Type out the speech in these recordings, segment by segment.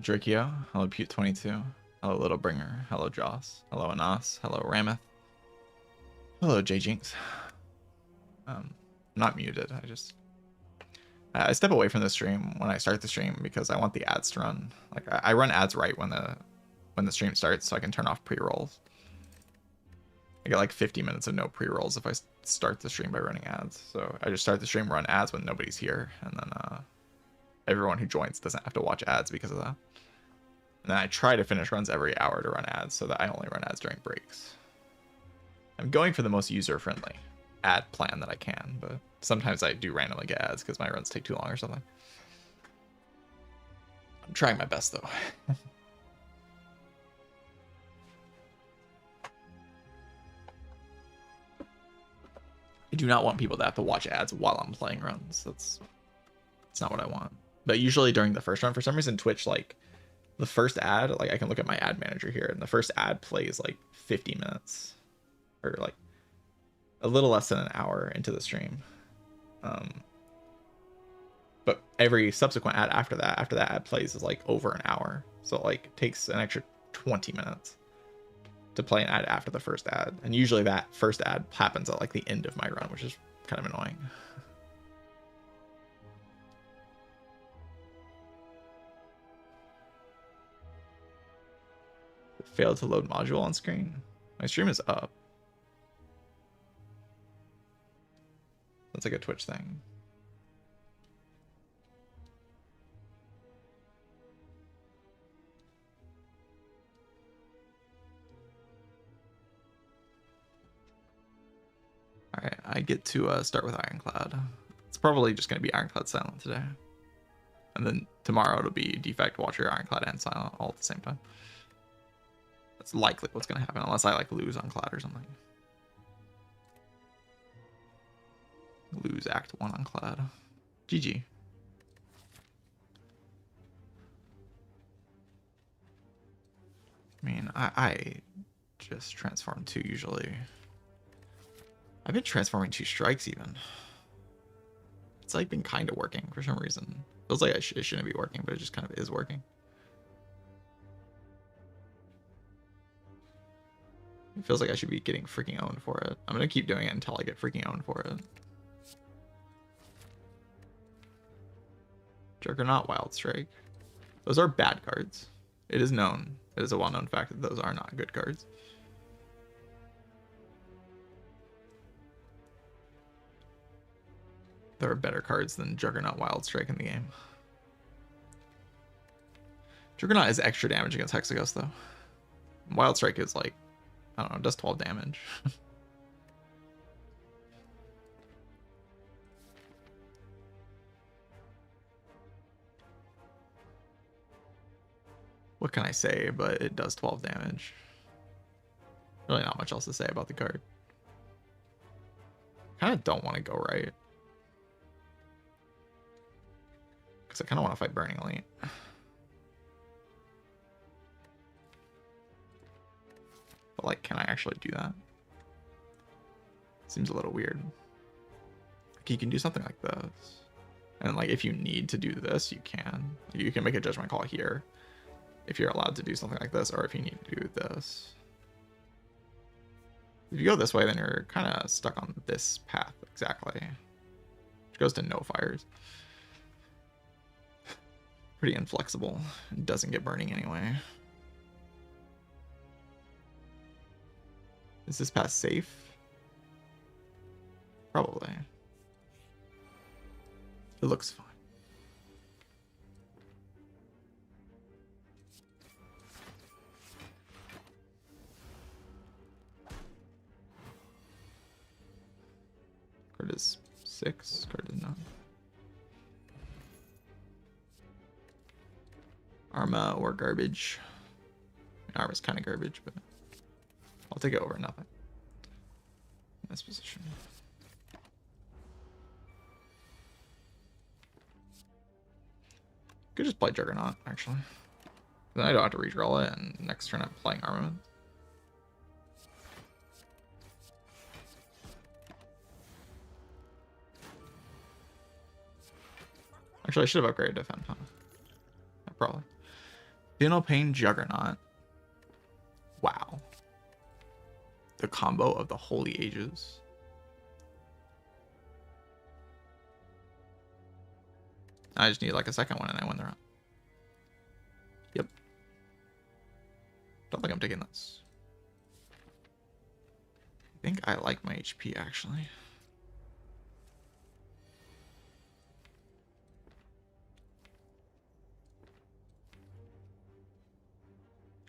Draccio. Hello, Pute22. Hello, Littlebringer. Hello, Joss. Hello, Anas. Hello, Rameth. Hello, J Jinx. I'm not muted. I step away from the stream when I start the stream because I want the ads to run. Like I run ads right when the stream starts, so I can turn off pre-rolls. I get like 50 minutes of no pre-rolls if I start the stream by running ads. So I just start the stream, run ads when nobody's here, and then everyone who joins doesn't have to watch ads because of that. And then I try to finish runs every hour to run ads so that I only run ads during breaks. I'm going for the most user-friendly ad plan that I can, but sometimes I do randomly get ads because my runs take too long or something. I'm trying my best though. I do not want people to have to watch ads while I'm playing runs. That's not what I want. But usually during the first run, for some reason, Twitch, like, the first ad, like, I can look at my ad manager here, and the first ad plays, like, 50 minutes. Or, like, a little less than an hour into the stream. But every subsequent ad after that ad plays, is, like, over an hour. So, like, it takes an extra 20 minutes to play an ad after the first ad. And usually that first ad happens at, like, the end of my run, which is kind of annoying. Failed to load module on screen. My stream is up. That's like a Twitch thing. All right, I get to start with Ironclad. It's probably just going to be Ironclad Silent today. And then tomorrow it'll be Defect, Watcher, Ironclad, and Silent all at the same time. That's likely what's going to happen, unless I like lose on Clad or something. Lose Act 1 on Clad. GG. I mean, I just transform 2 usually. I've been transforming 2 strikes even. It's like been kind of working for some reason. Feels like it shouldn't be working, but it just kind of is working. It feels like I should be getting freaking owned for it. I'm gonna keep doing it until I get freaking owned for it. Juggernaut, Wild Strike. Those are bad cards. It is known. It is a well-known fact that those are not good cards. There are better cards than Juggernaut, Wild Strike in the game. Juggernaut is extra damage against Hexaghost though. Wild Strike is like, I don't know, does 12 damage. What can I say, but it does 12 damage. Really not much else to say about the card. I kind of don't want to go right. Because I kind of want to fight Burning Elite. But like, can I actually do that? Seems a little weird. Like, you can do something like this. And like, if you need to do this, you can. You can make a judgment call here. If you're allowed to do something like this, or if you need to do this. If you go this way, then you're kind of stuck on this path exactly. Which goes to no fires. Pretty inflexible. It doesn't get burning anyway. Is this path safe? Probably. It looks fine. Card is 6, card is 9. Arma or garbage. Arma's kind of garbage, but I'll take it over nothing. In this position. Could just play Juggernaut, actually. Then I don't have to redraw it, and next turn I'm playing Armament. Actually, I should have upgraded Defend, huh? Probably. Penal Pain Juggernaut. Wow. The combo of the Holy Ages. I just need like a second one and I win the round. Yep. Don't think I'm taking this. I think I like my HP actually.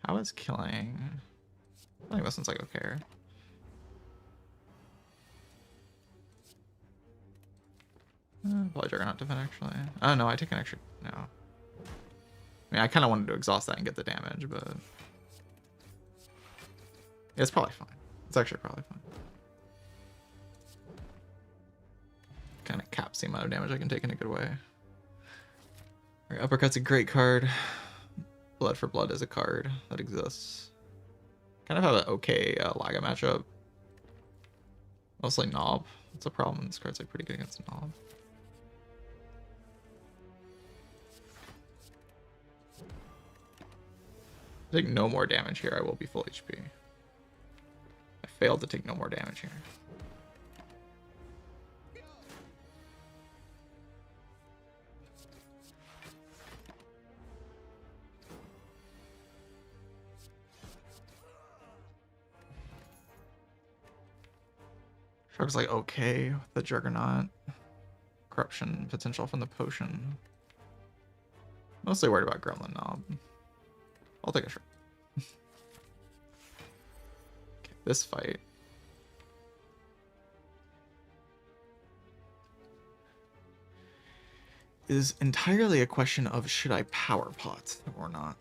How is killing? I think this one's like okay. Right? Probably Juggernaut defend actually. Oh no, I take an extra. No. I mean, I kind of wanted to exhaust that and get the damage, but yeah, it's probably fine. It's actually probably fine. Kind of caps the amount of damage I can take in a good way. All right, Uppercut's a great card. Blood for Blood is a card that exists. Kind of have an okay Laga matchup. Mostly Knob. That's a problem. This card's like pretty good against Knob. Take no more damage here, I will be full HP. I failed to take no more damage here. Shark's like okay with the Juggernaut. Corruption potential from the potion. Mostly worried about Gremlin Knob. I'll take a shark. Okay, this fight. Is entirely a question of should I power pot or not.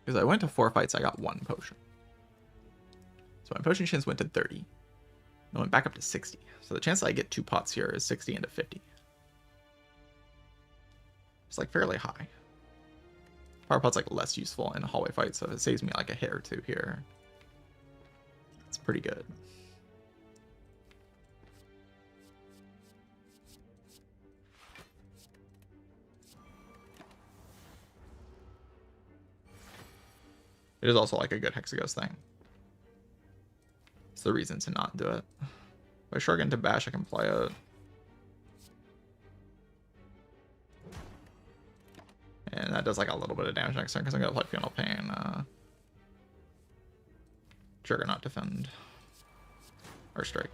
Because I went to 4 fights, I got 1 potion. So my potion chance went to 30. I went back up to 60. So the chance that I get 2 pots here is 60 into 50. It's like fairly high. Power pot's like less useful in a hallway fight, so if it saves me like a hit or 2 here, it's pretty good. It is also like a good Hexaghost thing. It's the reason to not do it. If I short into bash, I can play it. And that does like a little bit of damage next turn because I'm going to play Penal Pain. Juggernaut defend. Or strike.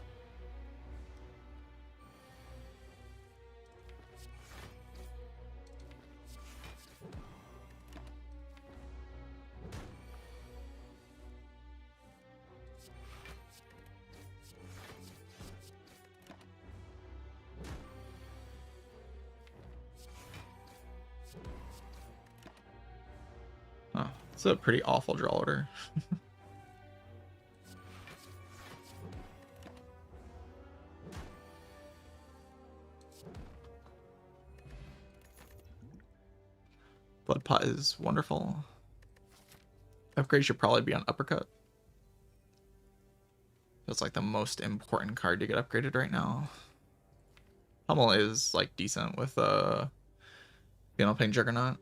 Oh, it's a pretty awful draw order. Blood Pot is wonderful. Upgrade should probably be on Uppercut. That's like the most important card to get upgraded right now. Hummel is like decent with Penal Pain Juggernaut.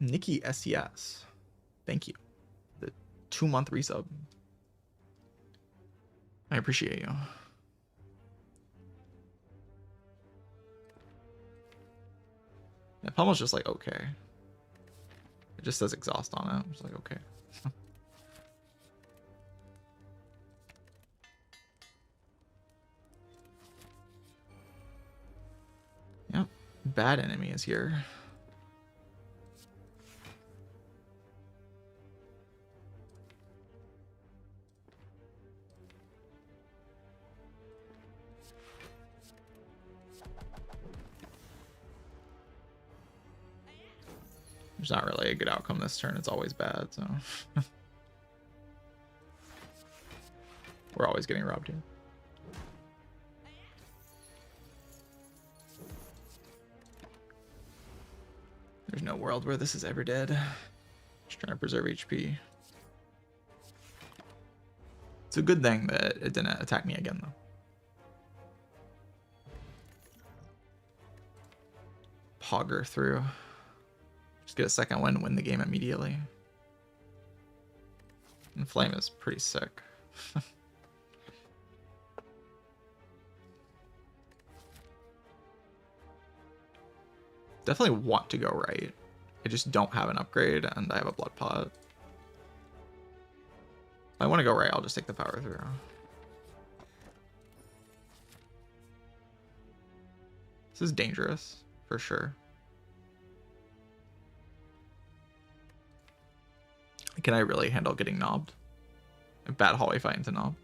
Nikki SES. Thank you. The 2-month resub. I appreciate you. Yeah, Pummel's just like okay. It just says exhaust on it. I'm just like okay. Yep. Bad enemy is here. There's not really a good outcome this turn. It's always bad, so. We're always getting robbed here. There's no world where this is ever dead. Just trying to preserve HP. It's a good thing that it didn't attack me again, though. Pogger through. Just get a second win, win the game immediately. And Flame is pretty sick. Definitely want to go right. I just don't have an upgrade, and I have a blood pot. If I want to go right, I'll just take the power through. This is dangerous, for sure. Can I really handle getting knobbed? A bad hallway fight into knob.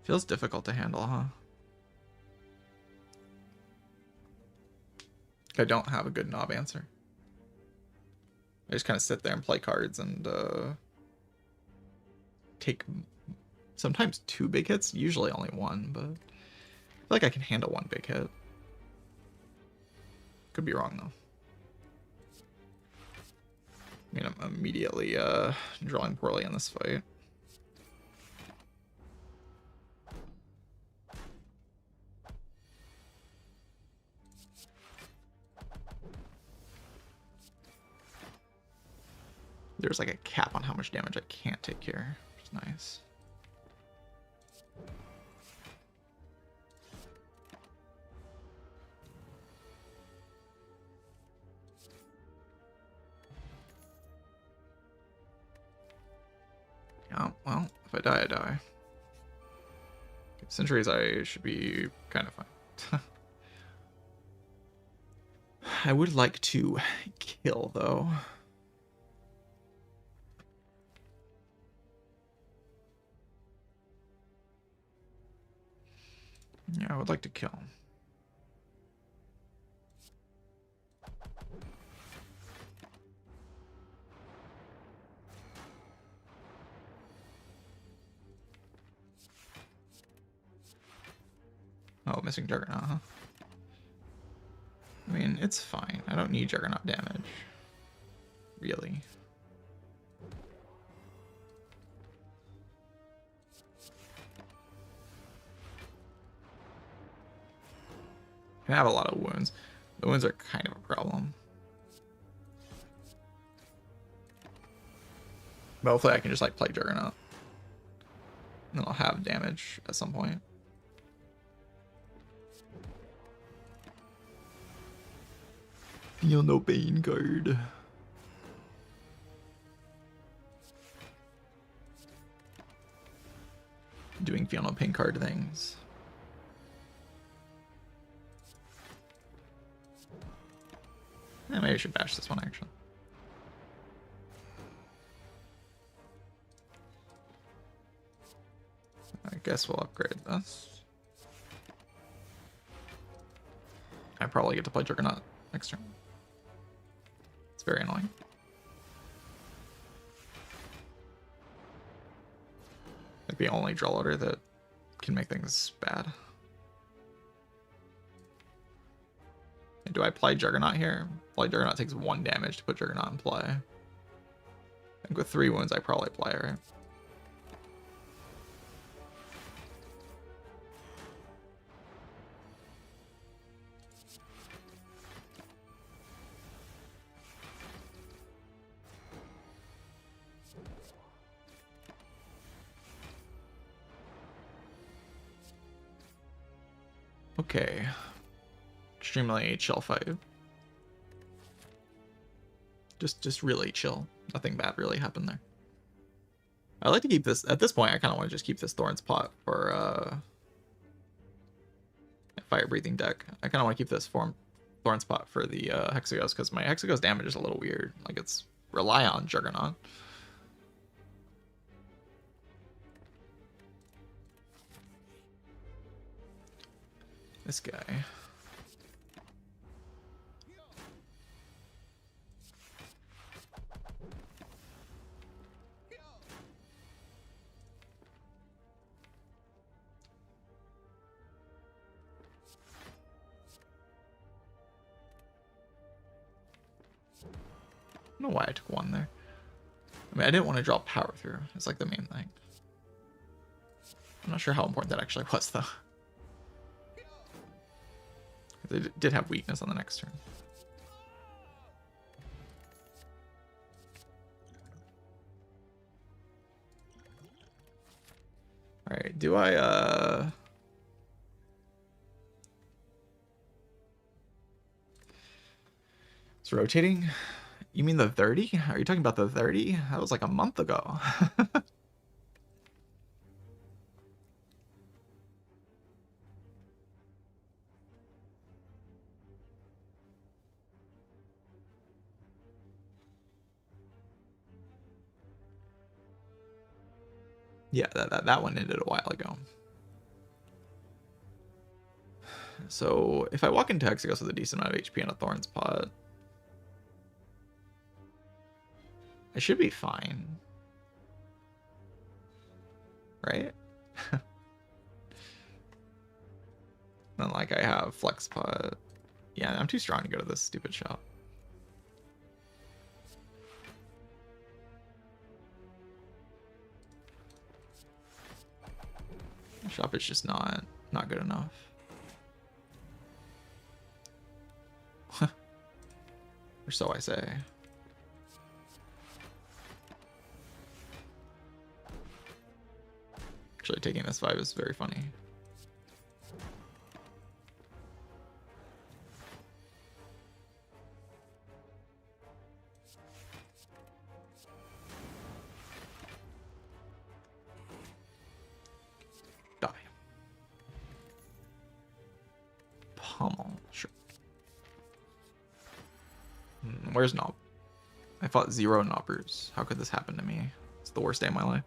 Feels difficult to handle, huh? I don't have a good knob answer. I just kind of sit there and play cards and take sometimes 2 big hits, usually only 1, but I feel like I can handle 1 big hit. Could be wrong though. I mean, I'm immediately drawing poorly in this fight. There's like a cap on how much damage I can't take here, which is nice. Yeah, well, if I die, I die. Centuries, I should be kind of fine. I would like to kill, though. Yeah, I would like to kill. Oh, missing Juggernaut, huh? I mean, it's fine. I don't need Juggernaut damage. Really. I have a lot of wounds. The wounds are kind of a problem. But hopefully I can just like play Juggernaut. And then I'll have damage at some point. Feel no pain card. Doing feel no pain card things. Maybe I should bash this one actually. I guess we'll upgrade this. I probably get to play Juggernaut next turn. It's very annoying. Like the only draw order that can make things bad. And do I play Juggernaut here? Play Juggernaut takes 1 damage to put Juggernaut in play. I think with 3 wounds I probably play it, right? Okay. Extremely chill fight. Just really chill. Nothing bad really happened there. I like to keep this at this point. I kind of want to just keep this Thorn's Pot for a fire breathing deck. I kind of want to keep this Thorn's Pot for the Hexagos because my Hexagos damage is a little weird. Like it's rely on Juggernaut. This guy. don't know why I took 1 there. I mean, I didn't want to draw power through. It's like the main thing. I'm not sure how important that actually was, though. They did have weakness on the next turn. Alright, do I, It's rotating? You mean the 30? Are you talking about the 30? That was like a month ago. Yeah, that one ended a while ago. So if I walk into Hexagos with a decent amount of HP and a Thorns pot, I should be fine. Right? Then like I have Flex pot. Yeah, I'm too strong to go to this stupid shop. Shop is just not good enough. Or so I say. Actually, taking this 5 is very funny. Die. Pummel. Sure. Where's Knob? I fought 0 Knobbers. How could this happen to me? It's the worst day of my life.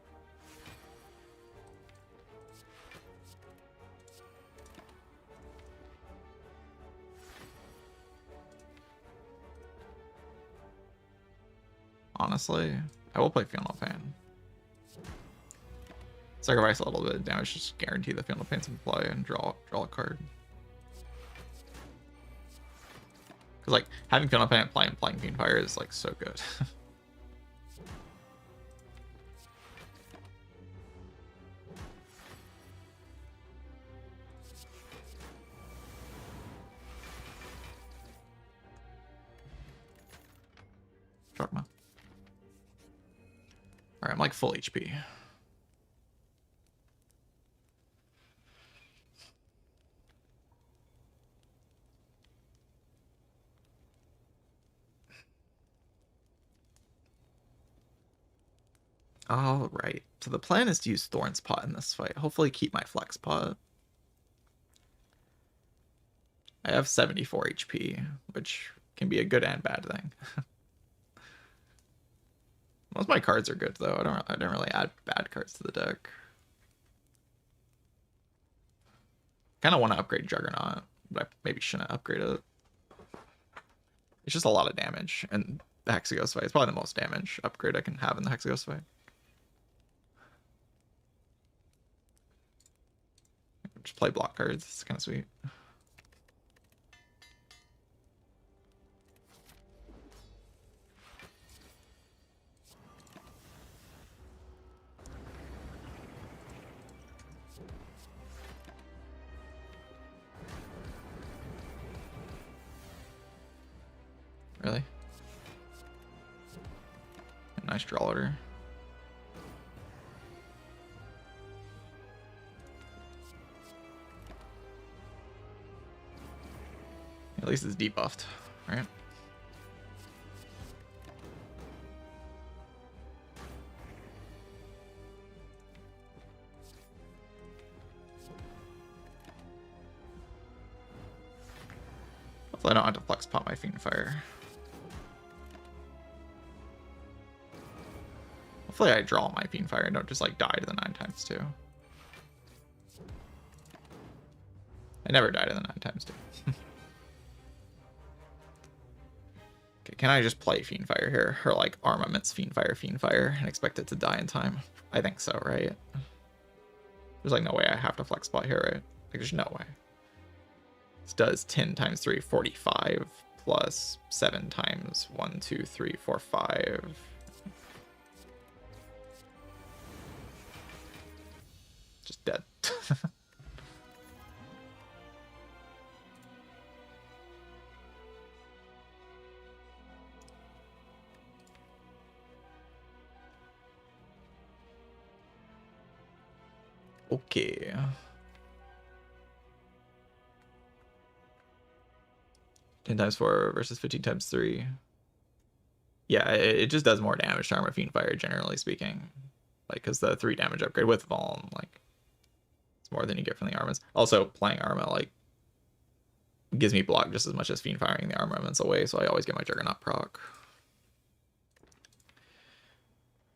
Honestly, I will play Feel No Pain. Sacrifice a little bit of damage, just guarantee the Feel No Pain's in play and draw a card. Because like having Feel No Pain and playing Fiendfire is like so good. Dogma. Alright, I'm like full HP. Alright, so the plan is to use Thorn's Pot in this fight. Hopefully keep my Flex Pot. I have 74 HP, which can be a good and bad thing. Most of my cards are good though. I don't really add bad cards to the deck. Kind of want to upgrade Juggernaut, but I maybe shouldn't upgrade it. It's just a lot of damage, and the Hexagos fight is probably the most damage upgrade I can have in the Hexagos fight. Just play block cards. It's kind of sweet. Really? Nice draw order. At least it's debuffed, right? Hopefully I don't have to flex pop my Fiendfire. Hopefully I draw my Fiendfire and don't just like die to the 9x2. I never die to the 9x2. Okay, can I just play Fiendfire here? Or like Armaments Fiendfire and expect it to die in time? I think so, right? There's like no way I have to flex spot here, right? Like there's no way. This does 10 times 3, 45 plus 7 times 1, 2, 3, 4, 5. Just dead. Okay. Ten times 4 versus 15 times 3. Yeah, it just does more damage to Armor Fiend Fire, generally speaking. Like, because the 3 damage upgrade with Vuln, like, it's more than you get from the armaments. Also, playing Arma, like, gives me block just as much as Fiend Firing the armaments away, so I always get my Juggernaut proc.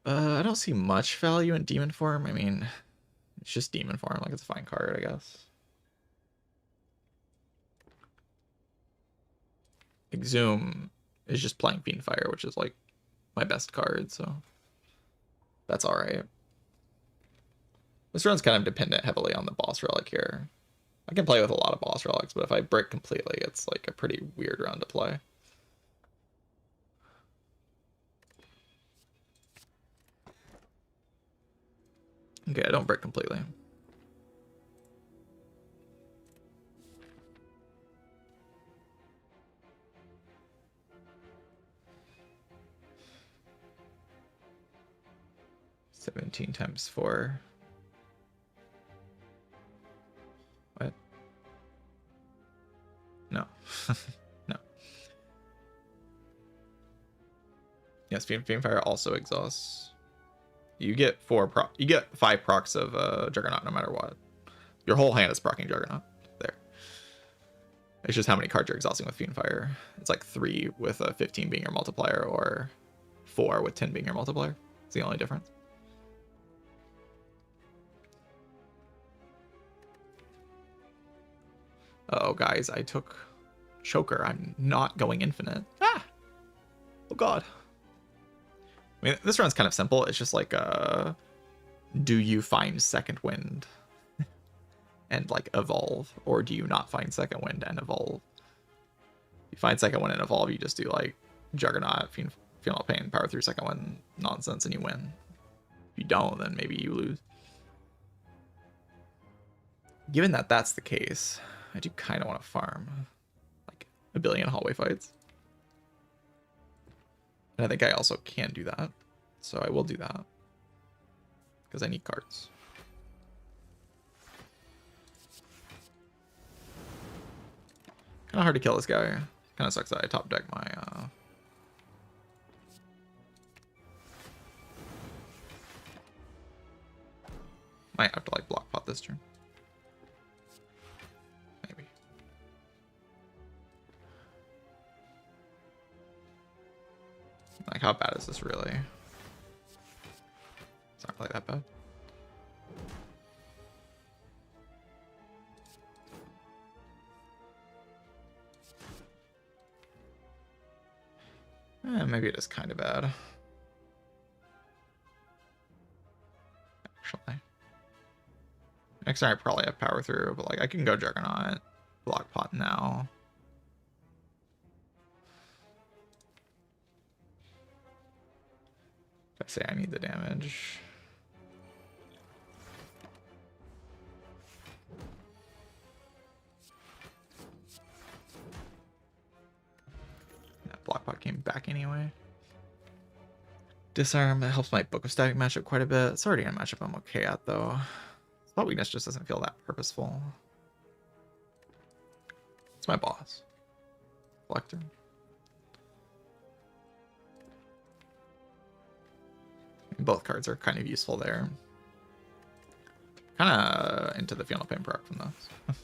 I don't see much value in Demon Form. I mean, it's just Demon Form. Like, it's a fine card, I guess. Exhume is just playing Fiend Fire, which is, like, my best card, so that's alright. This run's kind of dependent heavily on the boss relic here. I can play with a lot of boss relics, but if I brick completely, it's like a pretty weird run to play. Okay, I don't brick completely. $17 times 4. What? No. No. Yes, Fiend Fire also exhausts. You get 5 procs of Juggernaut no matter what. Your whole hand is proccing Juggernaut. There. It's just how many cards you're exhausting with Fiend Fire. It's like 3 with a 15 being your multiplier, or 4 with 10 being your multiplier. It's the only difference. Uh-oh, guys, I took Choker. I'm not going infinite. Ah! Oh, God. I mean, this run's kind of simple. It's just like, do you find Second Wind and, like, evolve? Or do you not find Second Wind and evolve? If you find Second Wind and evolve, you just do, like, Juggernaut, Feel No Pain, Power Through Second Wind nonsense, and you win. If you don't, then maybe you lose. Given that that's the case, I do kind of want to farm, like, a billion hallway fights. And I think I also can do that. So I will do that. Because I need cards. Kind of hard to kill this guy. Kind of sucks that I top deck my... Might have to, like, block pot this turn. Maybe. Like, how bad is this really? It's not really that bad. Maybe it is kind of bad. Actually. Next time I probably have Power Through, but, like, I can go Juggernaut, block pot now. If I say I need the damage. That block pot came back anyway. Disarm, that helps my Book of Static matchup quite a bit. It's already a matchup I'm okay at, though. Spell Weakness just doesn't feel that purposeful. It's my boss. Collector. Both cards are kind of useful there. Kind of into the Feel No Pain proc from those.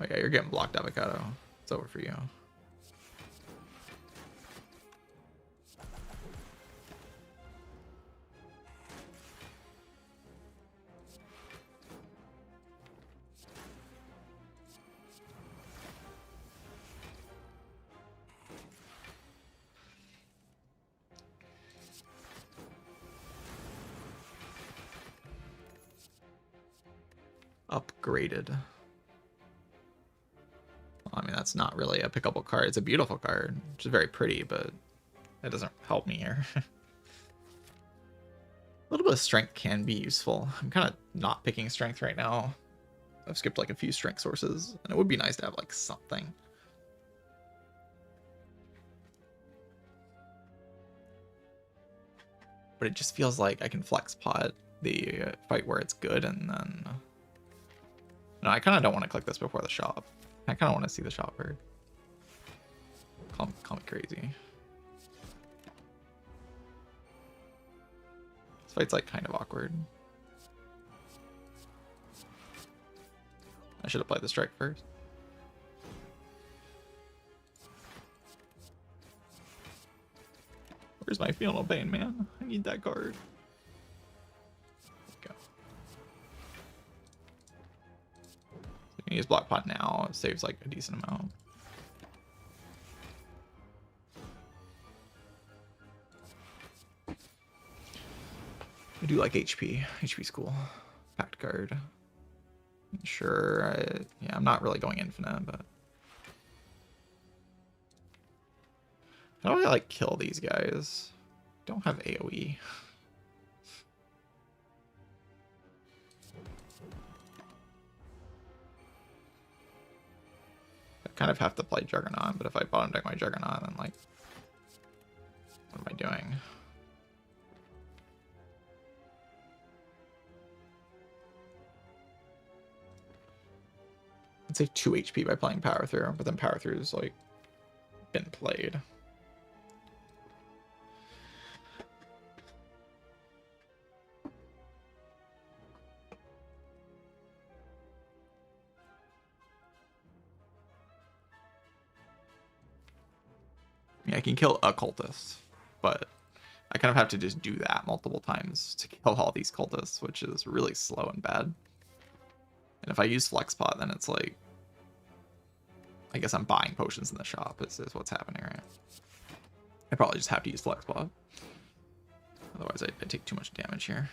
Oh yeah, you're getting blocked, Avocado. It's over for you. Upgraded. I mean, that's not really a pickable card. It's a beautiful card, which is very pretty, but that doesn't help me here. A little bit of strength can be useful. I'm kind of not picking strength right now. I've skipped like a few strength sources, and it would be nice to have like something. But it just feels like I can flex pot the fight where it's good, and then... No, I kind of don't want to click this before the shop. I kind of want to see the shop first. Call me crazy. This fight's like kind of awkward. I should apply the strike first. Where's my Feel No Pain, man? I need that card. Go. So I can use Block Pot now. It saves like a decent amount. I do like HP. HP's cool. Pact card. Sure. Yeah, I'm not really going infinite, but... How do I, like, kill these guys? Don't have AoE. I kind of have to play Juggernaut, but if I bottom deck my Juggernaut, then, like... What am I doing? I'd say 2 HP by playing Power Through, but then Power Through's, like, been played. Yeah, I can kill a cultist, but I kind of have to just do that multiple times to kill all these cultists, which is really slow and bad. And if I use Flex Pot, then it's like... I guess I'm buying potions in the shop is what's happening, right? I probably just have to use Flex Pot. Otherwise, I take too much damage here.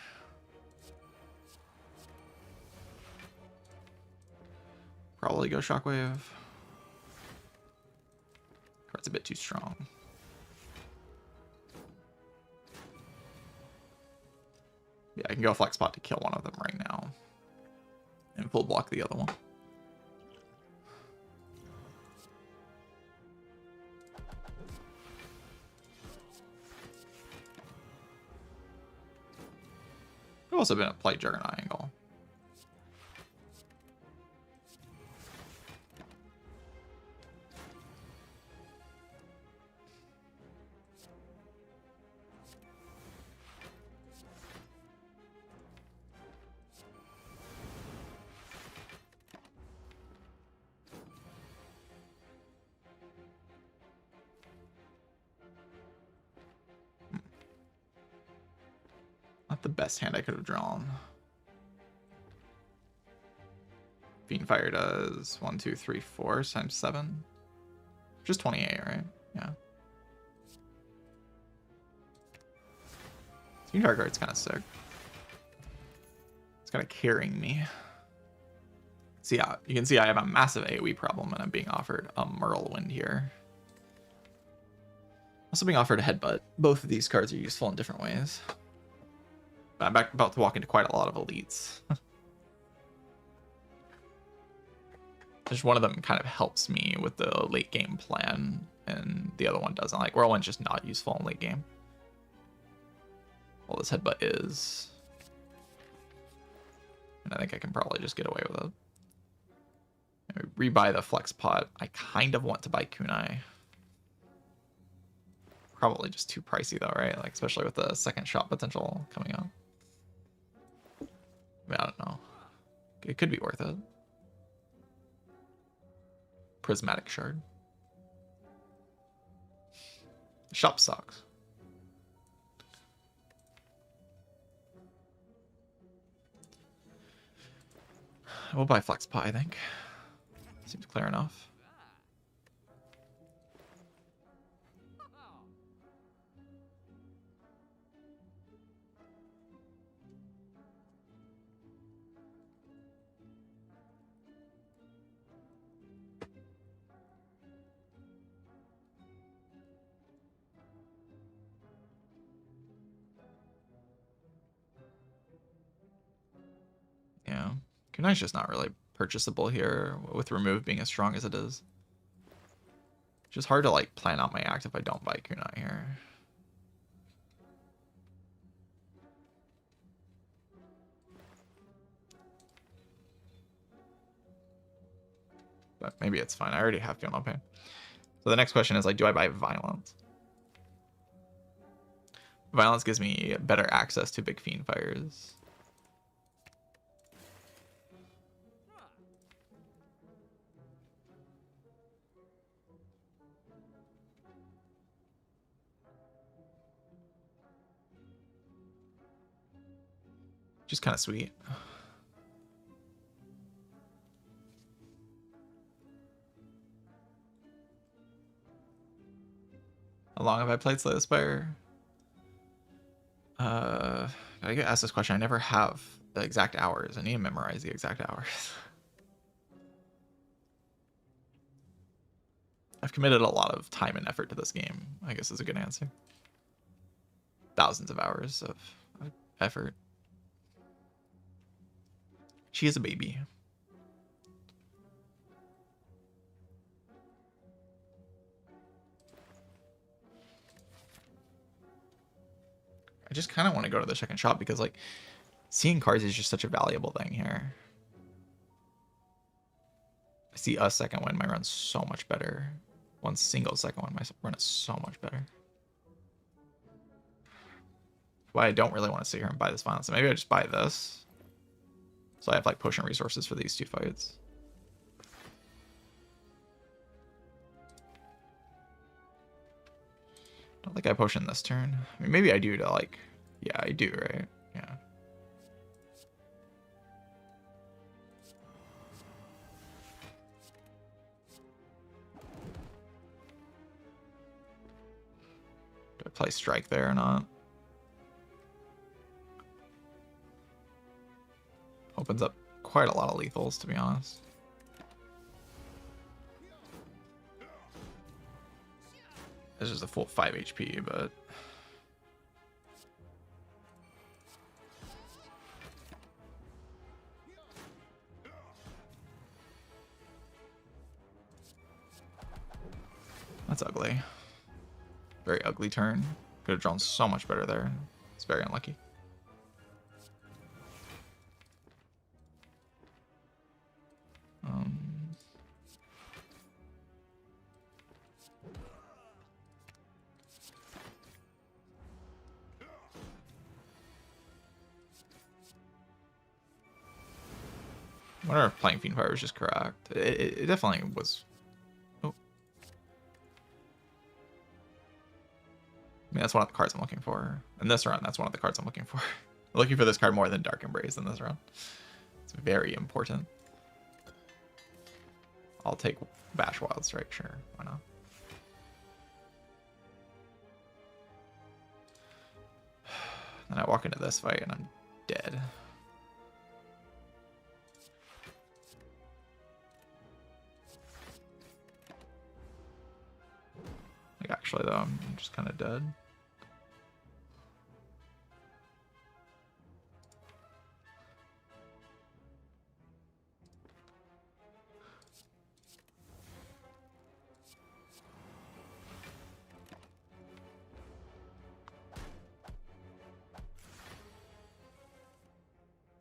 Probably go Shockwave. Card's a bit too strong. Yeah, I can go Flex Pot to kill one of them right now. And full block the other one. I've also been a play Juggernaut angle. Not the best hand I could have drawn. Fiendfire does 1, 2, 3, 4 times 7. Just 28, right? Yeah. Fiendfire card's kind of sick. It's kind of carrying me. So yeah, you can see I have a massive AoE problem and I'm being offered a Whirlwind here. Also being offered a Headbutt. Both of these cards are useful in different ways. I'm about to walk into quite a lot of elites. Just one of them kind of helps me with the late game plan, and the other one doesn't. Like, Whirlwind's just not useful in late game. Well, this Headbutt is. And I think I can probably just get away with it. Maybe rebuy the Flex Pot. I kind of want to buy Kunai. Probably just too pricey though, right? Like, especially with the second shot potential coming out. I mean, I don't know. It could be worth it. Prismatic Shard. Shop sucks. We'll buy Flex Pie, I think. Seems clear enough. Kunai's just not really purchasable here, with remove being as strong as it is. It's just hard to like plan out my act if I don't buy Kunai here. But maybe it's fine. I already have Feel No Pain. So the next question is like, do I buy Violence? Violence gives me better access to big Fiend Fires. Just kind of sweet. How long have I played Slay the Spire? I get asked this question. I never have the exact hours. I need to memorize the exact hours. I've committed a lot of time and effort to this game, I guess is a good answer. Thousands of hours of effort. She is a baby. I just kind of want to go to the second shop because, like, seeing cards is just such a valuable thing here. I see a second win, my run's so much better. One single second win, my run is so much better. Why I don't really want to sit here and buy this Violence. So maybe I just buy this. So I have, like, potion resources for these two fights. I don't think I potion this turn. I mean, maybe I do to, like... Yeah, I do, right? Yeah. Do I play Strike there or not? Opens up quite a lot of lethals, to be honest. This is a full 5 HP, but... That's ugly. Very ugly turn. Could have drawn so much better there. It's very unlucky. I wonder if playing Fiend Fire was just correct. It definitely was. Oh. I mean, that's one of the cards I'm looking for. In this run, that's one of the cards I'm looking for. I'm looking for this card more than Dark Embrace in this run. It's very important. I'll take Bash Wild Strike, sure. Why not? Then I walk into this fight and I'm dead. Like, actually, though, I'm just kind of dead.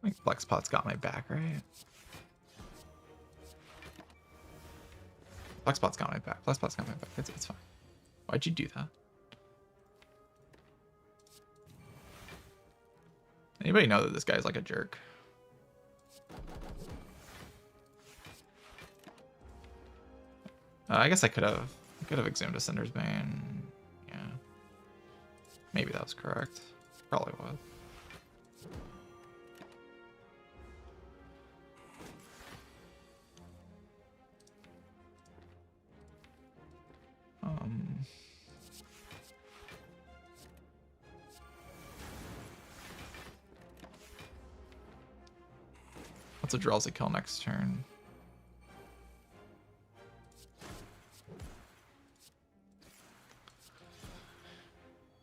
I think Flexpot's got my back, right? Flexpot's got my back. Flexpot's got my back. It's fine. Why'd you do that? Anybody know that this guy's like a jerk? I guess I could have exhumed a Cinder's Bane. Yeah. Maybe that was correct. Probably was. What's a Drowsy kill next turn?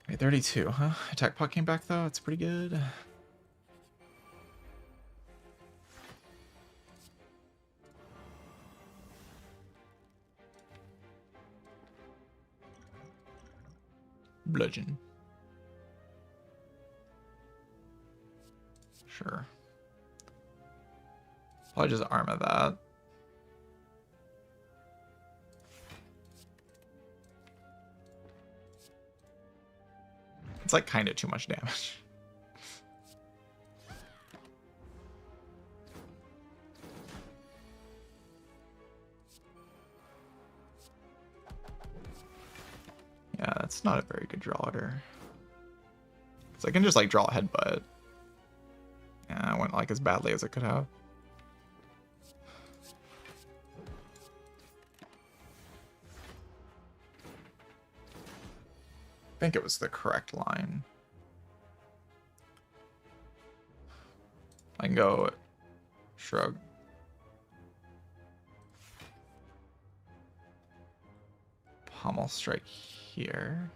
Okay, 32, huh? Attack Pot came back though. It's pretty good. Bludgeon. Sure. Probably just armor that. It's like kind of too much damage. Yeah, that's not a very good draw order. Because I can just like draw a headbutt. Yeah, it went like as badly as it could have. I think it was the correct line. I can go shrug. Pommel strike here.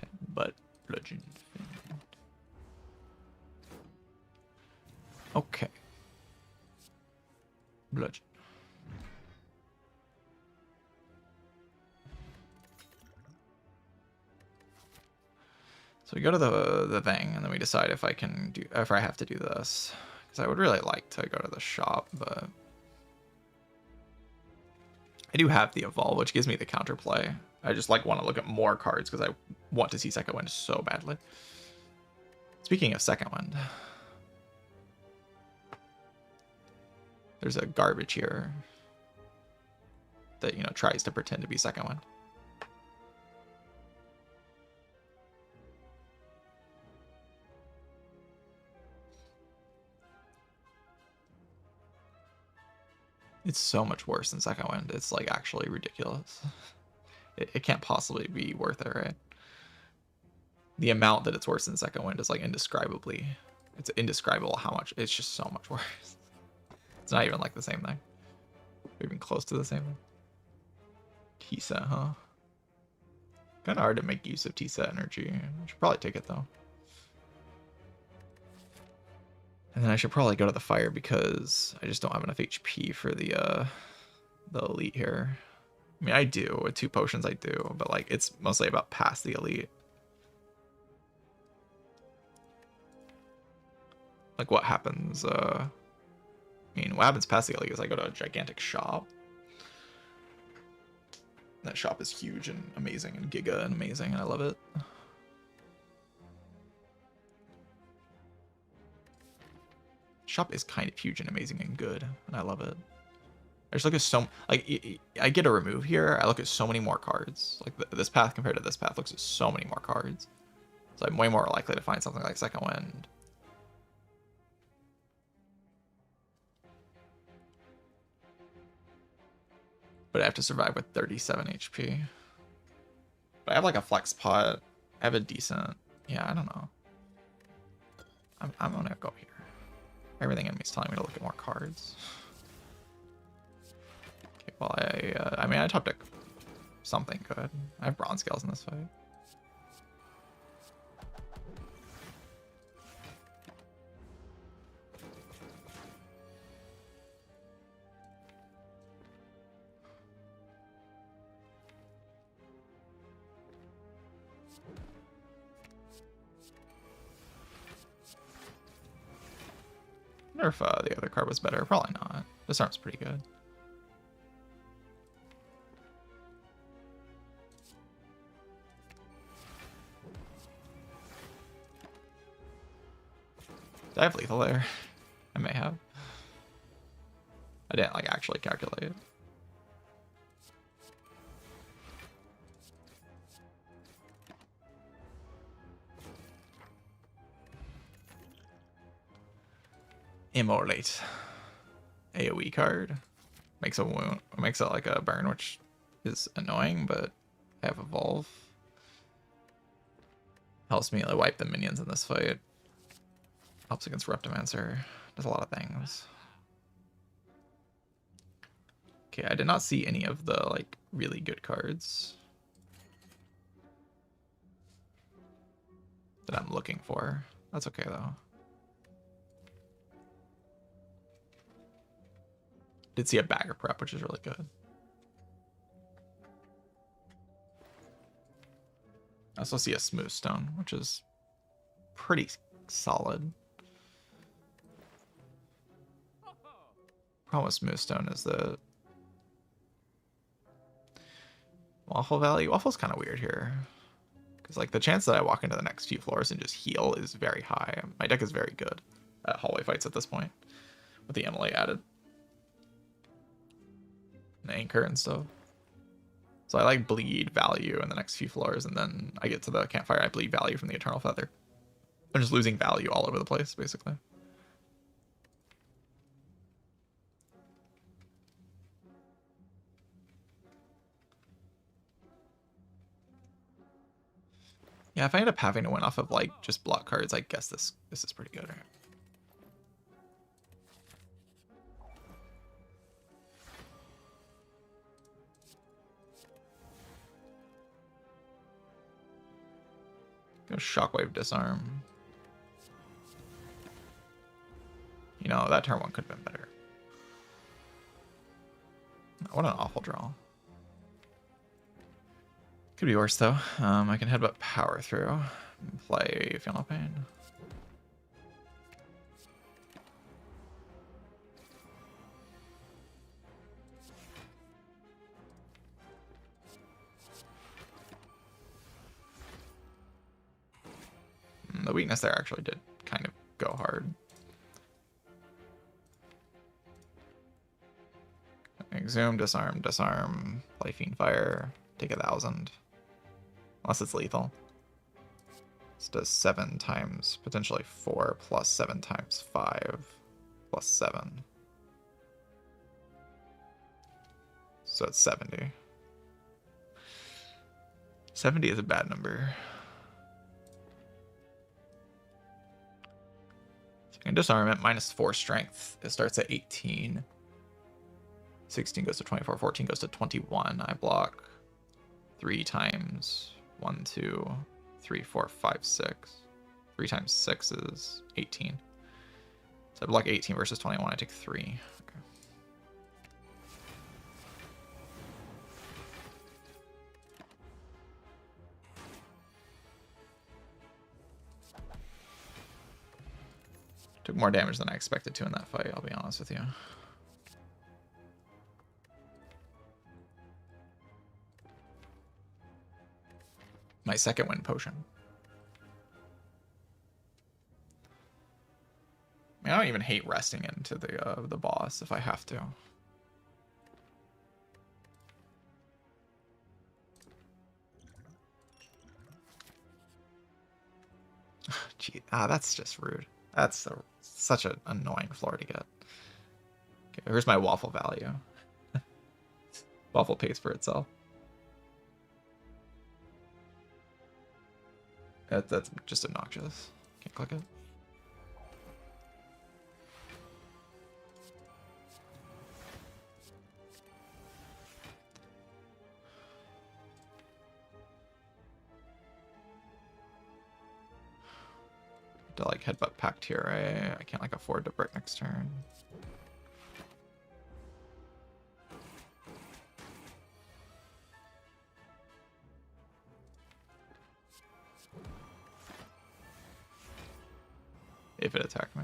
Headbutt, bludgeon. Okay. Bludgeon. So we go to the thing, and then we decide if I can do, if I have to do this, because I would really like to go to the shop, but I do have the evolve, which gives me the counterplay. I just like want to look at more cards because I want to see Second Wind so badly. Speaking of Second Wind, there's a garbage here that, you know, tries to pretend to be Second Wind. It's so much worse than Second Wind. It's like actually ridiculous. It can't possibly be worth it, right? The amount that it's worse than Second Wind is like indescribably. It's indescribable how much. It's just so much worse. It's not even like the same thing. Even close to the same thing. Tisa, huh? Kind of hard to make use of Tisa energy. I should probably take it though. And then I should probably go to the fire because I just don't have enough HP for the elite here. I mean, I do. With 2 potions, I do. But, like, it's mostly about past the elite. Like, what happens, I mean, what happens past the elite is I go to a gigantic shop. That shop is huge and amazing and giga and amazing, and I love it. Shop is kind of huge and amazing and good, and I love it. I just look at so, like, I get a remove here, I look at so many more cards. Like, this path compared to this path looks at so many more cards. So I'm way more likely to find something like Second Wind. But I have to survive with 37 HP. But I have, like, a flex pot. I have a decent, yeah, I don't know. I'm gonna go here. Everything in me is telling me to look at more cards. Okay, well, I mean, I top deck something good. I have bronze scales in this fight. I wonder if the other card was better. Probably not. This arm's pretty good. Did I have lethal there? I may have. I didn't like actually calculate it. Immolate. AoE card. Makes a wound. Makes it like a burn, which is annoying, but I have evolve. Helps me like wipe the minions in this fight. Helps against Reptimancer. Does a lot of things. Okay, I did not see any of the like really good cards that I'm looking for. That's okay though. Did see a bagger prep, which is really good. also see a smooth stone, which is pretty solid. Problem with smooth stone is the waffle value. Waffle's kind of weird here. Because like the chance that I walk into the next few floors and just heal is very high. My deck is very good at hallway fights at this point. With the Emily added. And anchor and stuff. So I like bleed value in the next few floors, and then I get to the campfire, I bleed value from the Eternal Feather. I'm just losing value all over the place, basically. Yeah, if I end up having to win off of like just block cards, I guess this is pretty good, right? Go Shockwave Disarm. You know, that turn one could have been better. What an awful draw. Could be worse though. I can headbutt Power Through and play Feel No Pain. The weakness there actually did kind of go hard. Exhume, disarm, disarm, play Fiend Fire, take 1,000. Unless it's lethal. This does 7 times, potentially 4, plus 7 times 5, plus 7. So it's 70. 70 is a bad number. So I can disarm it, minus 4 strength. It starts at 18. 16 goes to 24, 14 goes to 21. I block 3 times 1, 2, 3, 4, 5, 6. 3 times 6 is 18. So I block 18 versus 21. I take 3. Okay. Took more damage than I expected to in that fight, I'll be honest with you. My second win potion. I mean, I don't even hate resting into the boss if I have to. Gee, that's just rude. That's such an annoying floor to get. Okay, here's my waffle value. Waffle pays for itself. That's just obnoxious. Can't click it. To like headbutt Pact here, I can't like afford to brick next turn. If it attacked me.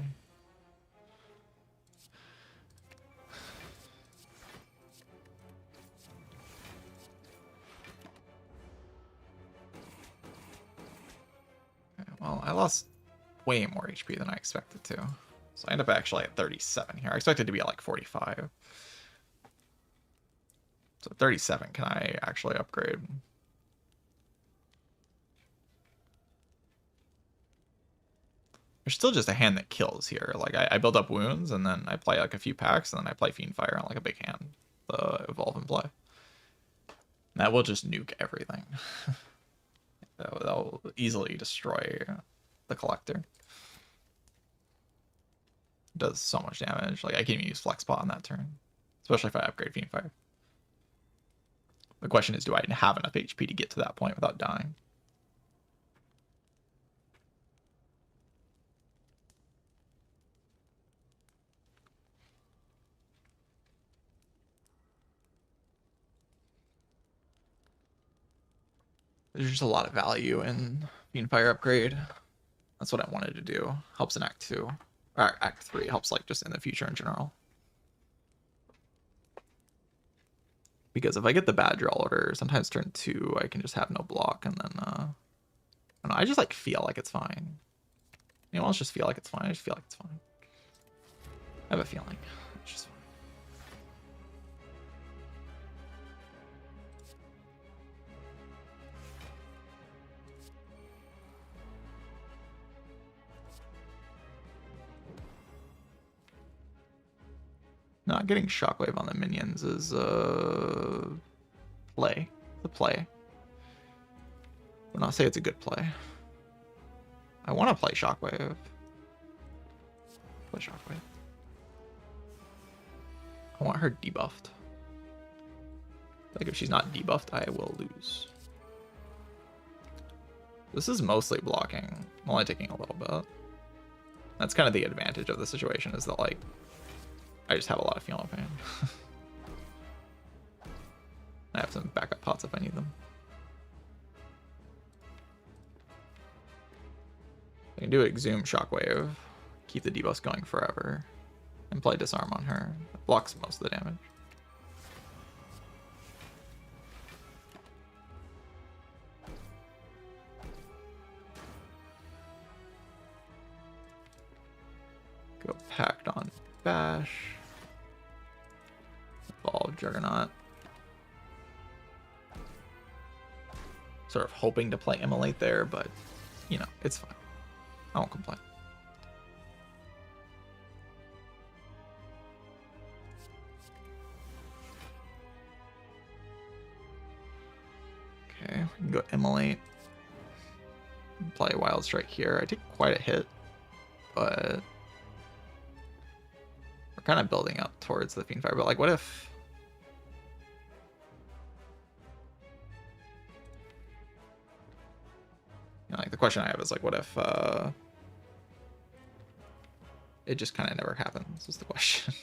Okay, well, I lost way more HP than I expected to. So I end up actually at 37 here. I expected to be at like 45. So 37, can I actually upgrade? There's still just a hand that kills here. Like I build up wounds and then I play like a few packs and then I play Fiend Fire on like a big hand. The evolve and play. That will just nuke everything. That'll easily destroy the collector. It does so much damage. Like I can't even use Flex Pot on that turn. Especially if I upgrade Fiend Fire. The question is, do I have enough HP to get to that point without dying? There's just a lot of value in Fiend Fire upgrade. That's what I wanted to do. Helps in Act 2. Or Act 3. Helps like just in the future in general. Because if I get the bad draw order, sometimes turn 2, I can just have no block, and then, I don't know, I just, like, feel like it's fine. Anyone else just feel like it's fine? I just feel like it's fine. I have a feeling. It's just fine. Not getting Shockwave on the minions is, play. The play. I would not say it's a good play. I want to play Shockwave. Play Shockwave. I want her debuffed. Like, if she's not debuffed, I will lose. This is mostly blocking. I'm only taking a little bit. That's kind of the advantage of the situation, is that, like, I just have a lot of Feel No Pain. I have some backup pots if I need them. I can do Exhume Shockwave, keep the debuffs going forever, and play Disarm on her. It blocks most of the damage. Go Pact on Bash. Evolve Juggernaut. Sort of hoping to play Immolate there, but, you know, it's fine. I won't complain. Okay, we can go Immolate. Play Wild Strike here. I take quite a hit, but we're kind of building up towards the Fiend Fire. But, like, what if... You know, like, the question I have is, like, what if it just kind of never happens, is the question.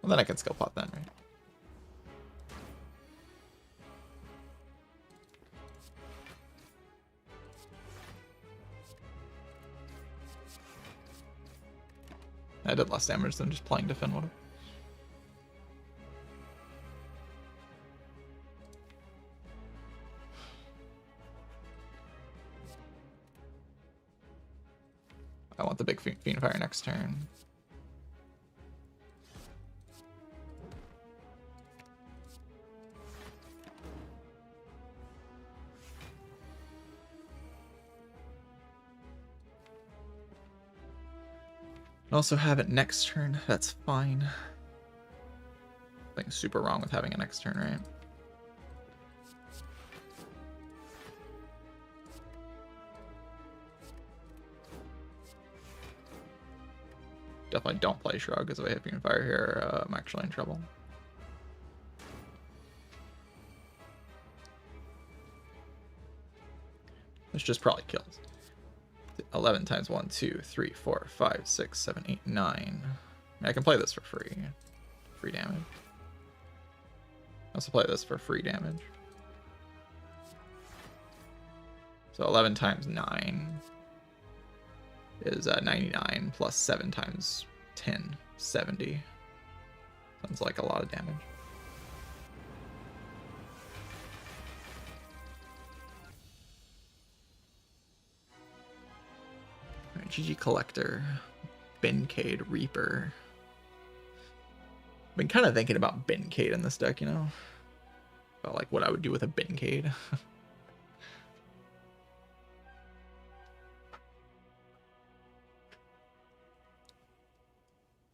Well, then I can skill pot then, right? I did less damage than just playing Defend would have. I want the big Fiend Fire next turn. Also have it next turn. That's fine. Nothing super wrong with having a next turn, right? Definitely don't play Shrug, because if I hit Fiend Fire here, I'm actually in trouble. This just probably kills. 11 times 1, 2, 3, 4, 5, 6, 7, 8, 9. I mean, I can play this for free. Free damage. I also play this for free damage. So 11 times 9 is 99 plus 7 times 10, 70. Sounds like a lot of damage. Alright, GG Collector, Bencade Reaper. I've been kind of thinking about Bencade in this deck, you know? About like what I would do with a Bencade.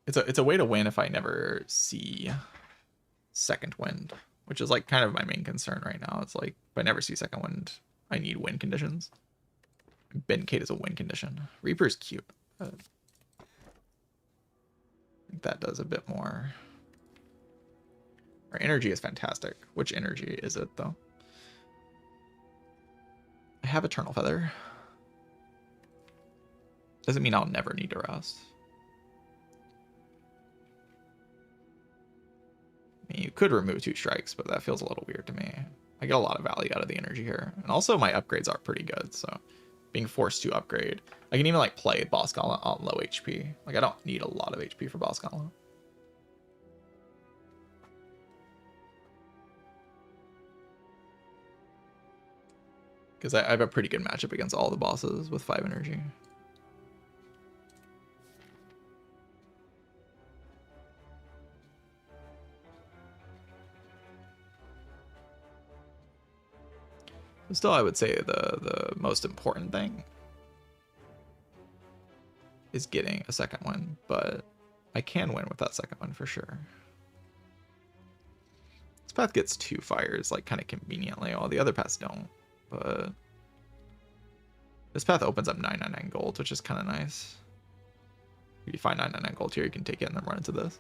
It's a way to win if I never see Second Wind, which is like kind of my main concern right now. It's like if I never see Second Wind, I need win conditions. Bencade is a win condition. Reaper's cute. I think that does a bit more. Our energy is fantastic. Which energy is it though? I have Eternal Feather. Doesn't mean I'll never need to rest. I mean, you could remove 2 strikes, but that feels a little weird to me. I get a lot of value out of the energy here. And also my upgrades are pretty good, so being forced to upgrade. I can even like play Boss Gauntlet on low HP. Like I don't need a lot of HP for Boss Gauntlet. Because I have a pretty good matchup against all the bosses with 5 energy. Still, I would say the most important thing is getting a second one, but I can win with that second one for sure. This path gets 2 fires like kind of conveniently, while the other paths don't. But this path opens up 999 gold, which is kind of nice. If you find 999 gold here, you can take it and then run into this.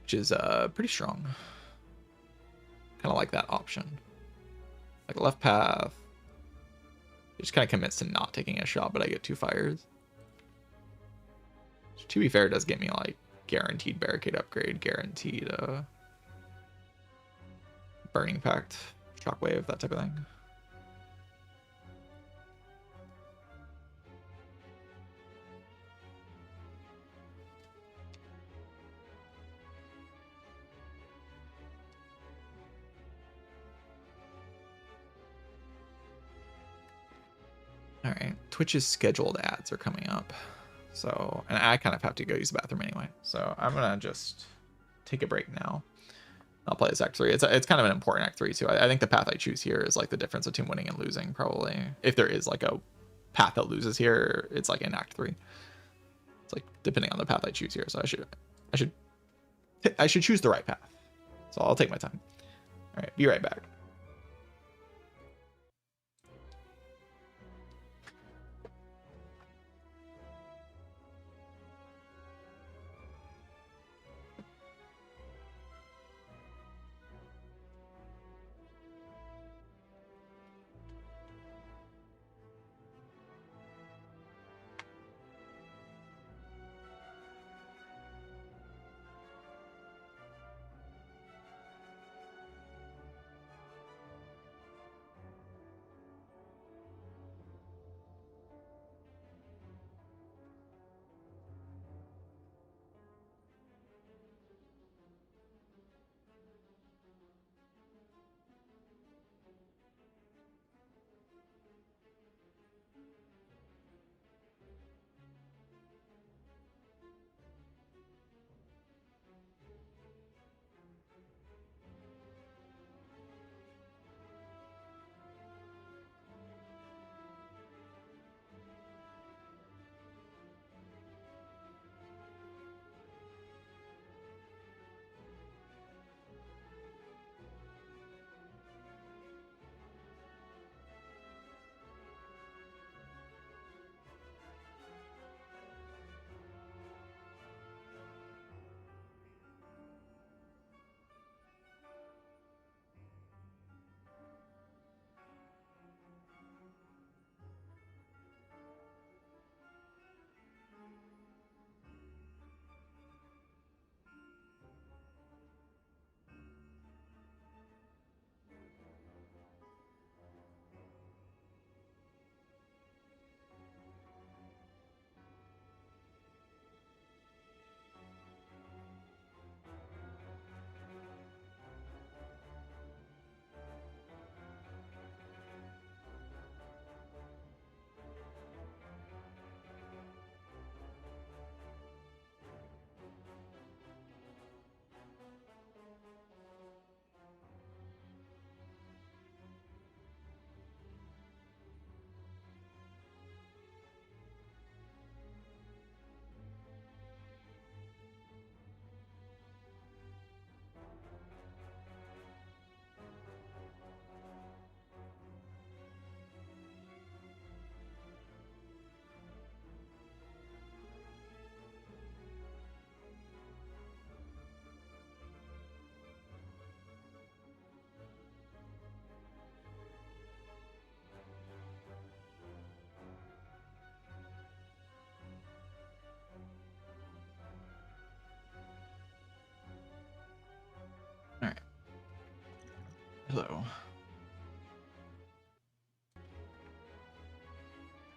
Which is pretty strong. Kind of like that option. Like left path. It just kind of commits to not taking a shot, but I get 2 fires. Which, to be fair, does get me like guaranteed barricade upgrade, guaranteed burning pact, shockwave, that type of thing. All right, Twitch's scheduled ads are coming up. So, and I kind of have to go use the bathroom anyway. So I'm gonna just take a break now. I'll play this Act 3. It's kind of an important Act 3 too. I think the path I choose here is like the difference between winning and losing, probably. If there is like a path that loses here, it's like in Act 3. It's like depending on the path I choose here. So I should choose the right path. So I'll take my time. All right, be right back.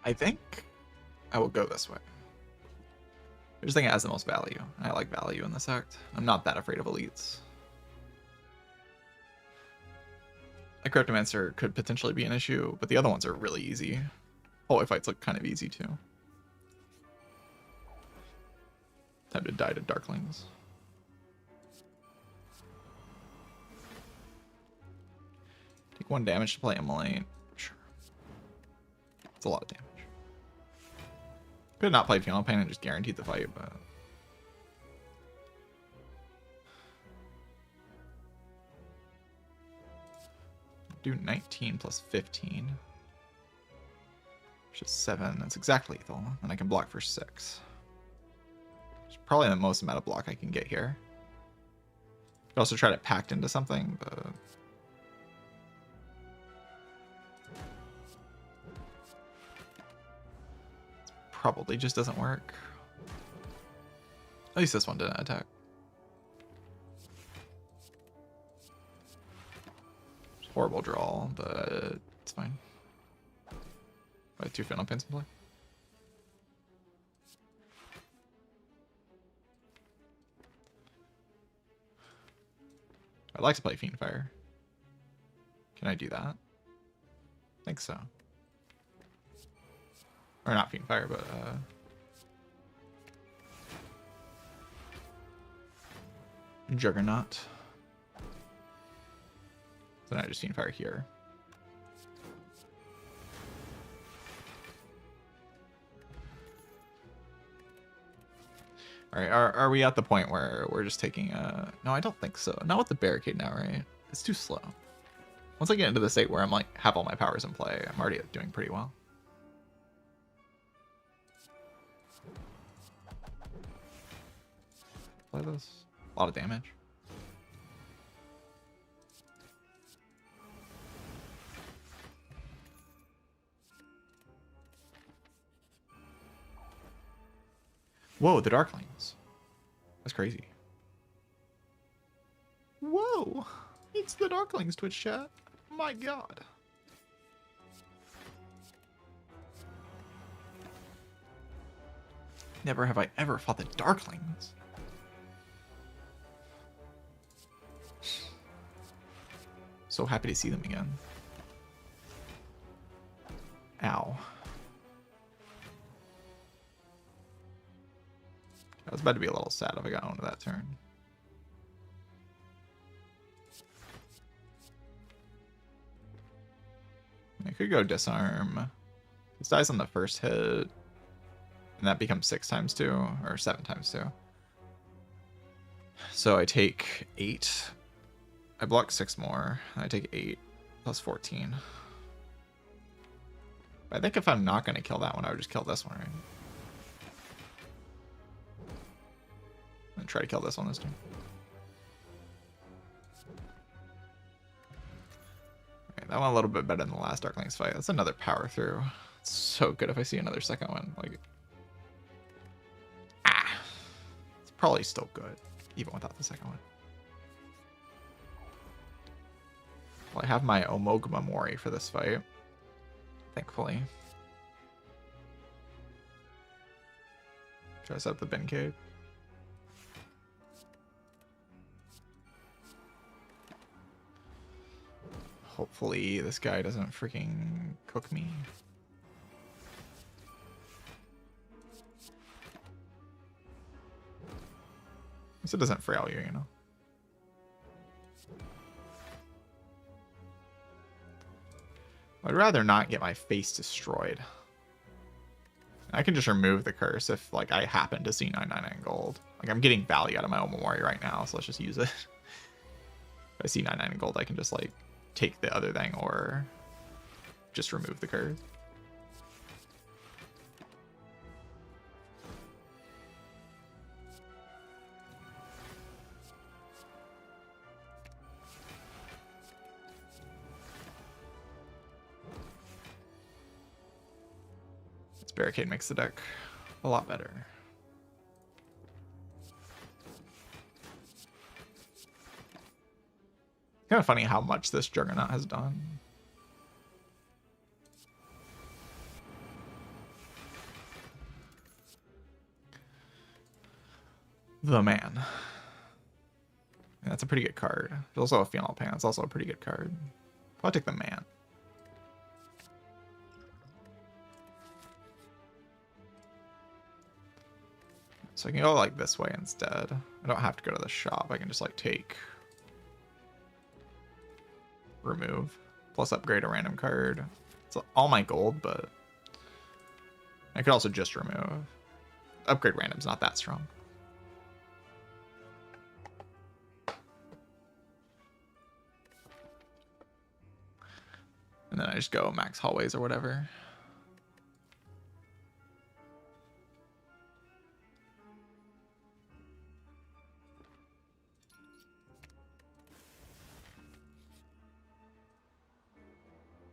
I think I will go this way. I just think it has the most value. I like value in this act. I'm not that afraid of elites. A Cryptomancer could potentially be an issue, but the other ones are really easy. Hallway fights look kind of easy too. Time to die to Darklings. Take 1 damage to play Immolate. Sure. It's a lot of damage. Could have not played Final Pain and just guaranteed the fight, but... do 19 plus 15. Which is 7. That's exactly lethal. And I can block for 6. It's probably the most amount of block I can get here. Could also try to pact into something, but... probably just doesn't work. At least this one didn't attack. Horrible draw, but it's fine. I have 2 Final Pains in play. I'd like to play Fiend Fire. Can I do that? I think so. Or not Fiend Fire, but Juggernaut. Then I just Fiend Fire here. Alright, are we at the point where we're just taking a... No, I don't think so. Not with the barricade now, right? It's too slow. Once I get into the state where I'm like, have all my powers in play, I'm already doing pretty well. Play this. A lot of damage. Whoa, the Darklings. That's crazy. Whoa! It's the Darklings, Twitch chat. My god. Never have I ever fought the Darklings. So happy to see them again. Ow. I was about to be a little sad if I got onto that turn. I could go disarm. This dies on the first hit. And that becomes 6 times 2, or 7 times 2. So I take 8. I block 6 more. I take 8 plus 14. I think if I'm not going to kill that one, I would just kill this one, right? And try to kill this one this time. Okay, that one a little bit better than the last Darklings fight. That's another power through. It's so good if I see another second one. Like, it's probably still good, even without the second one. Well, I have my Omogama Mori for this fight, thankfully. Try to set up the bin cave. Hopefully this guy doesn't freaking cook me. At least it doesn't frail you, you know. I'd rather not get my face destroyed. I can just remove the curse if, like, I happen to see 999 gold. Like, I'm getting value out of my Omamori right now, so let's just use it. If I see 999 gold, I can just, like, take the other thing or just remove the curse. This barricade makes the deck a lot better. Kind of funny how much this Juggernaut has done. The Man. Yeah, that's a pretty good card. There's also a Phenol Pan. It's also a pretty good card. I'll take the Man. So I can go like this way instead. I don't have to go to the shop. I can just like take, remove, plus upgrade a random card. It's all my gold, but I could also just remove. Upgrade random's not that strong. And then I just go max hallways or whatever.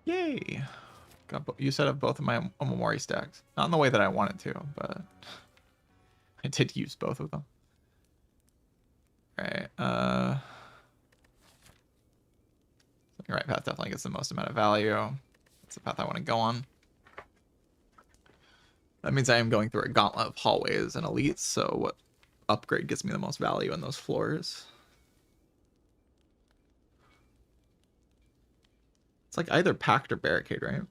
Yay! Got use out of both of my Omamori stacks. Not in the way that I wanted to, but I did use both of them. Alright, the right path definitely gets the most amount of value. That's the path I want to go on. That means I am going through a gauntlet of hallways and elites, so what upgrade gives me the most value in those floors? It's like either Pact or Barricade, right?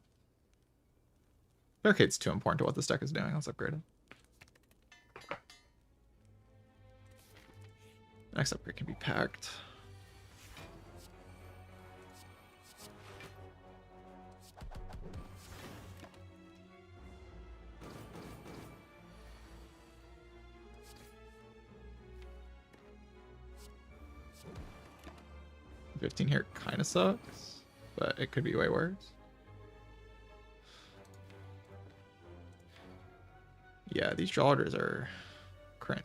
Barricade's too important to what this deck is doing. Let's upgrade it. Next upgrade can be Pact. $15 here kind of sucks, but it could be way worse. Yeah, these draw orders are cringe.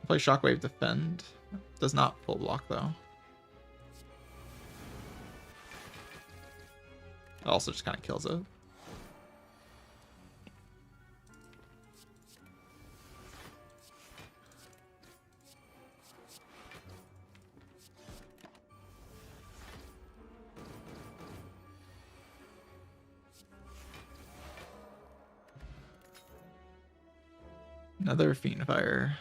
Play Shockwave Defend. Does not full block though. It also just kind of kills it. Another Fiend Fire.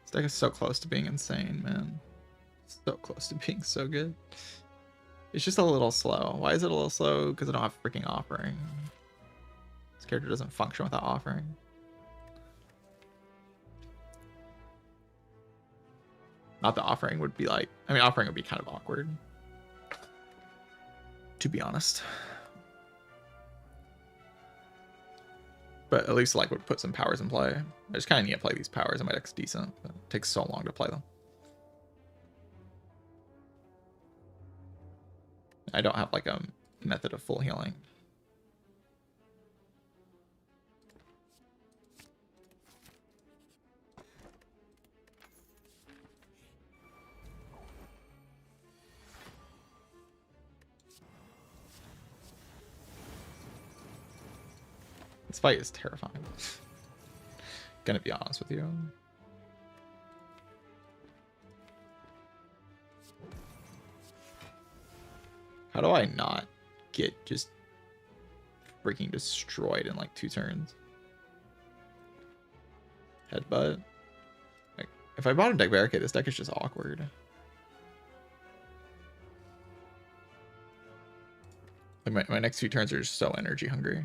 This deck is so close to being insane, man. So close to being so good. It's just a little slow. Why is it a little slow? Because I don't have freaking offering. This character doesn't function without offering. Not that offering would be like... I mean, offering would be kind of awkward. To be honest. But at least like would put some powers in play. I just kind of need to play these powers and my deck's decent. But it takes so long to play them. I don't have like a method of full healing. This fight is terrifying. Gonna be honest with you. How do I not get just freaking destroyed in like 2 turns? Headbutt. Like, if I bottom deck Barricade, this deck is just awkward. Like my next 2 turns are just so energy hungry.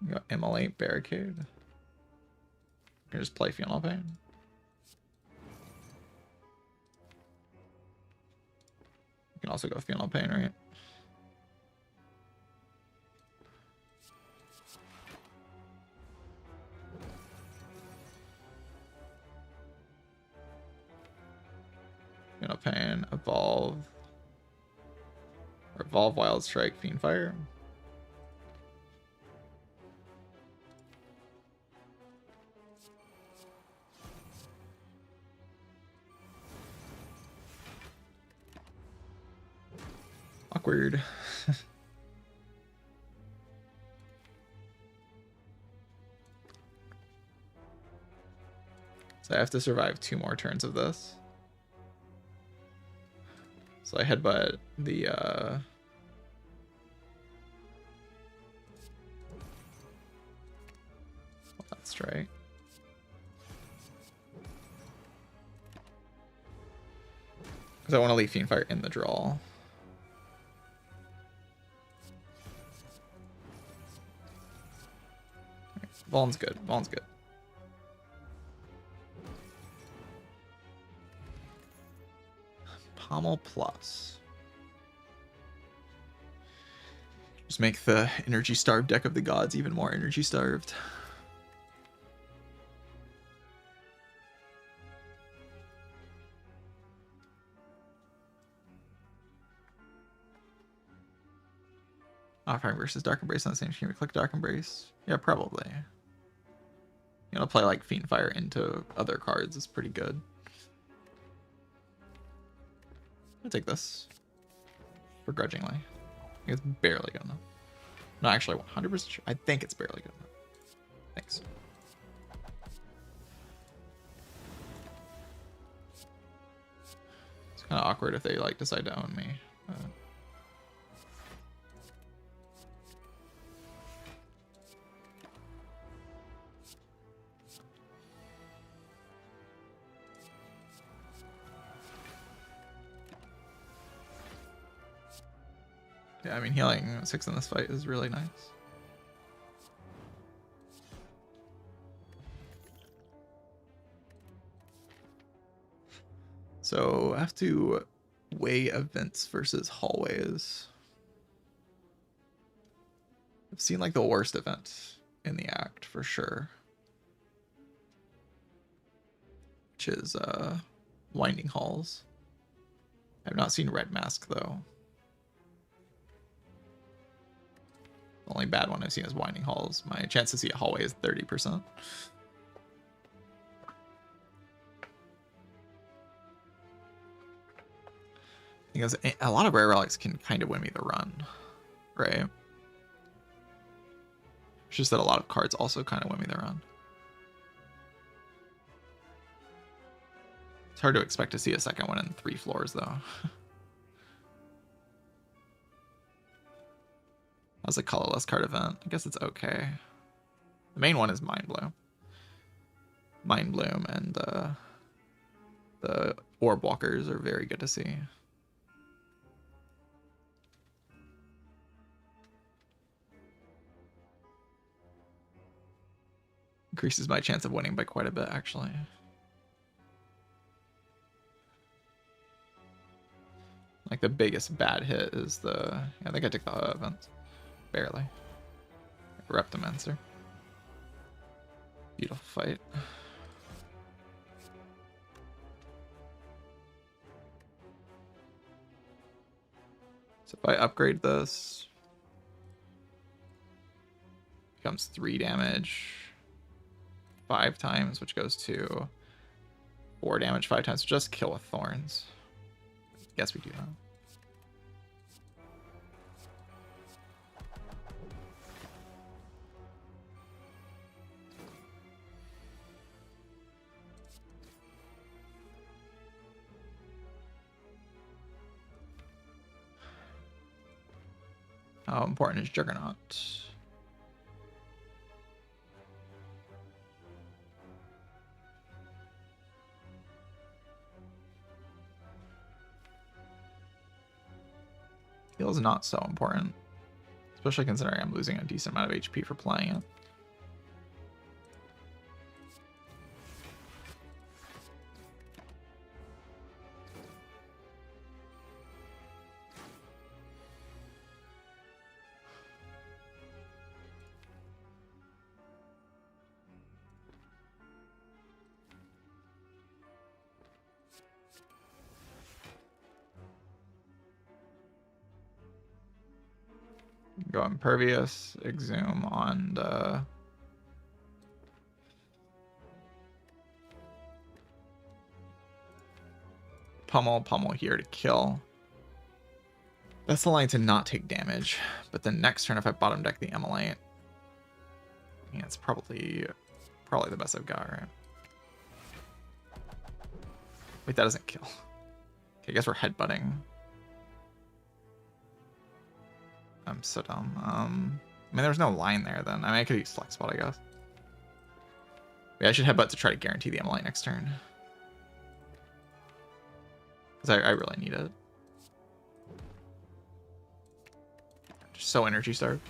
We got Immolate Barricade. I can just play Phenol Pain. You can also go Phenol Pain, right? Phenol Pain, Evolve. Or Evolve Wild Strike, Fiend Fire. awkward. So I have to survive 2 more turns of this. So I headbutt the that's right. Because I want to leave Fiendfire in the draw. Vaughn's good. Vaughn's good. Pommel plus. Just make the energy starved deck of the gods even more energy starved. Offering versus Dark Embrace on the same team. Click Dark Embrace. Yeah, probably. You know, play like Fiendfire into other cards is pretty good. I'll take this. Begrudgingly. I think it's barely good enough. Not actually 100% sure. I think it's barely good enough. Thanks. It's kind of awkward if they like decide to own me. Yeah, I mean, healing 6 in this fight is really nice. So I have to weigh events versus hallways. I've seen like the worst event in the act for sure. Which is Winding Halls. I've not seen Red Mask though. The only bad one I've seen is Winding Halls. My chance to see a hallway is 30%. Because a lot of rare relics can kind of win me the run, right? It's just that a lot of cards also kind of win me the run. It's hard to expect to see a second one in 3 floors, though. That's a colorless card event. I guess it's okay. The main one is Mind Bloom. Mind Bloom and the Orb Walkers are very good to see. Increases my chance of winning by quite a bit, actually. Like the biggest bad hit is the... I think I took the event. Barely. Reptomancer. Beautiful fight. So if I upgrade this, becomes 3 damage 5 times, which goes to 4 damage 5 times. Just kill with thorns. Guess we do that. How important is Juggernaut? Heal's not so important, especially considering I'm losing a decent amount of HP for playing it. Go Impervious, Exhume on the... Pummel here to kill. That's the line to not take damage. But then next turn, if I bottom deck the Emolite, yeah, it's probably the best I've got, right? Wait, that doesn't kill. Okay, I guess we're headbutting. I'm so dumb. I mean, there was no line there then. I mean, I could use Flex Spot, I guess. Yeah, I should headbutt to try to guarantee the Emolite next turn. Because I really need it. Just so energy starved.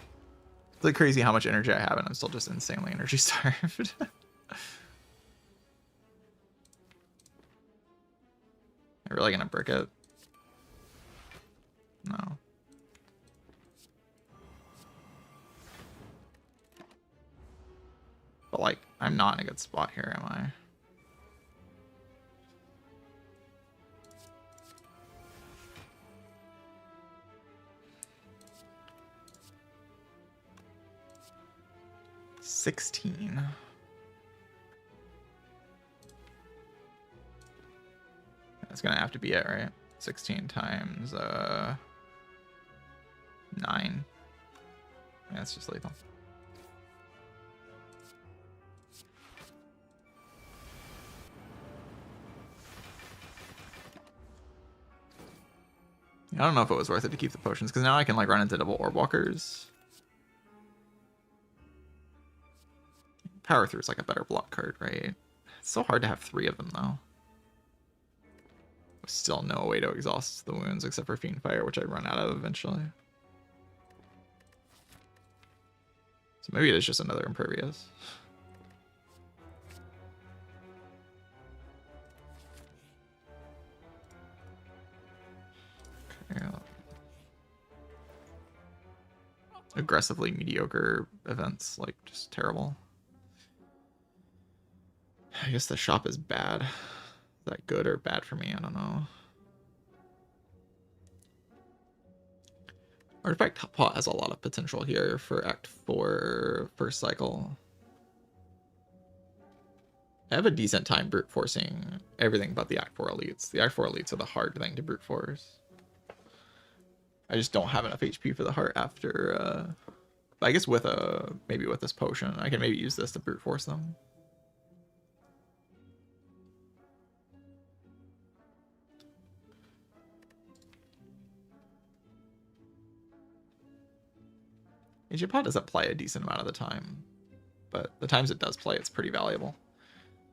It's like crazy how much energy I have, and I'm still just insanely energy starved. I'm really gonna brick it. No. But like, I'm not in a good spot here, am I? $16. That's gonna have to be it, right? 16 times 9. Yeah, that's just lethal. I don't know if it was worth it to keep the potions, because now I can like run into double orb walkers. Power through is like a better block card, right? It's so hard to have 3 of them though. Still no way to exhaust the wounds except for Fiend Fire, which I run out of eventually. So maybe it is just another Impervious. Okay. Aggressively mediocre events, like just terrible. I guess the shop is bad. Is that good or bad for me? I don't know. Artifact Pot has a lot of potential here for Act 4 first cycle. I have a decent time brute forcing everything but the Act 4 elites. The Act 4 elites are the hard thing to brute force. I just don't have enough HP for the heart after, I guess with maybe with this potion, I can maybe use this to brute force them. Agent Pot doesn't play a decent amount of the time, but the times it does play, it's pretty valuable.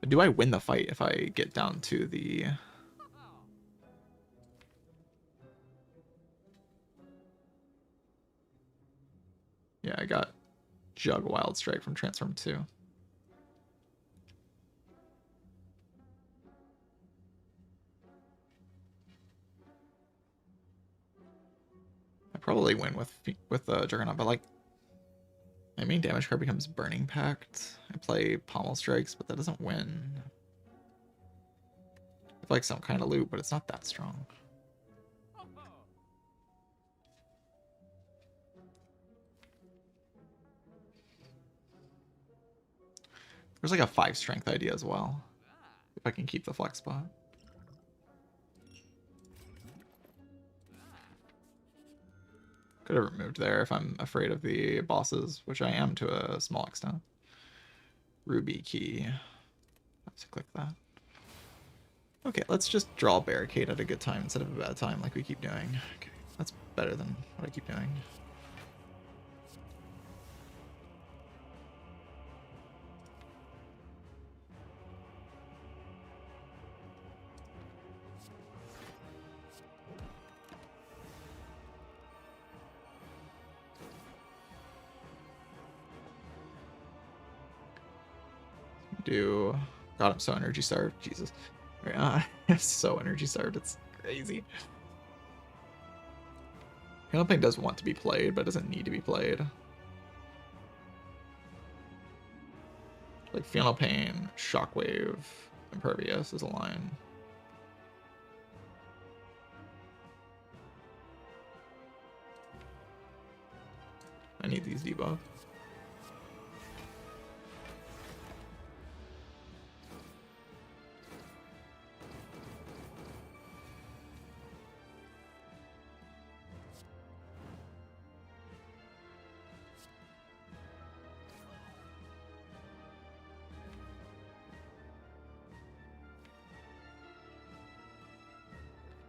But do I win the fight if I get down to the... Yeah, I got Jug Wild Strike from Transform 2. I probably win with Juggernaut, but like my main damage card becomes Burning Pact. I play Pommel Strikes, but that doesn't win. I have like some kind of loot, but it's not that strong. There's like a 5 strength idea as well, if I can keep the flex spot. Could have removed there if I'm afraid of the bosses, which I am to a small extent. Ruby key. Let's click that. Okay, let's just draw a barricade at a good time instead of a bad time like we keep doing. Okay, that's better than what I keep doing. God, I'm so energy starved. Jesus. I'm so energy starved. It's crazy. Piano Pain does want to be played, but doesn't need to be played. Like Piano Pain, Shockwave, Impervious is a line. I need these debuffs.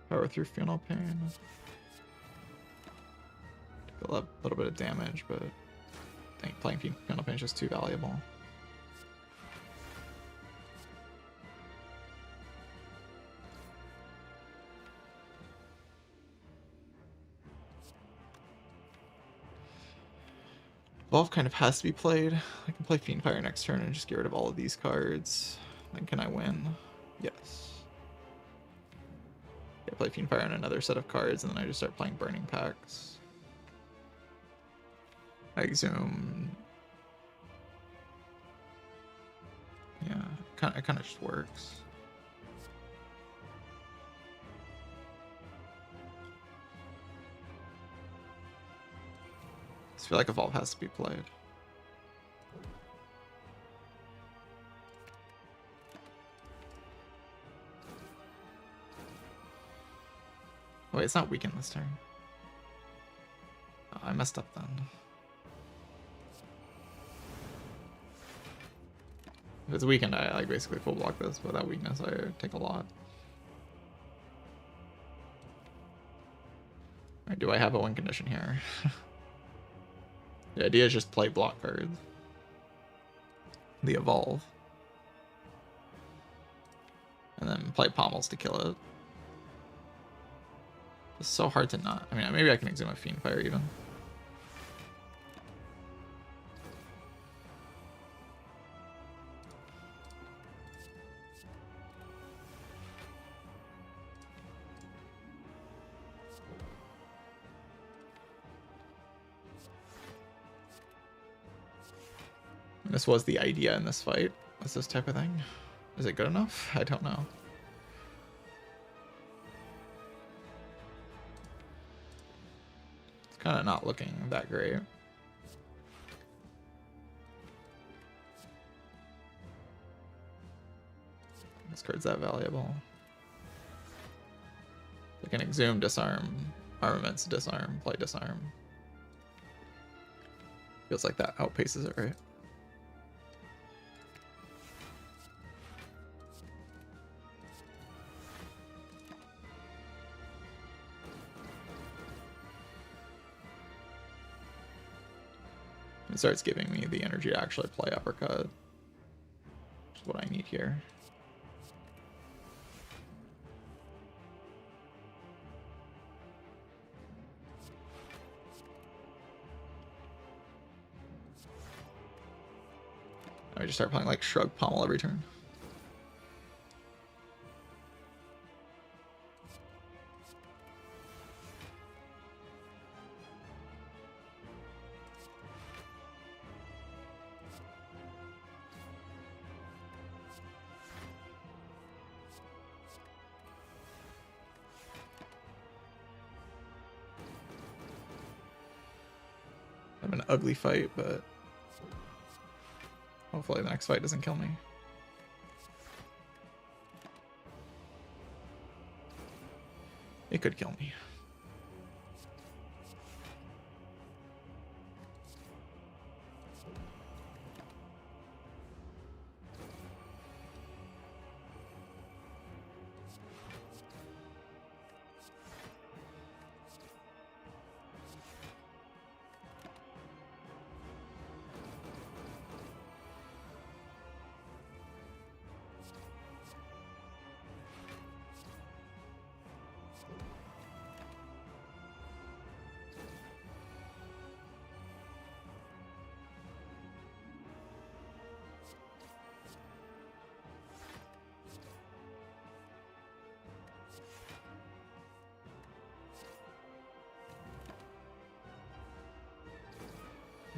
Power through Funeral Pain. Take a little bit of damage, but I think playing Funeral Pain is just too valuable. Evolve kind of has to be played. I can play Fiendfire next turn and just get rid of all of these cards. Then can I win? Yes. I play Fiendfire on another set of cards, and then I just start playing Burning Packs. I Exhume. Yeah, it kind of just works. I feel like Evolve has to be played. Wait, it's not weakened this turn. Oh, I messed up then. If it's weakened, I like basically full block this. Without weakness, I take a lot. Alright, do I have a win condition here? The idea is just play block cards. The Evolve. And then play Pommels to kill it. It's so hard to not. I mean, maybe I can Exhume a Fiendfire even. This was the idea in this fight. What's this type of thing? Is it good enough? I don't know. It's kind of not looking that great. This card's that valuable. I can Exhume, disarm, armaments, disarm, play disarm. Feels like that outpaces it, right? It starts giving me the energy to actually play Uppercut, which is what I need here. I just start playing like Shrug Pommel every turn. Have an ugly fight, but hopefully the next fight doesn't kill me. It could kill me.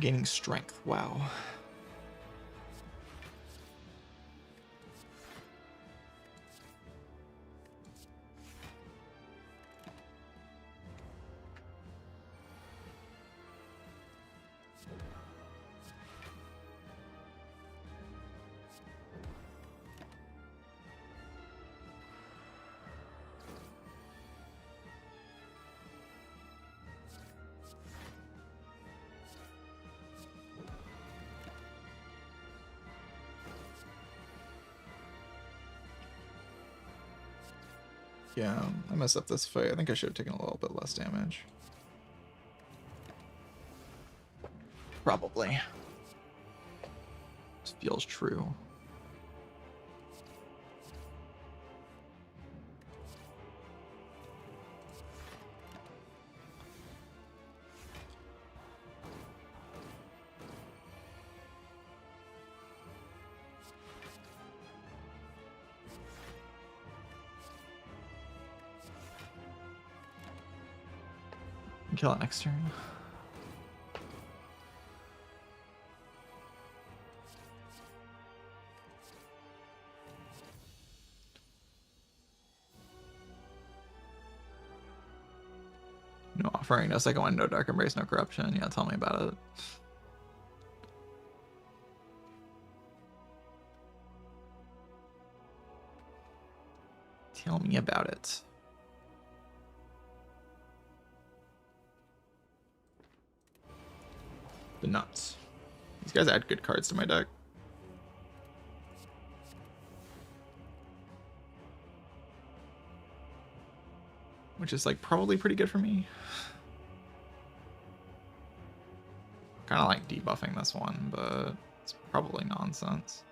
Gaining strength. Wow. Yeah, I messed up this fight. I think I should have taken a little bit less damage. Probably. This feels true. Kill it next turn. No offering, no second one, no dark embrace, no corruption. Yeah, tell me about it. Tell me about it. The nuts. These guys add good cards to my deck. Which is like probably pretty good for me. Kind of like debuffing this one, but it's probably nonsense.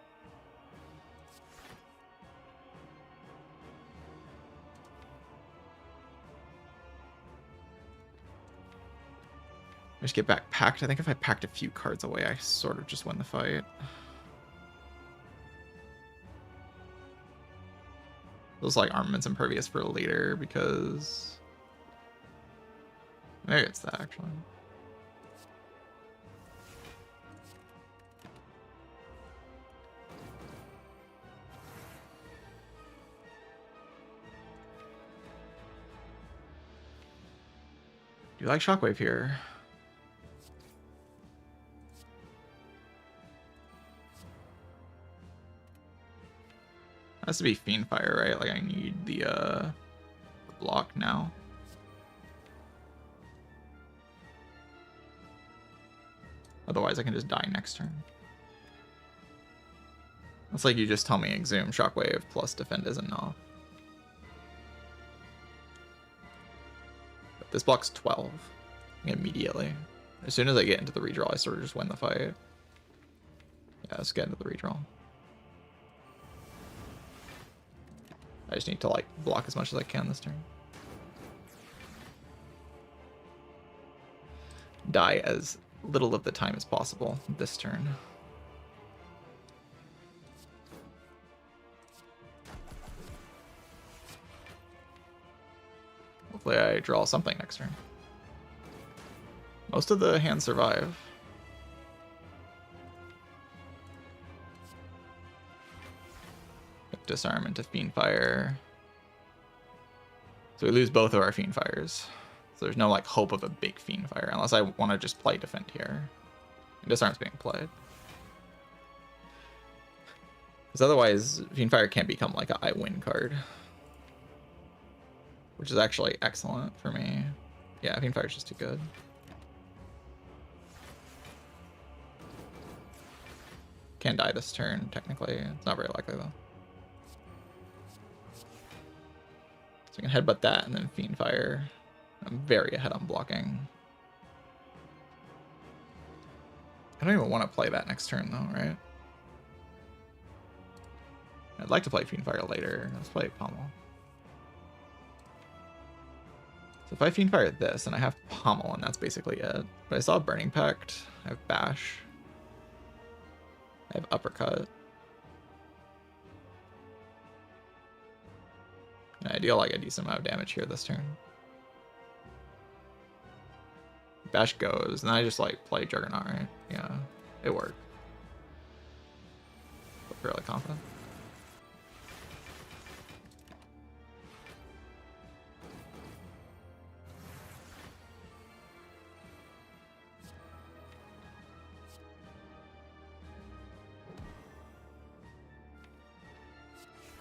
I just get back packed. I think if I packed a few cards away, I sort of just win the fight. Those like armaments impervious for later because maybe it's that actually. Do you like Shockwave here? Has to be Fiendfire, right? Like I need the block now. Otherwise I can just die next turn. It's like you just tell me Exhume, Shockwave plus Defend isn't enough. But this block's 12 immediately. As soon as I get into the redraw, I sort of just win the fight. Yeah, let's get into the redraw. I just need to like block as much as I can this turn. Die as little of the time as possible this turn. Hopefully I draw something next turn. Most of the hands survive. Disarm into Fiendfire. So we lose both of our Fiendfires. So there's no like hope of a big Fiendfire unless I want to just play Defend here. And Disarm's being played. Because otherwise Fiendfire can't become like a I win card. Which is actually excellent for me. Yeah, Fiendfire's just too good. Can die this turn, technically. It's not very likely though. So I can headbutt that and then Fiendfire. I'm very ahead on blocking. I don't even want to play that next turn though, right? I'd like to play Fiendfire later. Let's play Pommel. So if I Fiendfire this, and I have Pommel, and that's basically it. But I saw Burning Pact. I have Bash. I have Uppercut. And I deal like a decent amount of damage here this turn. Bash goes, and then I just like play Juggernaut, right? Yeah, it worked. Feel fairly confident.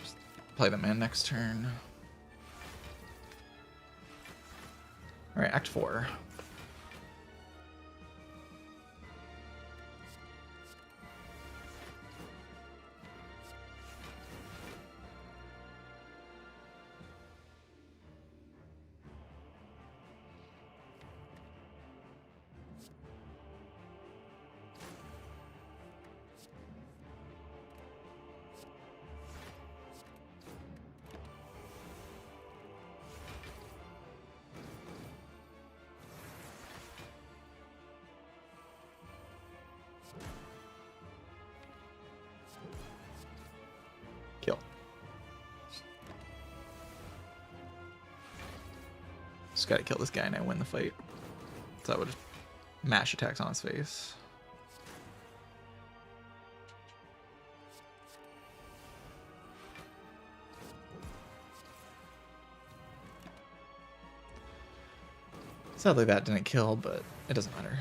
Just play the man next turn. All right, Act 4. Just gotta kill this guy and I win the fight. So I would just mash attacks on his face. Sadly that didn't kill, but it doesn't matter.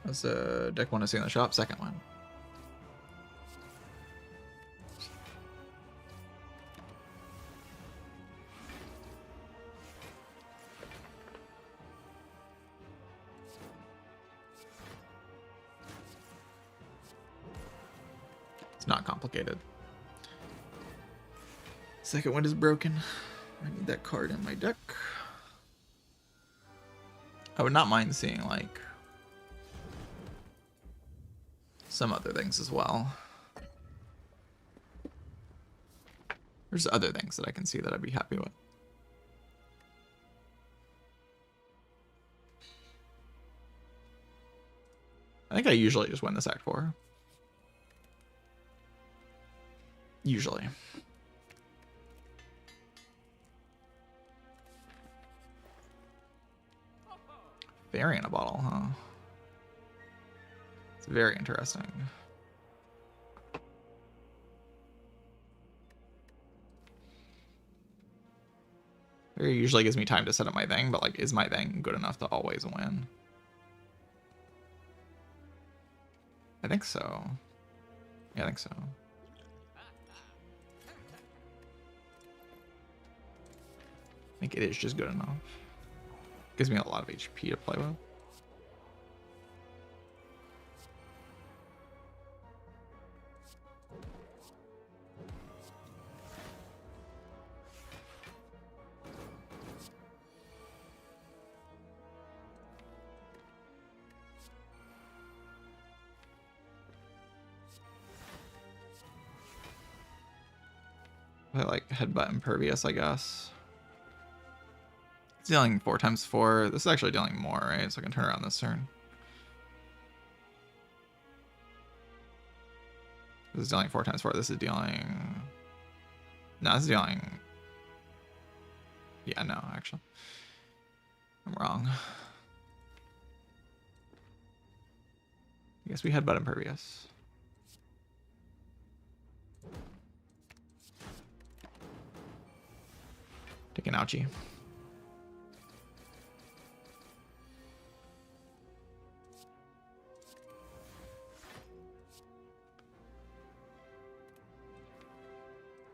That's deck 1 to see in the shop, second one. It's not complicated. Second wind is broken. I need that card in my deck. I would not mind seeing like some other things as well. There's other things that I can see that I'd be happy with. I think I usually just win this Act 4. Usually. Fairy in a bottle, huh? It's very interesting. Fairy usually gives me time to set up my thing, but like, is my thing good enough to always win? I think so. Yeah, I think so. I think it is just good enough. Gives me a lot of HP to play with. I like headbutt impervious, I guess. It's dealing 4 times 4. This is actually dealing more, right? So I can turn around this turn. This is dealing 4 times 4. This is dealing... No, this is dealing... Yeah, no, actually. I'm wrong. I guess we headbutt impervious. Take an ouchie.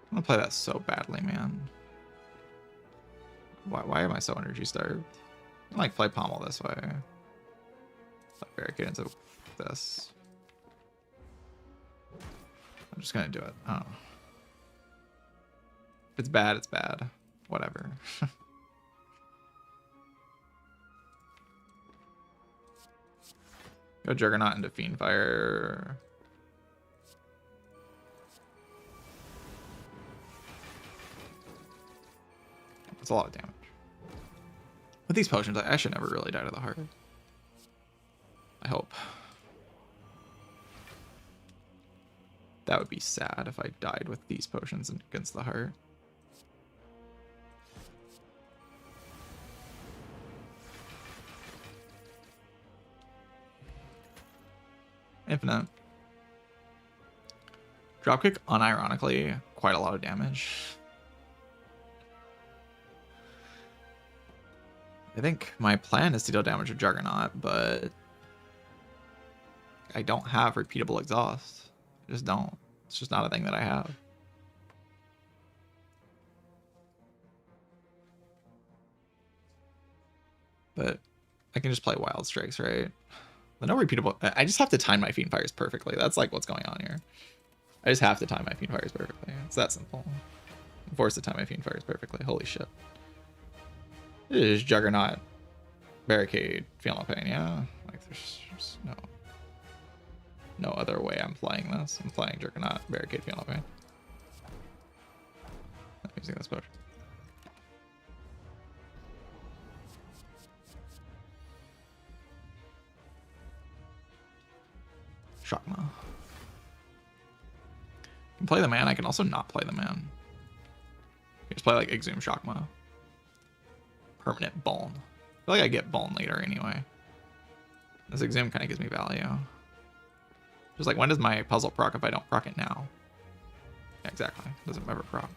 I want to play that so badly, man. Why am I so energy starved? I can, like, play pommel this way. Like, barricade into this. I'm just gonna do it. Oh. If it's bad, it's bad. Whatever. Go Juggernaut into Fiendfire. That's a lot of damage. With these potions, I should never really die to the heart. I hope. That would be sad if I died with these potions against the heart. Infinite. Dropkick, unironically, quite a lot of damage. I think my plan is to deal damage with Juggernaut, but I don't have repeatable exhaust. I just don't. It's just not a thing that I have. But I can just play Wild Strikes, right? But no repeatable. I just have to time my Fiendfires perfectly. That's like what's going on here. I just have to time my Fiendfires perfectly. It's that simple. I'm forced to time my Fiendfires perfectly. Holy shit. It is Juggernaut Barricade, feel no pain, yeah. Like there's just no other way I'm playing this. I'm playing Juggernaut, Barricade, feel no pain. I'm using this potion. Shockma. I can play the man, I can also not play the man. You just play like Exhume Shockma. Permanent Bone. I feel like I get Bone later anyway. This Exhume kind of gives me value. Just like, when does my puzzle proc if I don't proc it now? Yeah, exactly. Doesn't ever proc.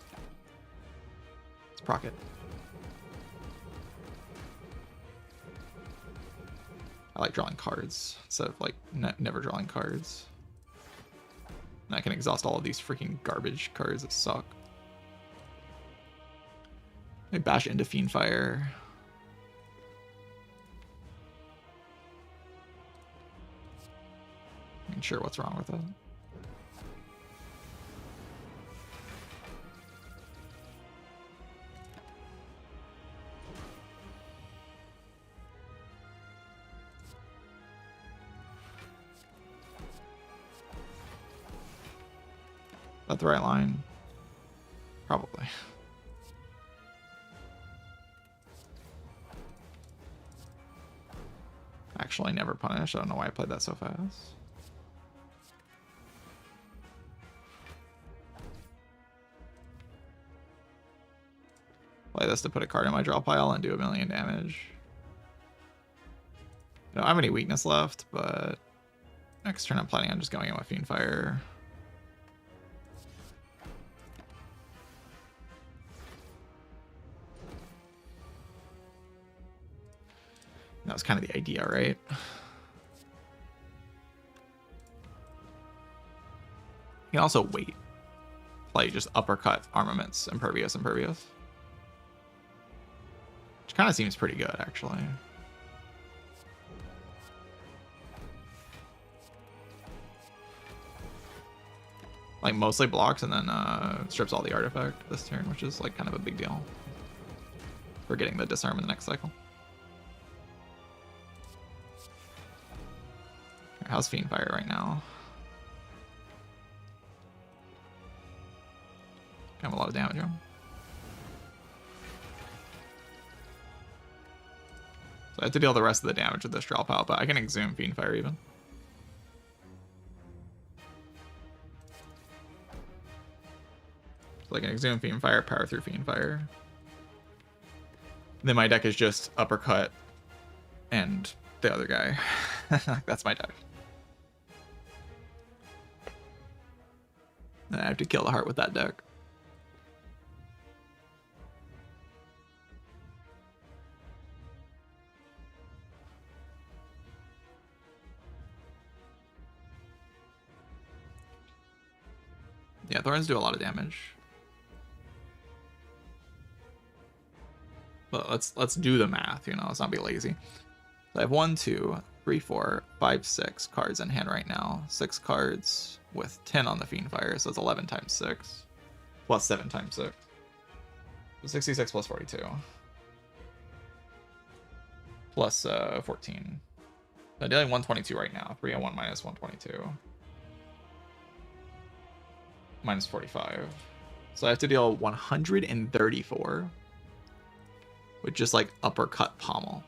Let's proc it. I like drawing cards instead of like never drawing cards. And I can exhaust all of these freaking garbage cards that suck. I bash into Fiendfire. I'm not sure what's wrong with it. Is that the right line? Probably. Actually, never punish. I don't know why I played that so fast. Play this to put a card in my draw pile and do 1,000,000 damage. I don't have any weakness left, but next turn I'm planning on just going in with Fiendfire. That was kind of the idea, right? You can also wait. Play just uppercut armaments, impervious. Which kind of seems pretty good, actually. Like, mostly blocks and then strips all the artifact this turn, which is like kind of a big deal. For getting the disarm in the next cycle. How's Fiendfire right now? I have a lot of damage on him. So I have to deal the rest of the damage with this draw pile, but I can exhume Fiendfire even. So I can exhume Fiendfire, power through Fiendfire. Then my deck is just uppercut and the other guy. That's my deck. Then I have to kill the heart with that deck. Yeah, Thorns do a lot of damage. But let's do the math, you know, let's not be lazy. So I have 1, 2, 3, 4, 5, 6 cards in hand right now. 6 cards with 10 on the Fiendfire, so it's 11 times 6. Plus 7 times 6. So 66 plus 42. Plus 14. I'm dealing 122 right now. 301 minus 122. Minus 45. So I have to deal 134. With just like uppercut pommel.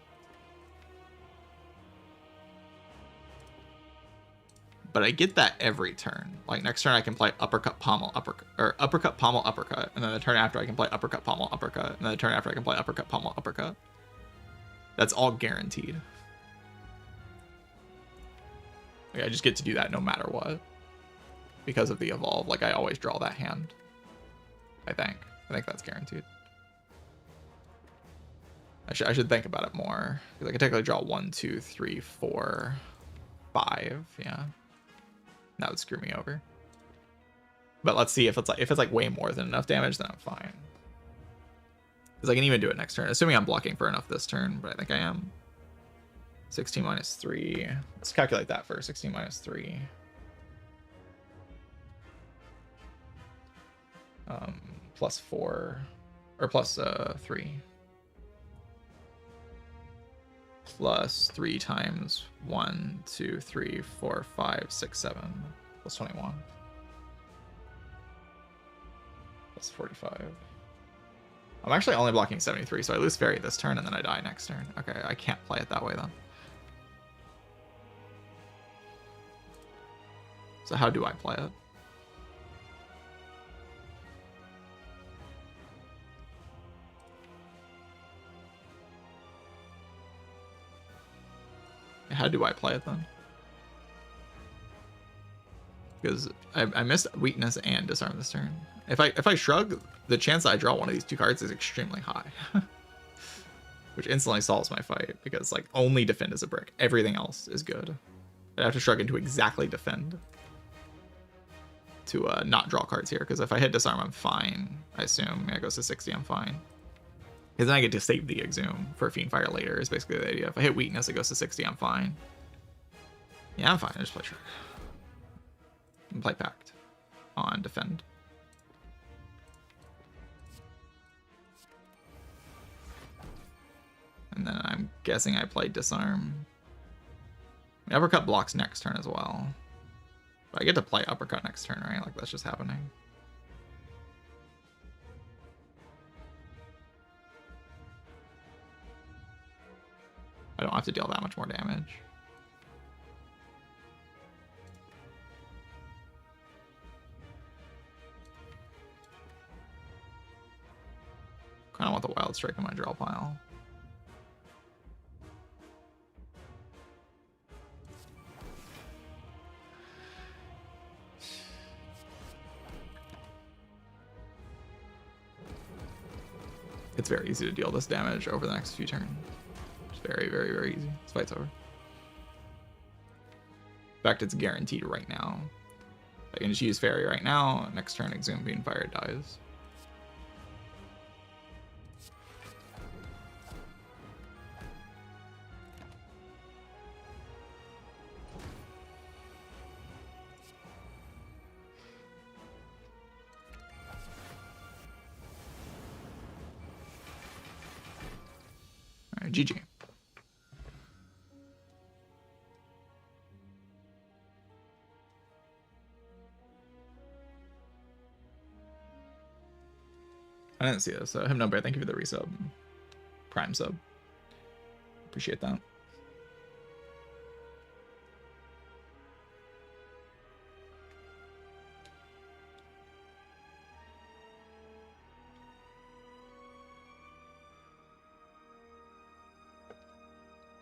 But I get that every turn. Like next turn I can play uppercut pommel uppercut, or uppercut pommel uppercut, and then the turn after I can play uppercut pommel uppercut, and then the turn after I can play uppercut pommel uppercut. That's all guaranteed. Like I just get to do that no matter what. Because of the evolve, like I always draw that hand. I think that's guaranteed. I should think about it more. Because I can technically draw 1, 2, 3, 4, 5. Yeah. That would screw me over. But let's see if it's like way more than enough damage, then I'm fine. Because I can even do it next turn. Assuming I'm blocking for enough this turn, but I think I am. 16 minus 3. Let's calculate that first. 16 minus 3. Plus 4. Or plus 3. plus 3 times 1, 2, 3, 4, 5, 6, 7 plus 21 plus 45. I'm actually only blocking 73, so I lose fairy this turn and then I die next turn. Okay, I can't play it that way then. So how do I play it? How do I play it then? Because I missed weakness and disarm this turn. If I shrug, the chance that I draw one of these two cards is extremely high. Which instantly solves my fight, because like only defend is a brick. Everything else is good. I have to shrug into exactly defend to not draw cards here, because if I hit disarm, I'm fine. I assume it goes to 60, I'm fine. Because then I get to save the Exhume for Fiendfire later, is basically the idea. If I hit weakness, it goes to 60, I'm fine. Yeah, I'm fine. I just play shrug. And play Pact on defend. And then I'm guessing I play disarm. Uppercut blocks next turn as well. But I get to play uppercut next turn, right? Like that's just happening. I don't have to deal that much more damage. Kind of want the Wild Strike in my draw pile. It's very easy to deal this damage over the next few turns. It's very, very, very easy. This fight's over. In fact, it's guaranteed right now. I can just use Fairy right now. Next turn, Exhume Fiendfire dies. Alright, GG. I didn't see this. Hypnobear, thank you for the resub. Prime sub. Appreciate that.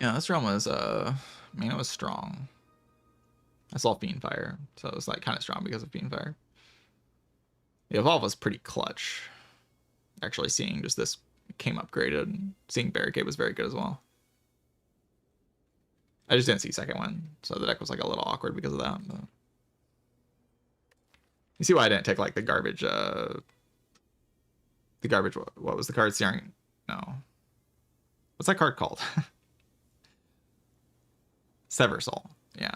Yeah, this realm was, I mean, it was strong. I saw Fiendfire, so it was like kind of strong because of Fiendfire. The Evolve was pretty clutch. Actually seeing just this came upgraded. Seeing Barricade was very good as well. I just didn't see second one, so the deck was like a little awkward because of that. But you see why I didn't take like the garbage, what was the card? Searing? No. What's that card called? Sever Soul. Yeah.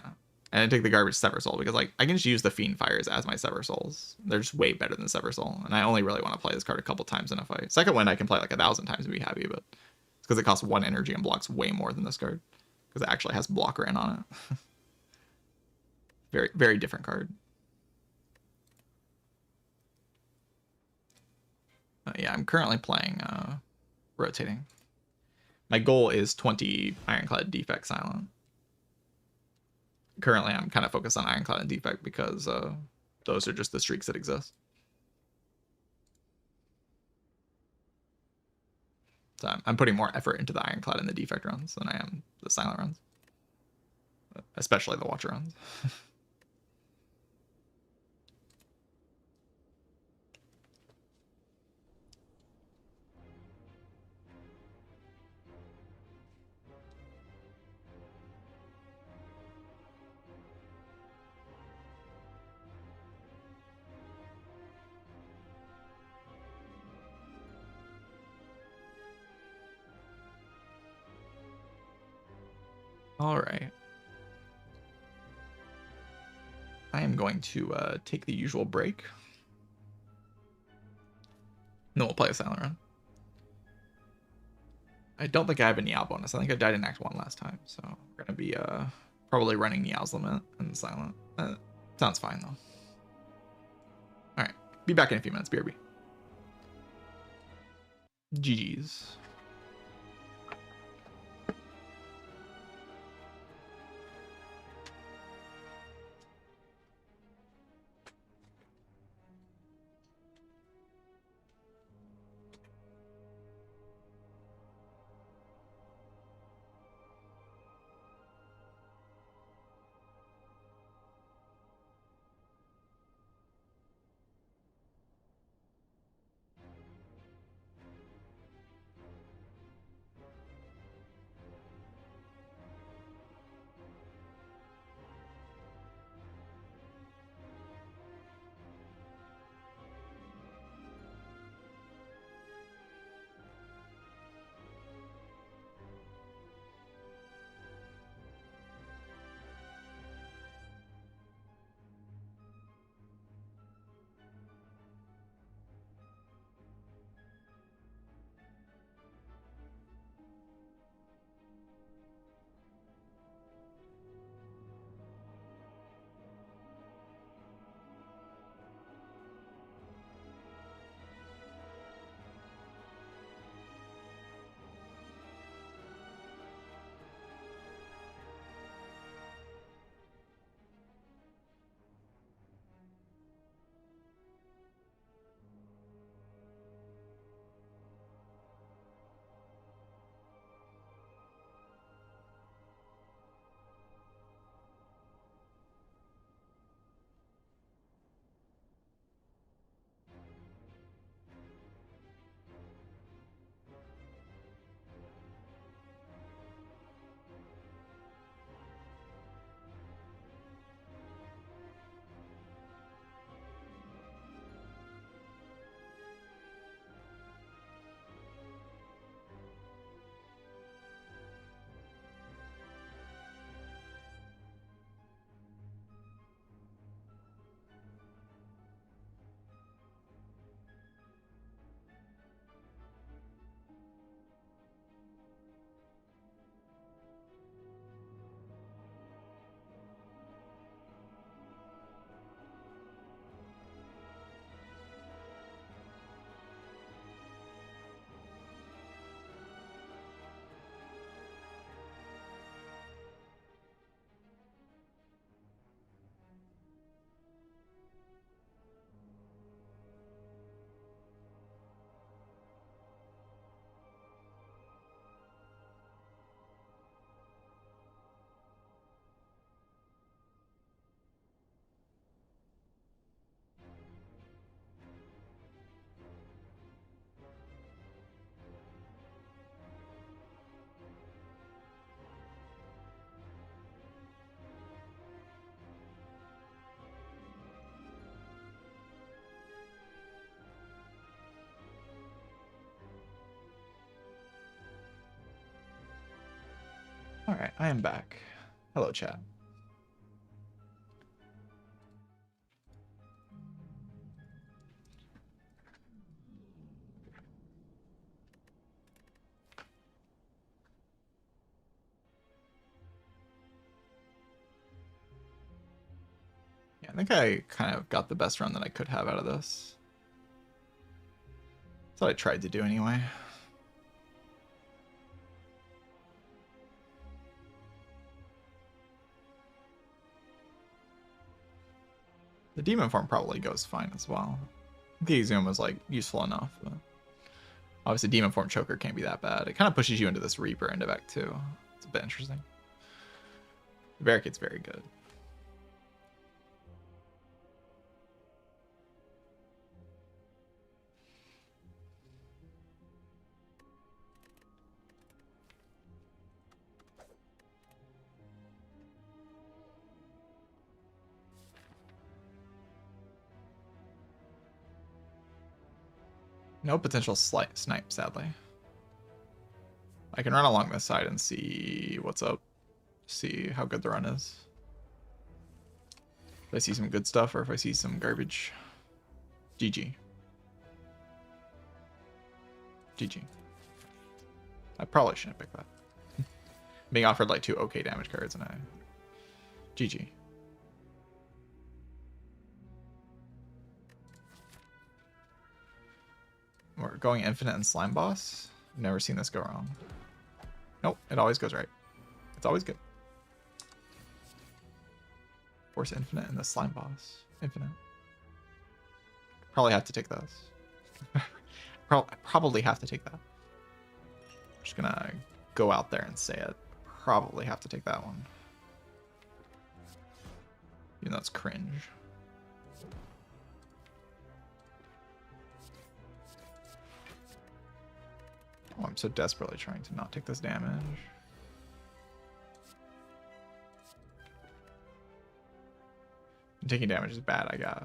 I didn't take the garbage Sever Soul because like I can just use the Fiendfires as my Sever Souls. They're just way better than Sever Soul. And I only really want to play this card a couple times in a fight. Second one I can play like 1,000 times and be happy, but it's because it costs 1 energy and blocks way more than this card. Because it actually has blocker in on it. Very, very different card. Yeah, I'm currently playing rotating. My goal is 20 Ironclad Defect Silent. Currently, I'm kind of focused on Ironclad and Defect because those are just the streaks that exist. So I'm putting more effort into the Ironclad and the Defect runs than I am the Silent runs. Especially the Watcher runs. All right. I am going to take the usual break. Then we'll play a Silent run. I don't think I have a Niao bonus. I think I died in Act 1 last time, so we're gonna be probably running Niao's Lament and Silent. Sounds fine though. Alright. Be back in a few minutes, BRB. GG's. Alright, I am back. Hello, chat. Yeah, I think I kind of got the best run that I could have out of this. That's what I tried to do anyway. The demon form probably goes fine as well. The Exhume was like useful enough, but obviously demon form choker can't be that bad. It kind of pushes you into this Reaper into back too. It's a bit interesting. The barricade's very good. No potential snipe, sadly. I can run along this side and see what's up. See how good the run is. If I see some good stuff or if I see some garbage. GG. GG. I probably shouldn't pick that. Being offered like 2 okay damage cards and I... GG. We're going infinite and slime boss. I've never seen this go wrong. Nope, it always goes right. It's always good. Force infinite and the slime boss. Infinite. Probably have to take those. Probably have to take that. Just gonna go out there and say it. Probably have to take that one. Even though it's cringe. Oh, I'm so desperately trying to not take this damage. And taking damage is bad, I guess.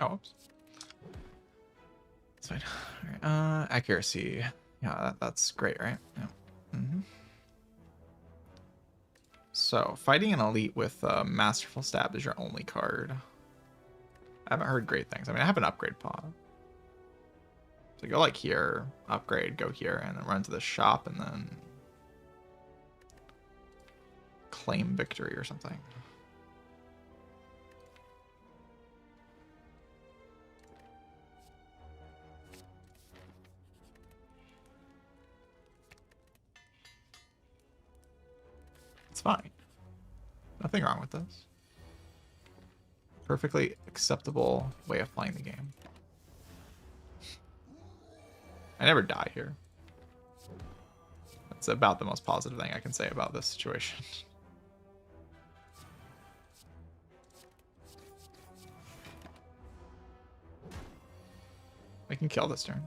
Oh, oops. It's fine. All right, accuracy. Yeah, that's great, right? Yeah. Mm-hmm. So, fighting an elite with Masterful Stab is your only card. I haven't heard great things. I mean, I have an upgrade pod. So go like here, upgrade, go here, and then run to the shop, and then claim victory or something. It's fine. Nothing wrong with this. Perfectly acceptable way of playing the game. I never die here. That's about the most positive thing I can say about this situation. I can kill this turn.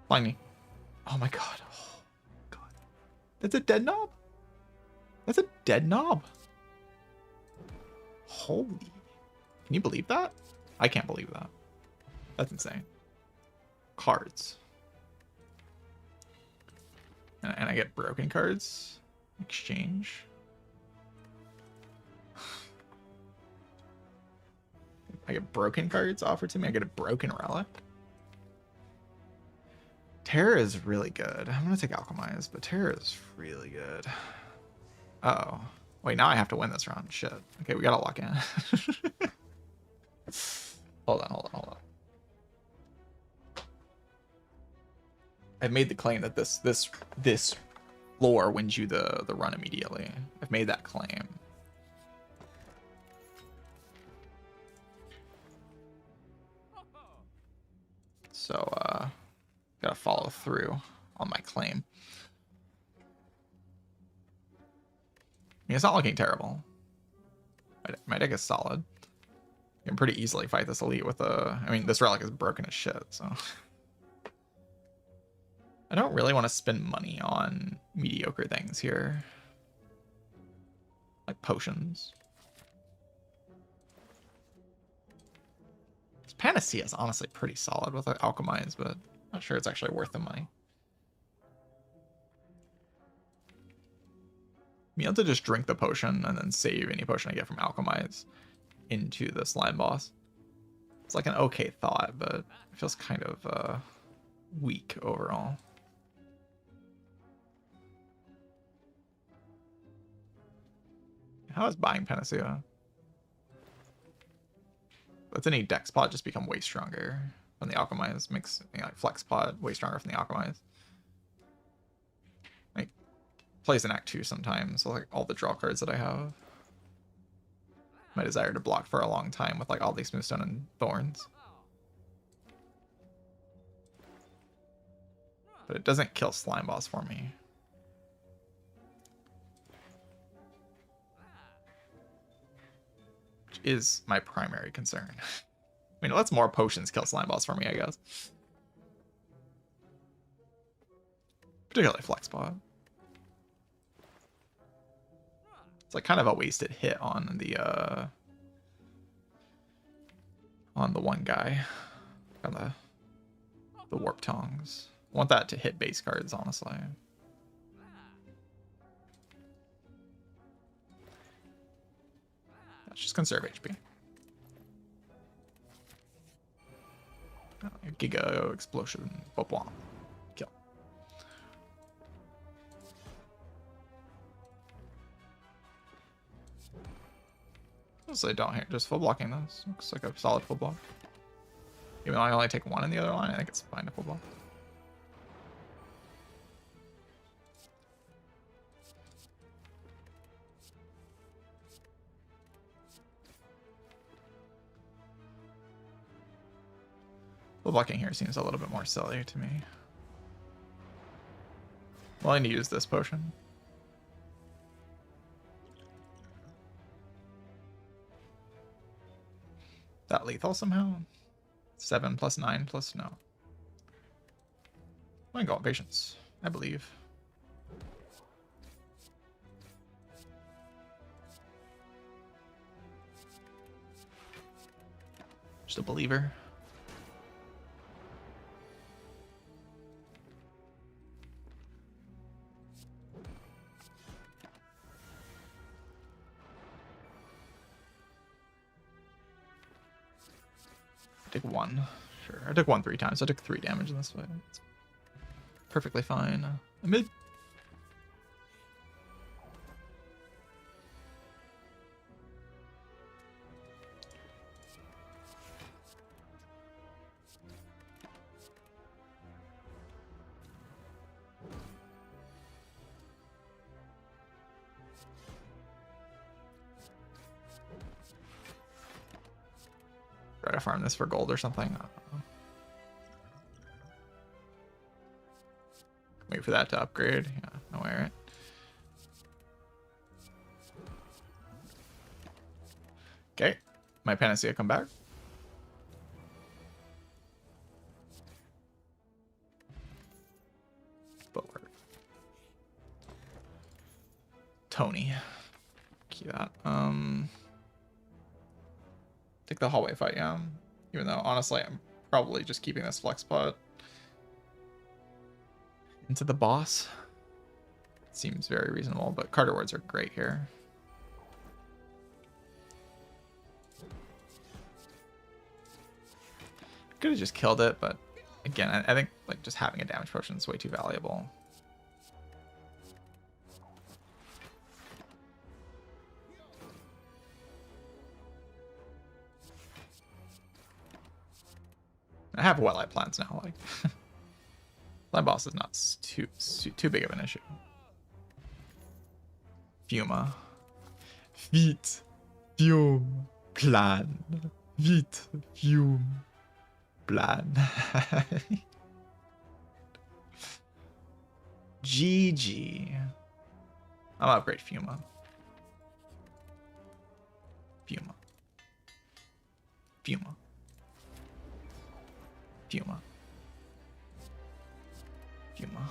Find me. Oh my god. Oh god. That's a dead knob? That's a dead knob. Holy. Can you believe that? I can't believe that. That's insane. Cards. And I get broken cards. Exchange. I get broken cards offered to me. I get a broken relic. Terror is really good. I'm going to take Alchemize, but Terror is really good. Uh-oh. Wait, now I have to win this round. Shit. Okay, we got to lock in. Hold on. I've made the claim that this floor wins you the run immediately. I've made that claim. So, gotta follow through on my claim. I mean, it's not looking terrible. My deck is solid. You can pretty easily fight this elite with a... I mean, this relic is broken as shit, so... I don't really want to spend money on mediocre things here. Like potions. This Panacea is honestly pretty solid with Alchemize, but I'm not sure it's actually worth the money. Being able to just drink the potion and then save any potion I get from Alchemize into the slime boss. It's like an okay thought, but it feels kind of weak overall. How is buying Panacea? Let's any dex pod just become way stronger from the Alchemize. Makes like flex pod way stronger from the Alchemize. Like plays in Act 2 sometimes, so like all the draw cards that I have. My desire to block for a long time with like all these Smoothstone and Thorns. But it doesn't kill Slime Boss for me. Which is my primary concern. I mean, it lets more potions kill Slime Boss for me, I guess. Particularly Flex Pod. It's like kind of a wasted hit on the one guy. On the Warp Tongs. want that to hit base cards, honestly. Let's just conserve HP. Giga explosion. Bop-womp. Kill. Honestly, don't here. Just full blocking this. Looks like a solid full block. Even though I only take one in the other line, I think it's fine to full block. Full blocking here seems a little bit more silly to me. Well, I need to use this potion. That lethal somehow? 7 plus 9 plus no. My God, patience. I believe. Just a believer. I took 1. Sure. I took 1 3 times. I took 3 damage in this fight. It's perfectly fine. Mid. Try to farm this for gold or something. Wait for that to upgrade. Yeah, no way, right? Okay. My Panacea come back. Bulwark. Tony. Key that. Take the hallway fight, yeah. Even though, honestly, I'm probably just keeping this flex pot into the boss. Seems very reasonable, but card rewards are great here. Could have just killed it, but again, I think like just having a damage potion is way too valuable. I have wet light plants now. Like, my boss is not too big of an issue. Fuma. Vite. Fume. Plan. Vite. Fume. Plan. GG. I'll upgrade Fuma. Fuma. Fuma. Fuma. Fuma.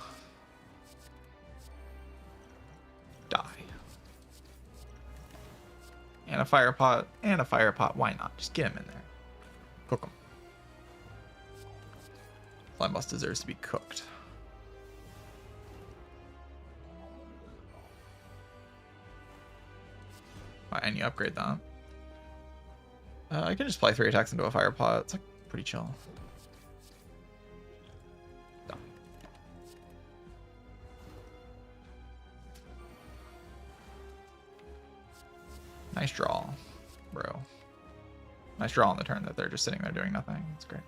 Die. And a fire pot. And a fire pot. Why not? Just get him in there. Cook him. Slime boss deserves to be cooked. And you upgrade that. I can just play 3 attacks into a fire pot. It's like pretty chill. Nice draw, bro. Nice draw on the turn that they're just sitting there doing nothing. It's great.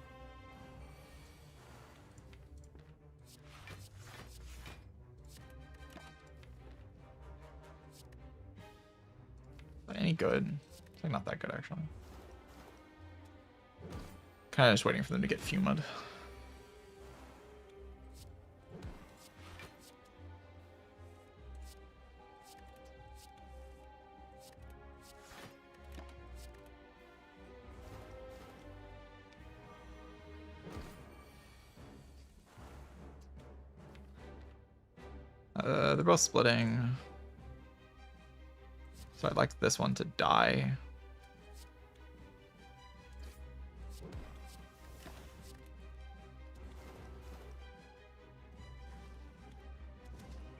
Any good? It's like not that good actually. Kind of just waiting for them to get fumed. They're both splitting. So I'd like this one to die.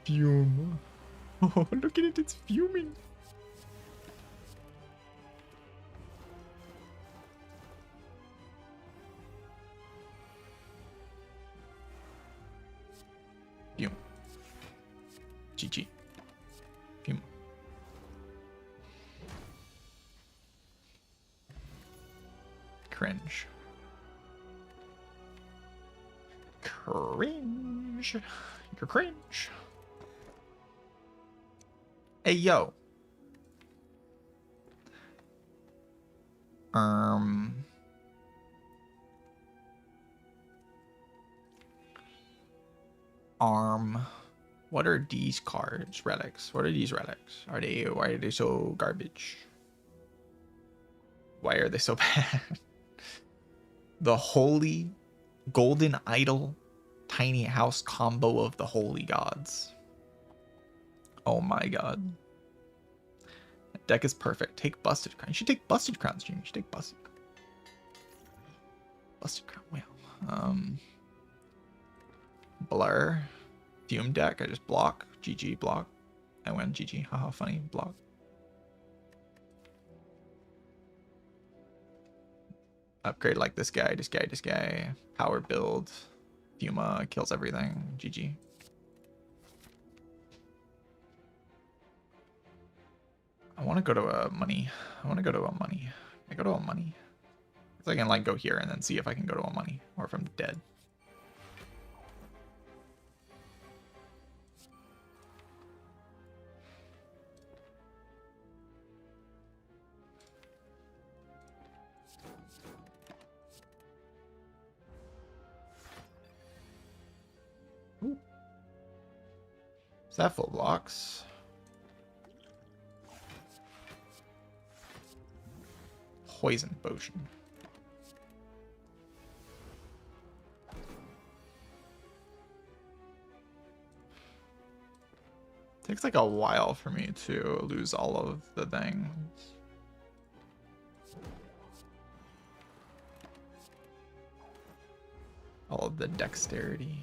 Fume. Oh, look at it, it's fuming. Fume. GG. Fume. Cringe. Cringe. You're cringe. Hey, yo. Arm. What are these cards? Relics. What are these relics? Why are they so garbage? Why are they so bad? The Holy Golden Idol Tiny House combo of the Holy Gods. Oh my god. That deck is perfect. Take Busted Crown. You should take Busted Crowns, Junior. You should take Busted Crown. Busted Crown. Wow. Blur. Fume deck. I just block. GG. Block. I win. GG. Haha. Funny. Block. Upgrade like this guy. This guy. This guy. Power build. Fuma kills everything. GG. I want to go to a money. I want to go to a money. I go to a money. So I can like go here and then see if I can go to a money or if I'm dead. Ooh. Is that full blocks? Poison potion. Takes like a while for me to lose all of the things. All of the dexterity.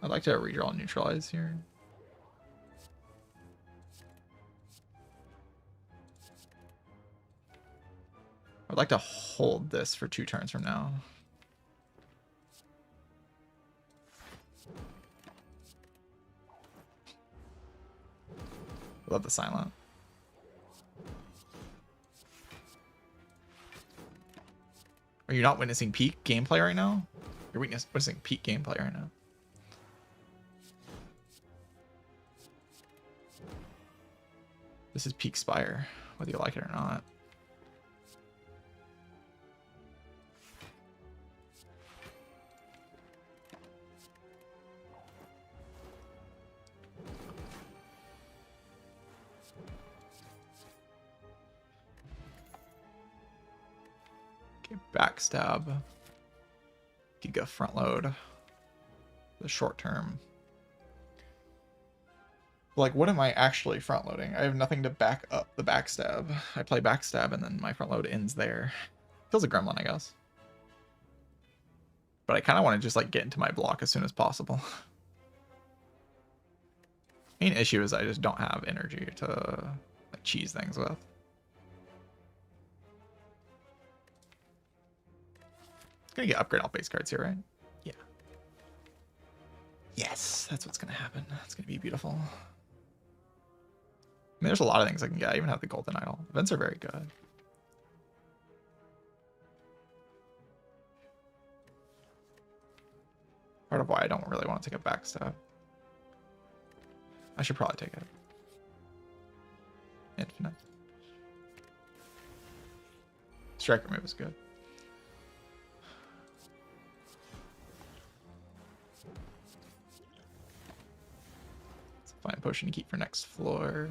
I'd like to redraw neutralize here. I'd like to hold this for 2 turns from now. Love the silent. Are you not witnessing peak gameplay right now? You're witnessing peak gameplay right now. This is peak Spire, whether you like it or not. Okay, backstab. Giga front load. The short term. Like, what am I actually front loading? I have nothing to back up the backstab. I play backstab and then my front load ends there. Feels a gremlin, I guess. But I kind of want to just like get into my block as soon as possible. Main issue is I just don't have energy to like cheese things with. Gonna get upgrade all base cards here, right? Yeah. Yes, that's what's gonna happen. That's gonna be beautiful. I mean, there's a lot of things I can get. I even have the Golden Idol. Events are very good. Part of why I don't really want to take a backstab. I should probably take it. Infinite. Striker move is good. It's a fine potion to keep for next floor.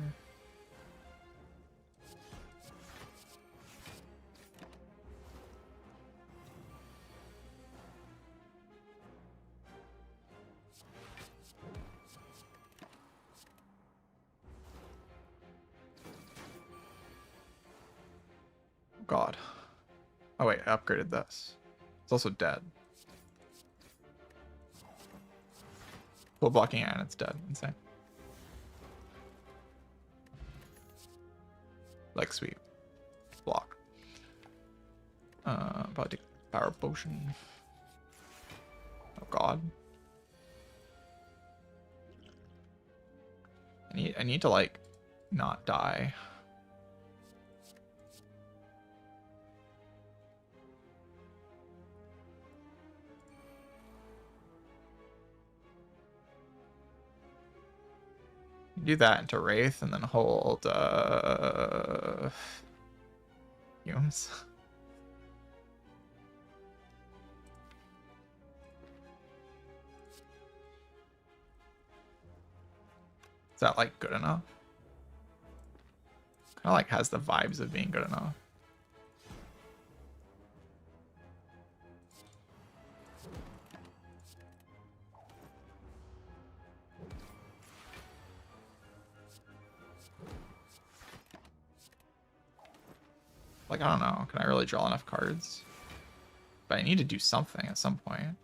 God. Oh wait, I upgraded this. It's also dead. Full blocking and it's dead. Insane. Leg sweep. Block. Probably take power potion. Oh god. I need to like not die. Do that into Wraith and then hold fumes. Is that like good enough? Kind of like has the vibes of being good enough. Like, I don't know. Can I really draw enough cards? But I need to do something at some point.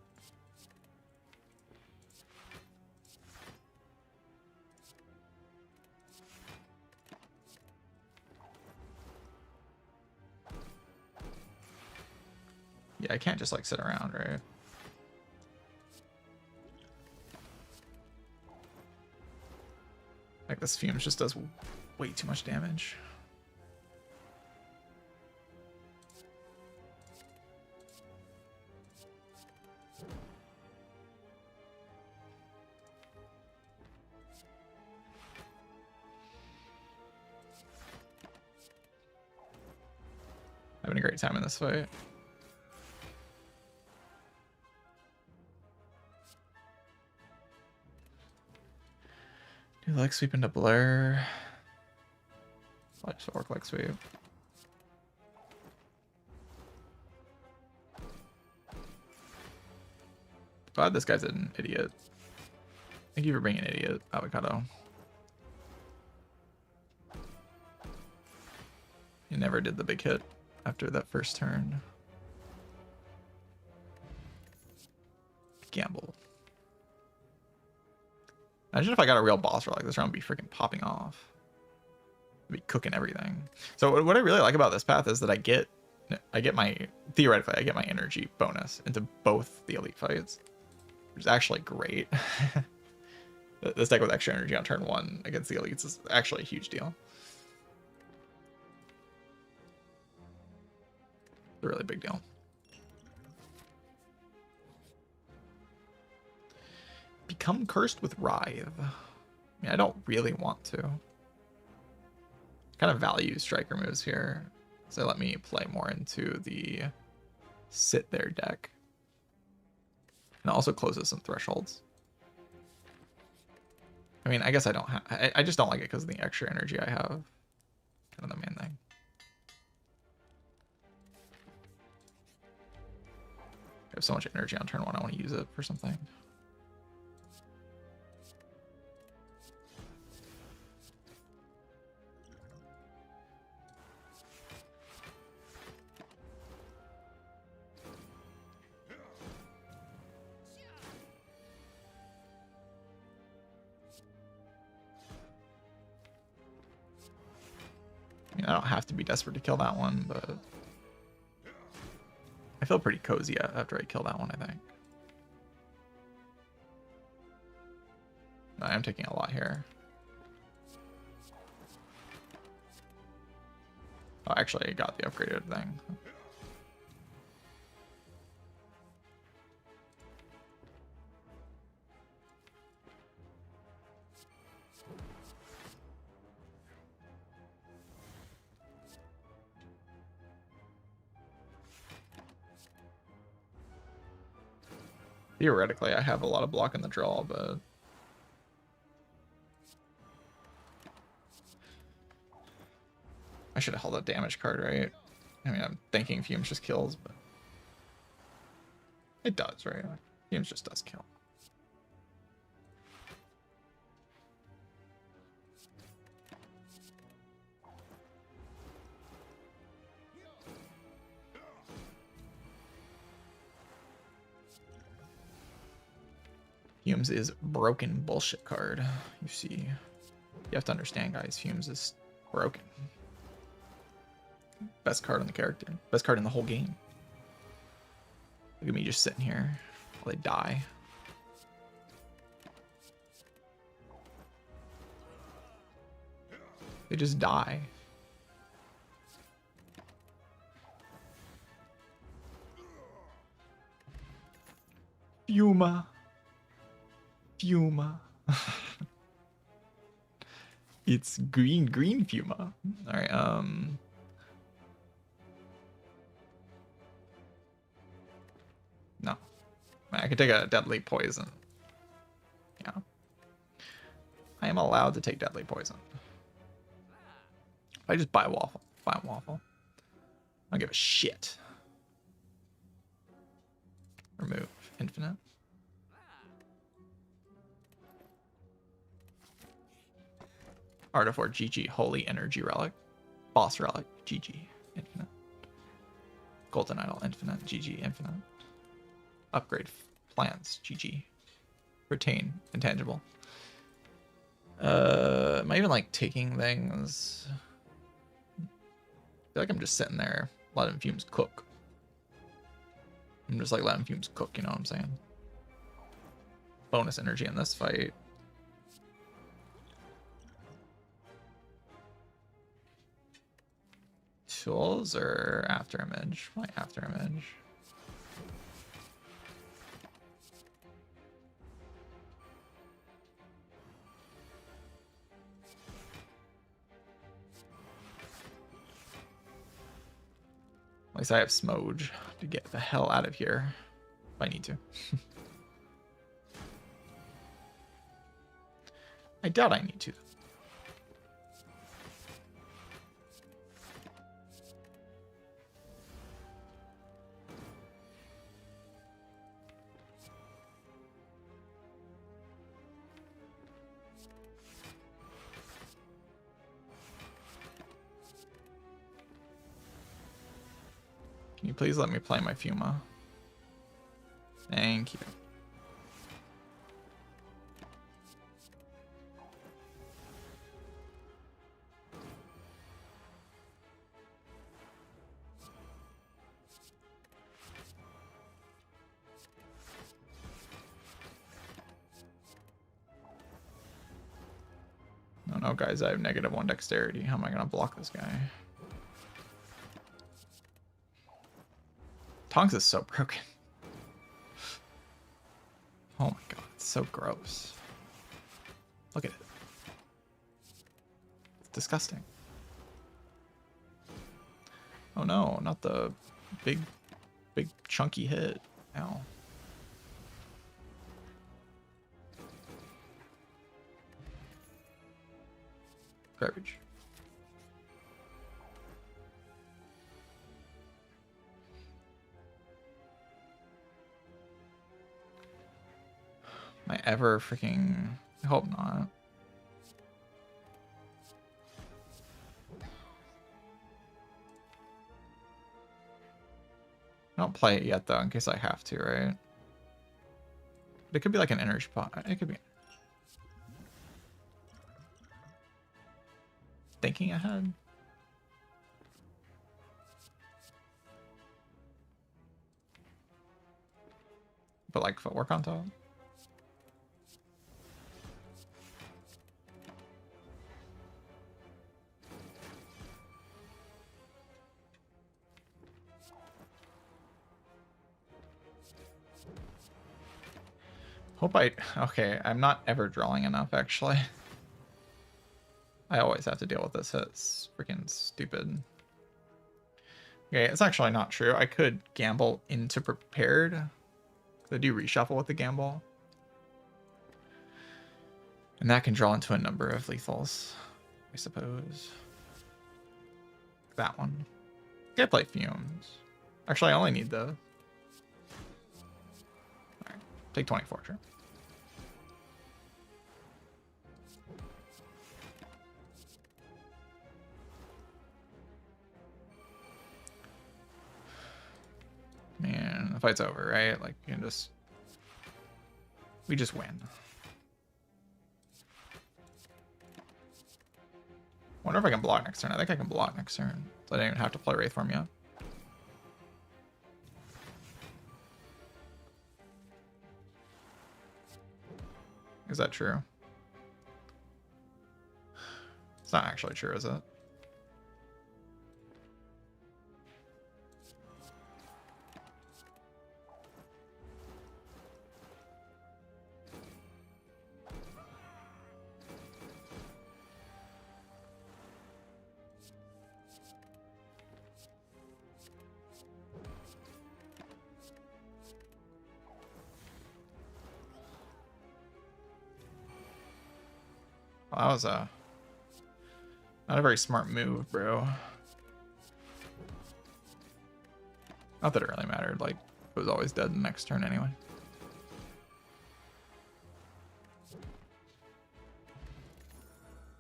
Yeah, I can't just like sit around, right? Like this Fumes just does way too much damage. Having a great time in this fight. Do leg sweep into Blair. I just work leg sweep. Glad this guy's an idiot. Thank you for being an idiot, Avocado. You never did the big hit after that first turn. Gamble. Imagine if I got a real boss roll like this round, would be freaking popping off. I'd be cooking everything. So what I really like about this path is that I get theoretically I get my energy bonus into both the elite fights, which is actually great. This deck with extra energy on turn 1 against the elites is actually a huge deal. It's a really big deal. Become cursed with Writhe. I mean, I don't really want to. Kind of value striker moves here, so let me play more into the sit there deck. And it also closes some thresholds. I mean, I guess I don't have. I just don't like it because of the extra energy I have. Kind of the main thing. I have so much energy on turn 1. I want to use it for something. I mean, I don't have to be desperate to kill that one, but I feel pretty cozy after I kill that one, I think. I am taking a lot here. Oh, actually, I got the upgraded thing. Theoretically, I have a lot of block in the draw, but I should have held a damage card, right? I mean, I'm thinking Fumes just kills, but it does, right? Fumes just does kill. Fumes is broken bullshit card. You see, you have to understand, guys. Fumes is broken. Best card on the character. Best card in the whole game. Look at me just sitting here while they die. They just die. Fuma. Fuma. It's green Fuma. Alright, no. I could take a deadly poison. Yeah. I am allowed to take deadly poison. If I just buy a waffle. Buy a waffle. I don't give a shit. Remove infinite. Artifact GG. Holy Energy Relic. Boss Relic. GG. Infinite. Golden Idol. Infinite. GG. Infinite. Upgrade plants. GG. Retain. Intangible. Am I even like taking things? I feel like I'm just sitting there letting Fumes cook. I'm just like letting Fumes cook, you know what I'm saying? Bonus energy in this fight. Tools or after image? My after image. At least I have Smoge to get the hell out of here if I need to. I doubt I need to. Can you please let me play my Fuma? Thank you. Oh no, guys, I have -1 dexterity. How am I gonna block this guy? Tongs is so broken. Oh my god, it's so gross. Look at it. It's disgusting. Oh no, not the big chunky hit. Ow. Garbage. Am I ever freaking... I hope not. I don't play it yet though, in case I have to, right? But it could be like an energy pot. It could be... Thinking ahead. But like footwork on top. Hope I... Okay, I'm not ever drawing enough, actually. I always have to deal with this. It's freaking stupid. Okay, it's actually not true. I could gamble into prepared. I do reshuffle with the gamble. And that can draw into a number of lethals, I suppose. That one. I play Fumes. Actually, I only need the... Alright, take 24, sure. Man, the fight's over, right? Like, you can just... We just win. Wonder if I can block next turn. I think I can block next turn. So I didn't even have to play Wraith Form yet. Is that true? It's not actually true, is it? Well, that was not a very smart move, bro. Not that it really mattered. Like, it was always dead the next turn anyway.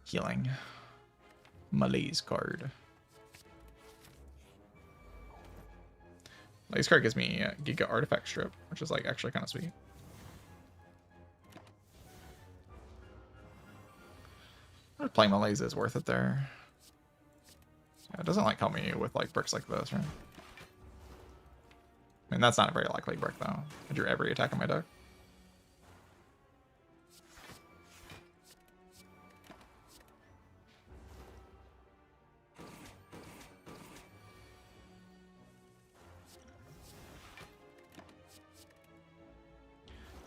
Healing. Malaise card. Malaise card gives me Giga Artifact Strip, which is like actually kind of sweet. Playing Malaise is worth it there. Yeah, it doesn't like help me with like bricks like this, right? I mean, that's not a very likely brick though. Did you every attack on my deck?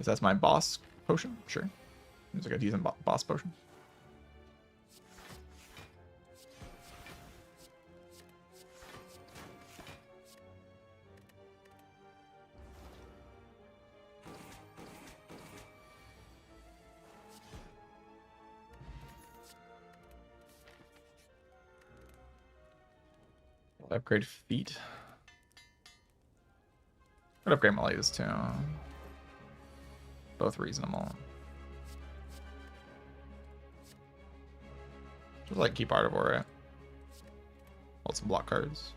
Is that my boss potion? Sure. It's like a decent boss potion. Upgrade feet. Could upgrade Malaise too. Both reasonable. Just like keep Artivore, right? Hold some block cards.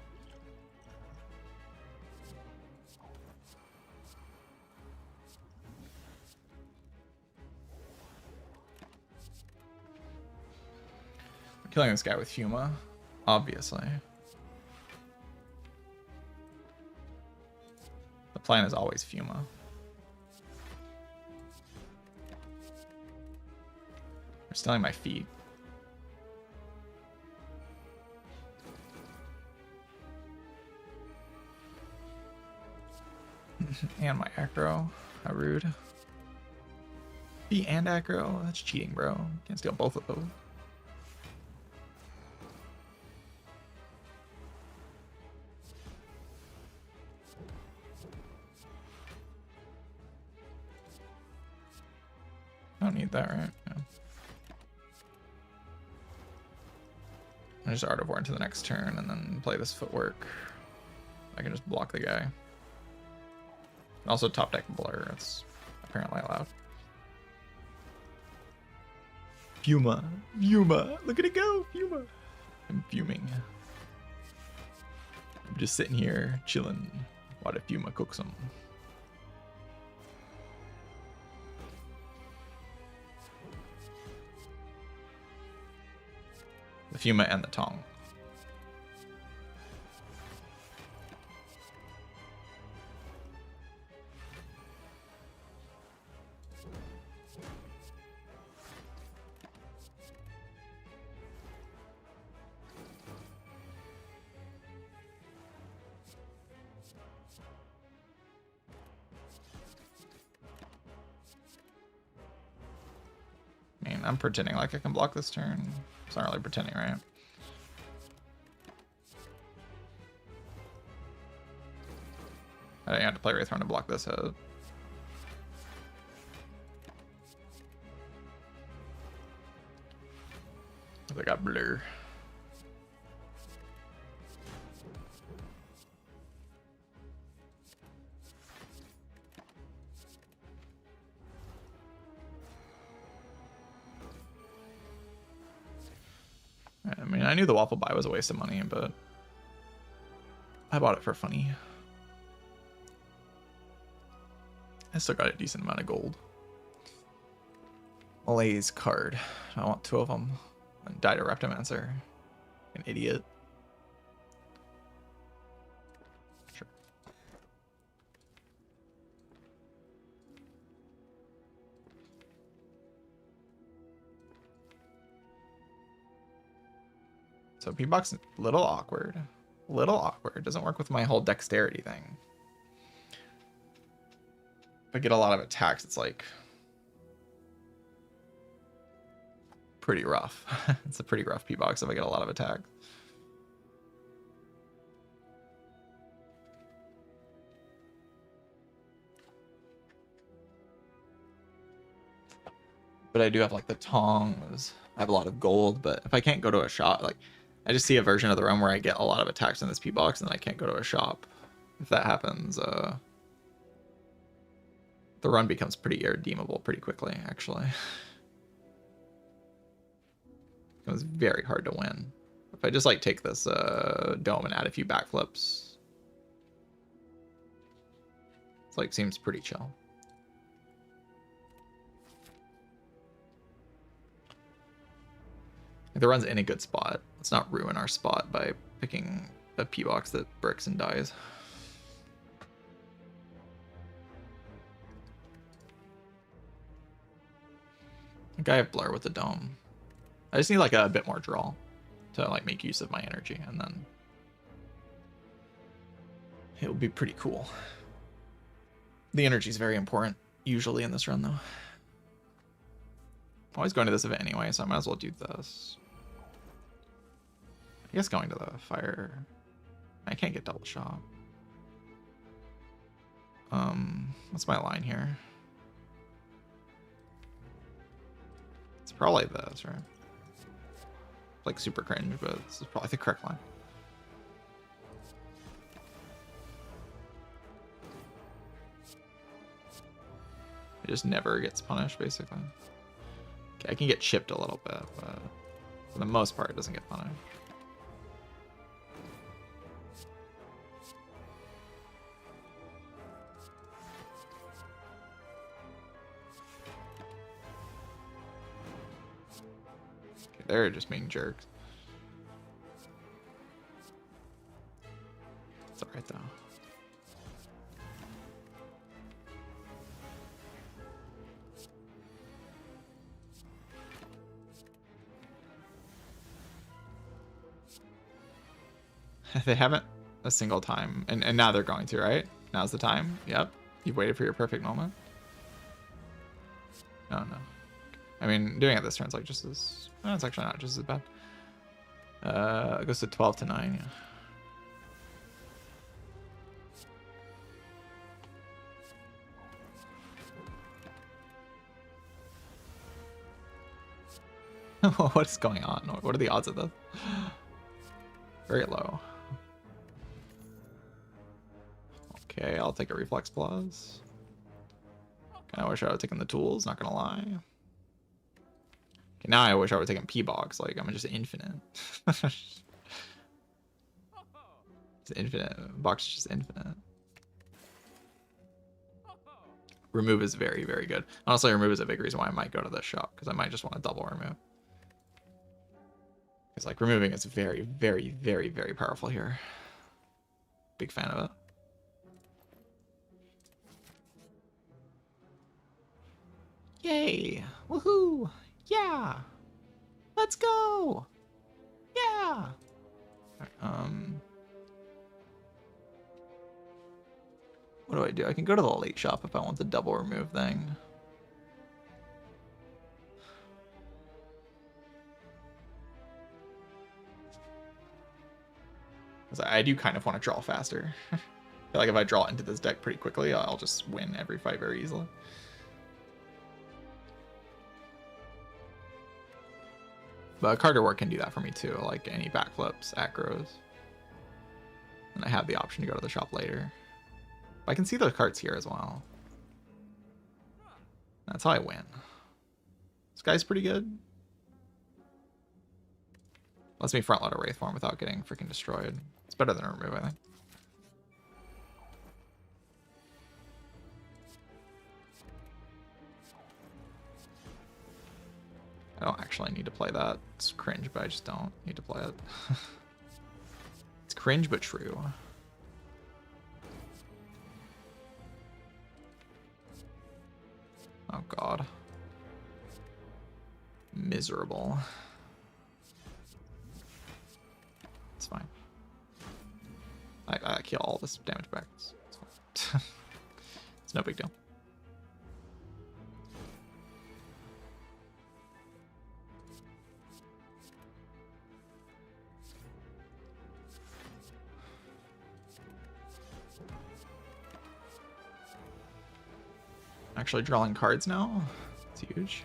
I'm killing this guy with Huma, obviously. The plan is always Fuma. They're stealing my feet. And my aggro. How rude. Feet and aggro? That's cheating, bro. Can't steal both of those. I don't need that, right? Yeah. I just Artivore into the next turn and then play this footwork. I can just block the guy. Also top deck Blur, it's apparently allowed. Fuma. Fuma. Look at it go, Fuma. I'm fuming. I'm just sitting here chilling while the Fuma cooks them. The Fuma and the Tong. I mean, I'm pretending like I can block this turn. It's not really pretending, right? I didn't have to play Wraithhorn to block this head. They got Blur. I mean, I knew the waffle buy was a waste of money, but I bought it for funny. I still got a decent amount of gold. Malay's card. I want 2 of them. And die to Reptomancer. An idiot. Sure. So P-Box, little awkward. Little awkward. Doesn't work with my whole dexterity thing. If I get a lot of attacks, it's like pretty rough. It's a pretty rough P-Box if I get a lot of attacks. But I do have like the tongs. I have a lot of gold, but if I can't go to a shop, like I just see a version of the run where I get a lot of attacks in this P-Box and then I can't go to a shop. If that happens, the run becomes pretty irredeemable pretty quickly, actually. It was very hard to win. If I just like take this dome and add a few backflips, it's like seems pretty chill. The run's in a good spot. Let's not ruin our spot by picking a P-Box that bricks and dies. I think I have Blur with the dome. I just need like a bit more draw to like make use of my energy, and then it will be pretty cool. The energy is very important usually in this run though. I'm always going to this event anyway, so I might as well do this. I guess going to the fire. I can't get double shot. What's my line here? It's probably this, right? Like super cringe, but this is probably the correct line. It just never gets punished, basically. Okay, I can get chipped a little bit, but for the most part, it doesn't get punished. Okay, they're just being jerks. It's alright, though. They haven't a single time, and now they're going to, right? Now's the time. Yep, you've waited for your perfect moment. No. I mean, doing it this turn's like just as... No, it's actually not just as bad. It goes to 12 to 9, yeah. What's going on? What are the odds of this? Very low. Okay, I'll take a reflex plus. I wish I would have taken the tools, not gonna lie. Okay, now I wish I would have taken P-Box, like I'm just infinite. It's infinite. Box is just infinite. Remove is very, very good. Honestly, remove is a big reason why I might go to this shop, because I might just want to double remove. Because like removing is very, very, very, very powerful here. Big fan of it. Yay! Woohoo! Yeah! Let's go! Yeah! What do? I can go to the late shop if I want the double remove thing. Because I do kind of want to draw faster. I feel like if I draw into this deck pretty quickly, I'll just win every fight very easily. But Carter Work can do that for me too, like any backflips, acros. And I have the option to go to the shop later. But I can see those cards here as well. That's how I win. This guy's pretty good. Lets me front load a Wraith form without getting freaking destroyed. It's better than a remove, I think. I don't actually need to play that. It's cringe, but I just don't need to play it. It's cringe, but true. Oh god. Miserable. It's fine. I kill all this damage back. It's fine. It's no big deal. Actually drawing cards now. It's huge.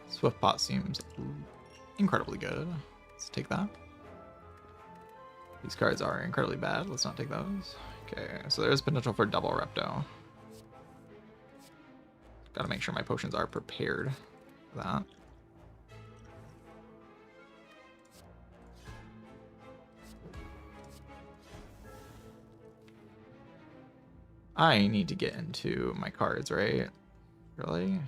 Swift Pot seems incredibly good. Let's take that. These cards are incredibly bad. Let's not take those. Okay, so there's potential for double Repto. Gotta make sure my potions are prepared for that. I need to get into my cards, right? Really?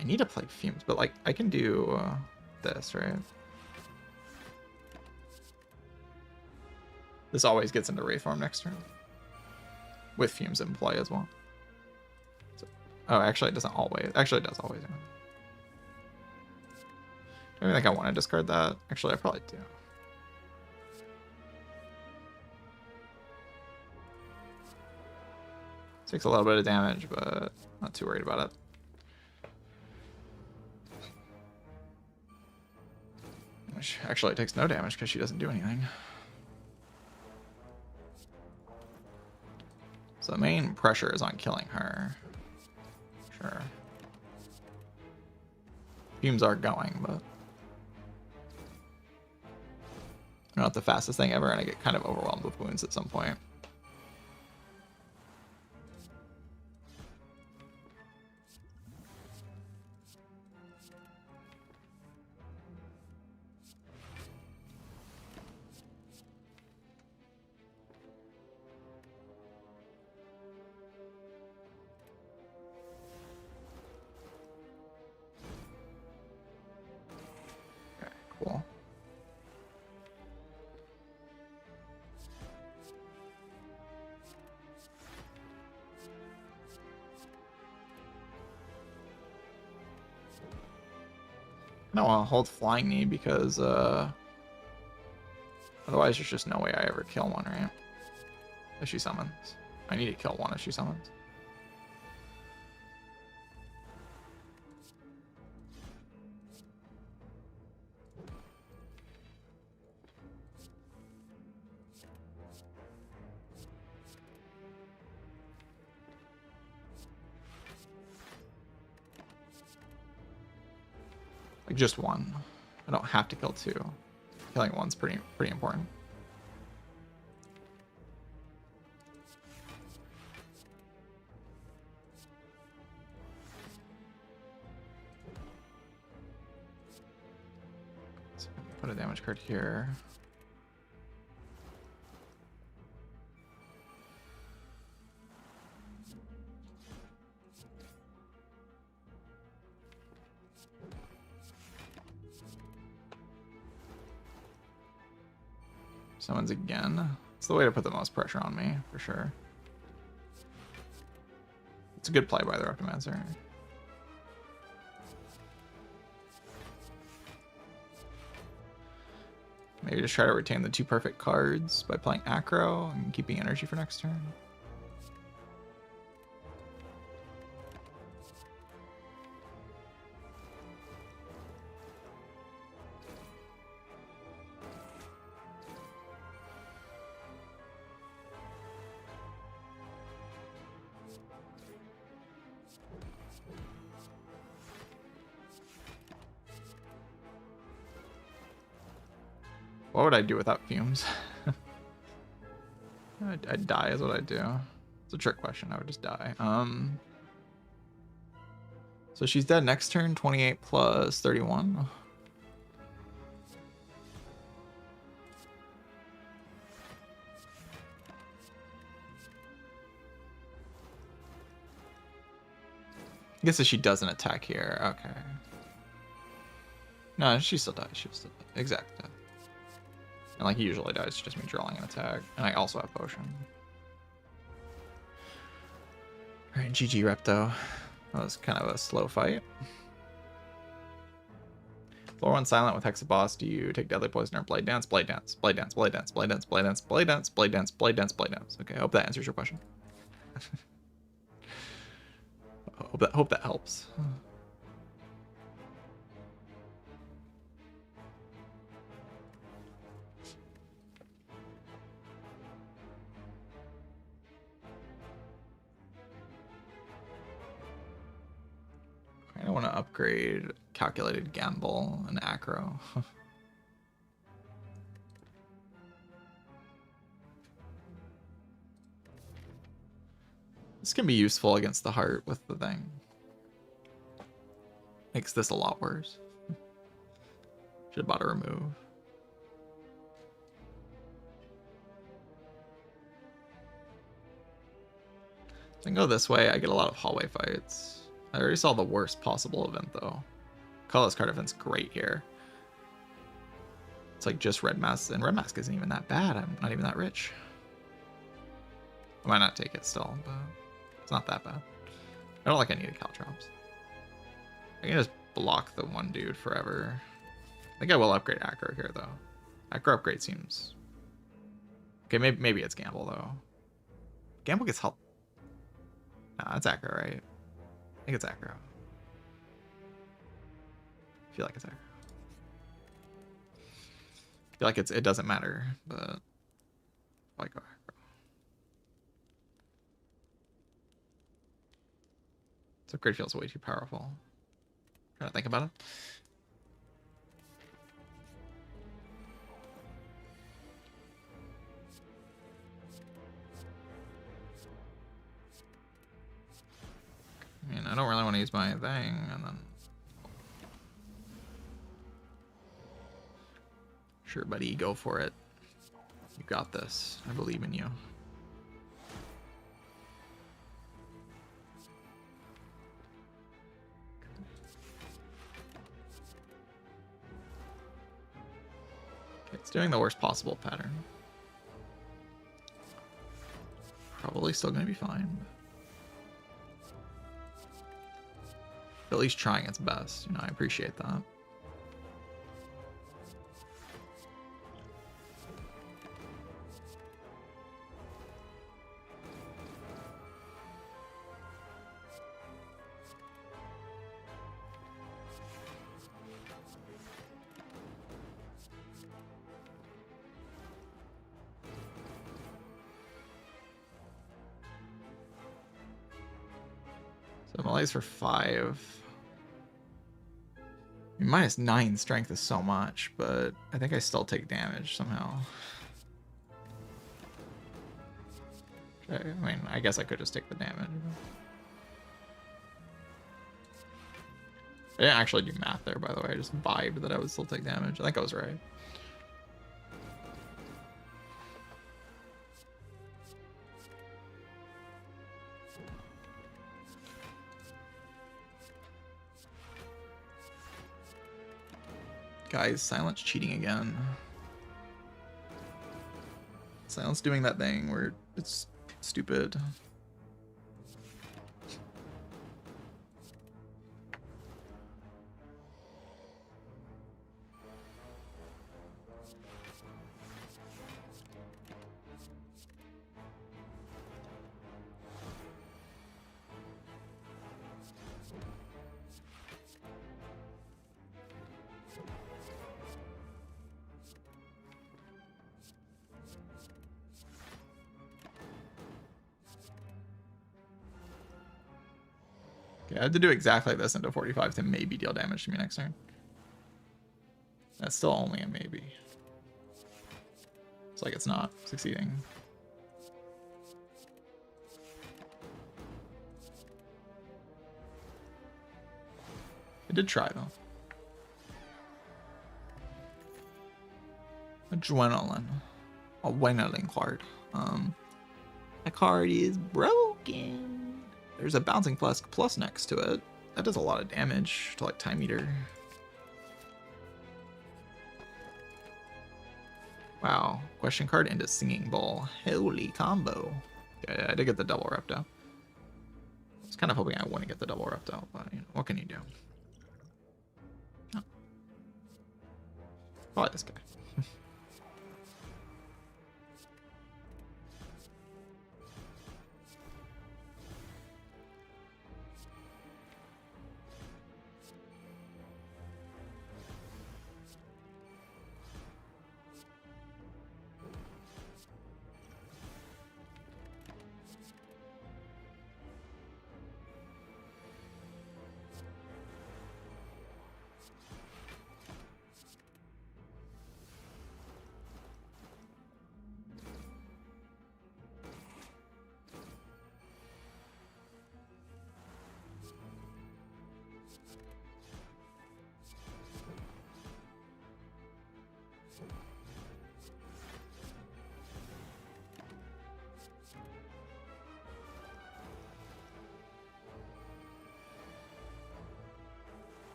I need to play Fumes, but like I can do this, right? This always gets into Wraith form next turn. With Fumes in play as well. So, oh, actually it doesn't always. Actually it does always. Yeah. Do you think I want to discard that? Actually, I probably do. Takes a little bit of damage, but not too worried about it. Which actually takes no damage because she doesn't do anything. So the main pressure is on killing her. Sure. Fumes are going, but not the fastest thing ever, and I get kind of overwhelmed with wounds at some point. Cool. I don't want to hold Flying Knee because otherwise there's just no way I ever kill one, right? If she summons. I need to kill one if she summons. Like just one. I don't have to kill two. Killing one's pretty important. So put a damage card here. Summons again. It's the way to put the most pressure on me, for sure. It's a good play by the Reptomancer. Maybe just try to retain the two perfect cards by playing Acro and keeping energy for next turn. What would I do without Fumes? I'd die is what I'd do. It's a trick question. I would just die. So she's dead next turn, 28 plus 31. I guess if she doesn't attack here, okay. No, she still dies. She still dies. Exact death. And like he usually dies, just me drawing an attack. And I also have potion. Alright, GG Repto. That was kind of a slow fight. Floor 1 silent with Hexaboss. Do you take Deadly Poison or Blade Dance? Blade Dance. Blade Dance. Blade Dance. Blade Dance. Blade Dance. Blade Dance. Blade Dance. Blade Dance. Blade Dance. Okay, I hope that answers your question. Hope that helps. I don't want to upgrade Calculated Gamble and Acro. This can be useful against the heart with the thing. Makes this a lot worse. Should have bought a remove. If I can go this way, I get a lot of hallway fights. I already saw the worst possible event though. Colorless card event's great here. It's like just Red Mask, and Red Mask isn't even that bad. I'm not even that rich. I might not take it still, but it's not that bad. I don't like I need a Caltrops. I can just block the one dude forever. I think I will upgrade Acro here though. Acro upgrade seems... Okay, maybe it's Gamble though. Gamble gets help. Nah, it's Acro, right? I think it's Acro. I feel like it's Acro. I feel like it doesn't matter, but I go Acro. So upgrade feels way too powerful. Trying to think about it. I mean, I don't really want to use my thing, and then... Sure, buddy, go for it. You got this. I believe in you. Okay, it's doing the worst possible pattern. Probably still going to be fine. At least trying its best. You know, I appreciate that. So Malaise for 5. I mean, -9 strength is so much, but I think I still take damage somehow. Okay, I mean, I guess I could just take the damage. I didn't actually do math there, by the way. I just vibed that I would still take damage. I think I was right. Guys, Silence cheating again. Silence doing that thing where it's stupid. Okay, I had to do exactly this into 45 to maybe deal damage to me next turn. That's still only a maybe. It's like it's not succeeding. did try though. Adrenaline. A Adrenaline card. That card is broken. There's a bouncing flask plus next to it. That does a lot of damage to like Time Eater. Wow. Question card into Singing Bowl. Holy combo. Yeah, I did get the double Repto. I was kind of hoping I wouldn't get the double Repto, but you know, what can you do? Oh. Probably this guy.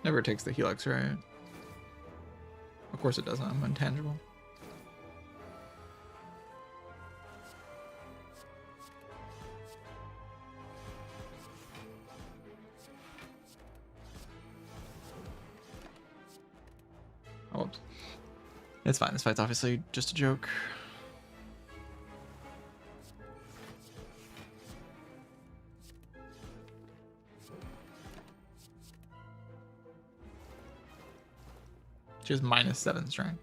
Never takes the Helix, right? Of course it doesn't. I'm intangible. Oh, whoops. It's fine. This fight's obviously just a joke. She has -7 strength.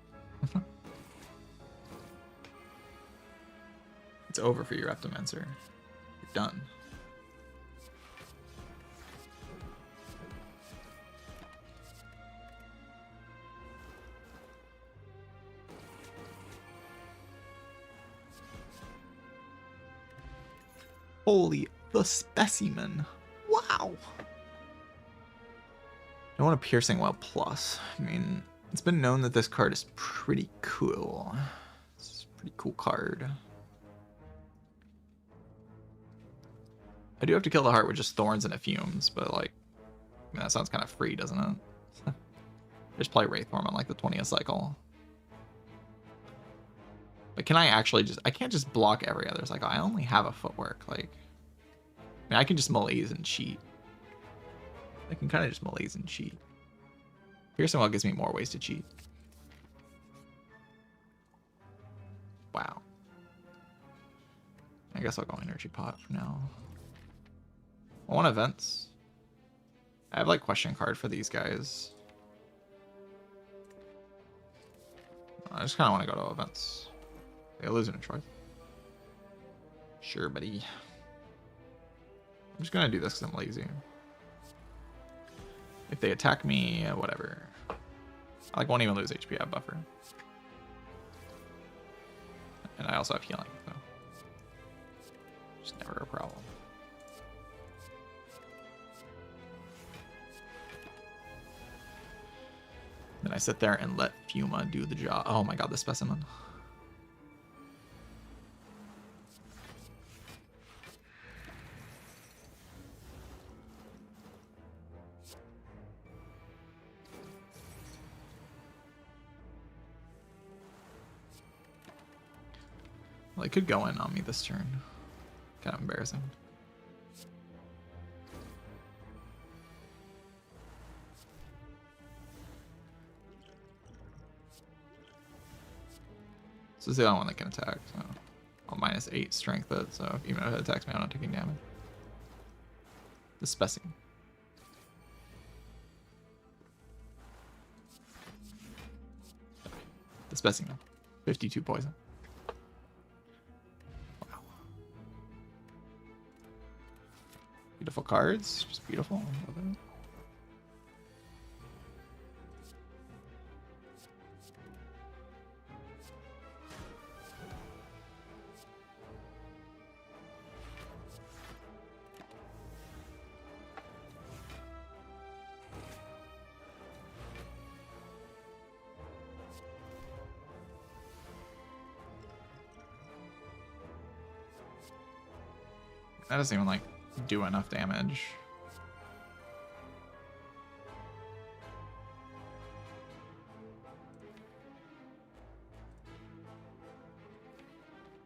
It's over for your Reptomancer. You're done. Holy, the specimen. Wow. I want a Piercing Well Plus. I mean, it's been known that this card is pretty cool. It's a pretty cool card. I do have to kill the heart with just Thorns and Fumes, but like, I mean, that sounds kind of free, doesn't it? Just play Wraithform on like the 20th cycle. But can I actually just... I can't just block every other cycle. I only have a footwork. Like, I mean, I can just malaise and cheat. I can kind of just malaise and cheat. Piercing Well gives me more ways to cheat. Wow. I guess I'll go Energy Pot for now. I want events. I have like question card for these guys. I just kind of want to go to events. They lose in a choice. Sure, buddy. I'm just gonna do this because I'm lazy. If they attack me, whatever. I like won't even lose HP. I have buffer, and I also have healing, so just never a problem. Then I sit there and let Fuma do the job. Oh my god, the specimen. Well, it could go in on me this turn. Kind of embarrassing. This is the only one that can attack, so I'll -8 strength it, so even if it attacks me, I'm not taking damage. The Spessing. The Spessing. 52 poison. Wow. Beautiful cards, just beautiful. Love it. That doesn't even, like, do enough damage.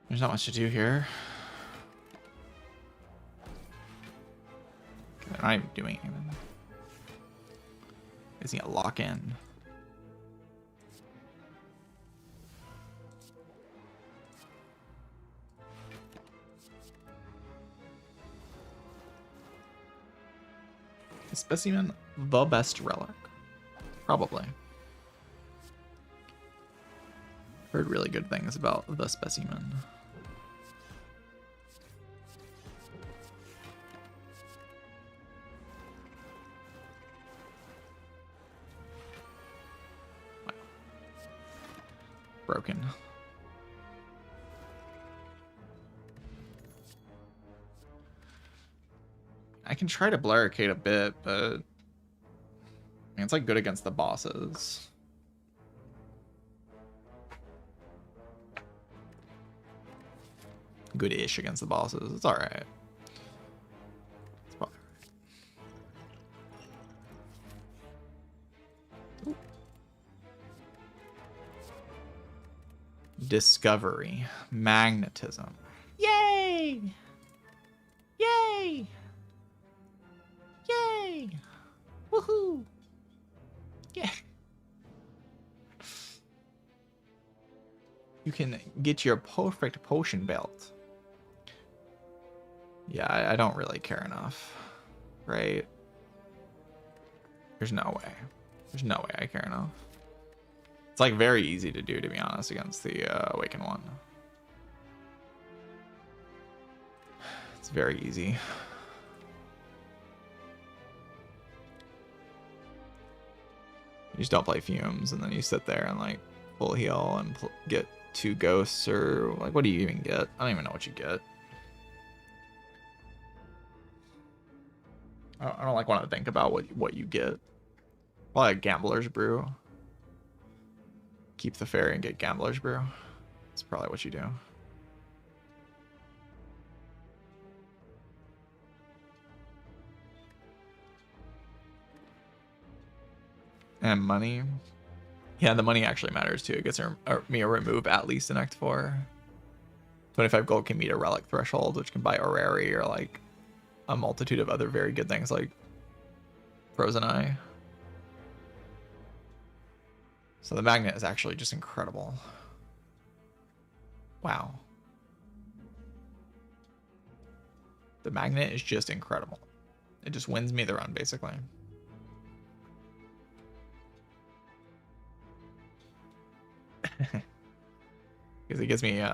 There's not much to do here. They're not even doing anything. Is he a lock in? Is Specimen the best relic? Probably. Heard really good things about the Specimen. Broken. I can try to barricade a bit, but I mean, it's like good against the bosses. Good-ish against the bosses. It's alright. It's probably alright. Discovery. Magnetism. Yay! Yay! Yay! Woohoo! Yeah. You can get your perfect potion belt. Yeah, I don't really care enough. Right? There's no way. There's no way I care enough. It's like very easy to do, to be honest, against the Awakened one. It's very easy. You just don't play Fumes, and then you sit there and like full heal and get 2 ghosts, or like, what do you even get? I don't even know what you get. I don't like want to think about what you get. Probably a Gambler's Brew. Keep the fairy and get Gambler's Brew. That's probably what you do. And money. Yeah, the money actually matters too. It gets me a remove at least in Act 4. 25 gold can meet a relic threshold, which can buy Orrery or like a multitude of other very good things like Frozen Eye. So the magnet is actually just incredible. Wow. The magnet is just incredible. It just wins me the run, basically. Because it gives me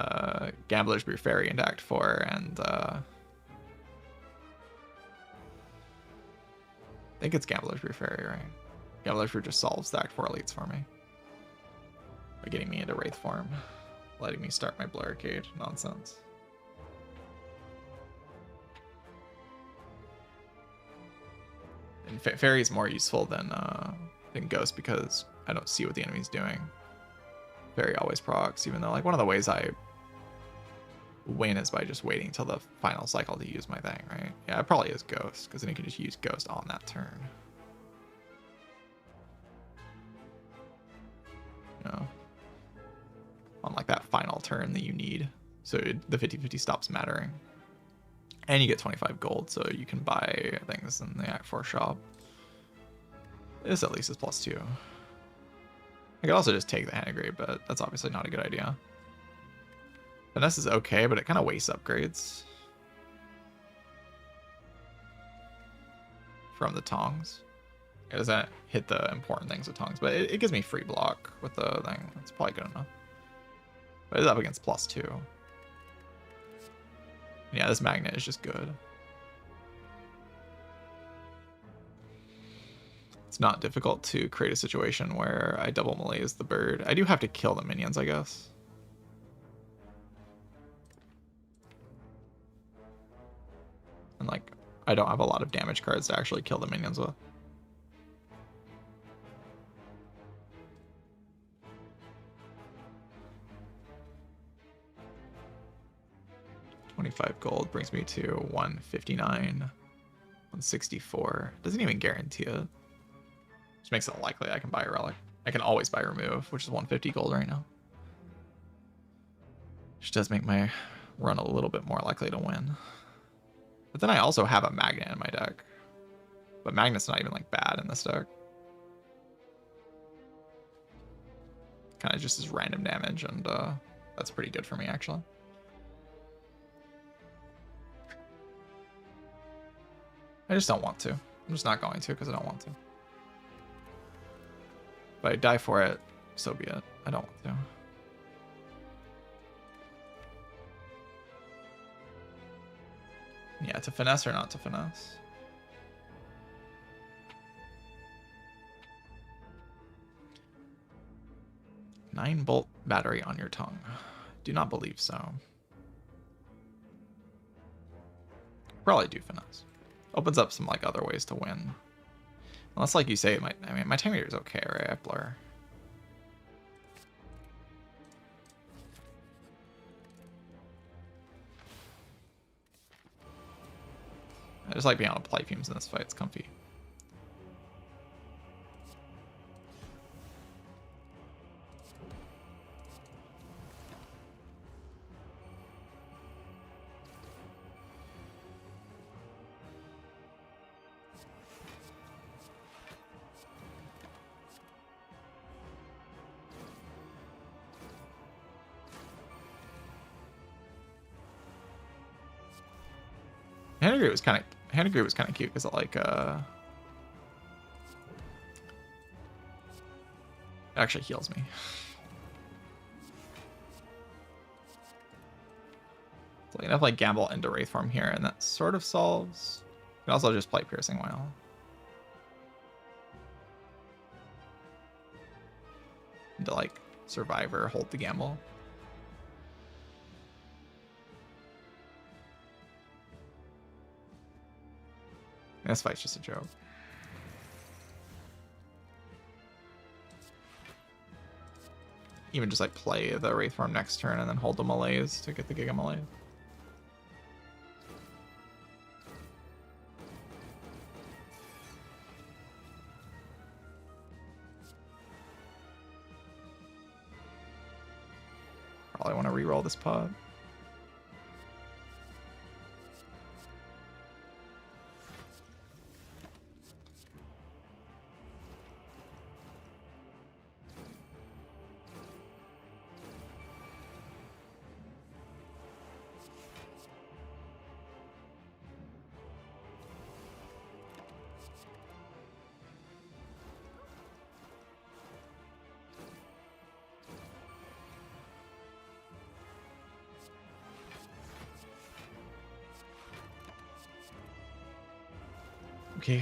Gambler's Brew Fairy into Act 4, and I think it's Gambler's Brew Fairy, right? Gambler's Brew just solves the Act 4 elites for me. By getting me into Wraith form. Letting me start my Blurricade nonsense. And Fairy is more useful than Ghost because I don't see what the enemy's doing. Fairy always procs, even though like one of the ways I win is by just waiting till the final cycle to use my thing, right? Yeah, it probably is Ghost, because then you can just use Ghost on that turn. You know? On like that final turn that you need. So the 50-50 stops mattering. And you get 25 gold, so you can buy things in the Act 4 shop. This at least is +2. I could also just take the Hanagrade, but that's obviously not a good idea. Finesse is okay, but it kind of wastes upgrades from the Tongs. It doesn't hit the important things with Tongs, but it gives me free block with the thing. That's probably good enough. But it's up against +2. Yeah, this magnet is just good. It's not difficult to create a situation where I double malaise the bird. I do have to kill the minions, I guess. And like, I don't have a lot of damage cards to actually kill the minions with. 25 gold brings me to 159, 164. Doesn't even guarantee it. Just makes it likely I can buy a relic. I can always buy remove, which is 150 gold right now. Which does make my run a little bit more likely to win. But then I also have a magnet in my deck. But magnet's not even like bad in this deck. Kind of just as random damage, and that's pretty good for me actually. I just don't want to. I'm just not going to because I don't want to. If I die for it, so be it. I don't want to. Yeah, to finesse or not to finesse? Nine-bolt battery on your tongue. Do not believe so. Probably do finesse. Opens up some like other ways to win. Unless, like you say, I mean, my time meter is okay, right? I blur. I just like being able to play fumes in this fight. It's comfy. Hand was kind of cute because it like it actually heals me. So I can definitely gamble into Wraith form here, and that sort of solves. You can also just play Piercing Wail. And to like survive or hold the gamble. This fight's just a joke. Even just like play the Wraith form next turn and then hold the Malaise to get the Giga Malaise. Probably want to reroll this pod. Okay.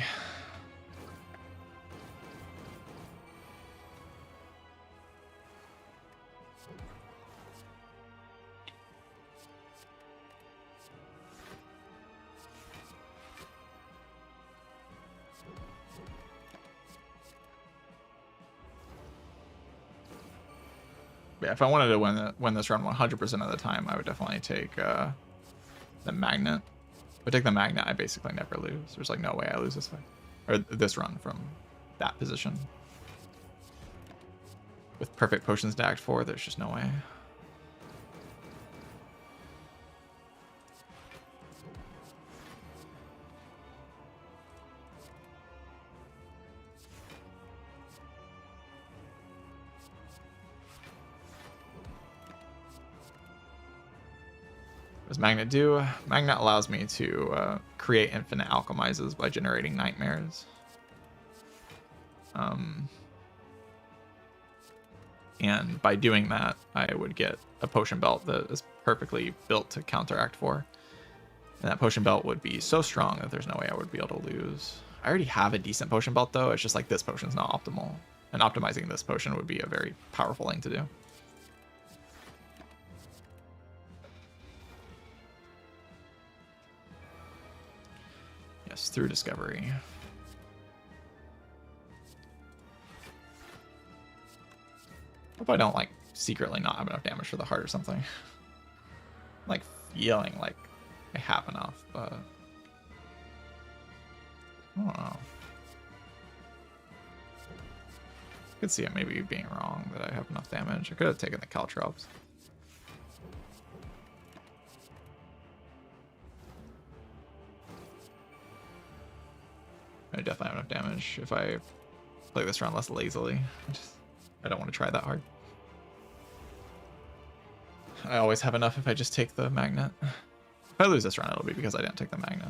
Yeah, if I wanted to win this run 100% of the time, I would definitely take the magnet. If I take the magnet, I basically never lose. There's like no way I lose this fight. Or this run from that position. With perfect potions to act for, there's just no way. What does Magnet do? Magnet allows me to create infinite alchemizes by generating nightmares. And by doing that, I would get a potion belt that is perfectly built to counteract 4. And that potion belt would be so strong that there's no way I would be able to lose. I already have a decent potion belt though. It's just like this potion's not optimal. And optimizing this potion would be a very powerful thing to do. Yes, through discovery. Hope I don't like secretly not have enough damage for the heart or something. I'm like feeling like I have enough, but I don't know. I could see it maybe being wrong that I have enough damage. I could have taken the Caltrops. I definitely have enough damage if I play this round less lazily. I don't want to try that hard. I always have enough if I just take the magnet. If I lose this round, it'll be because I didn't take the magnet.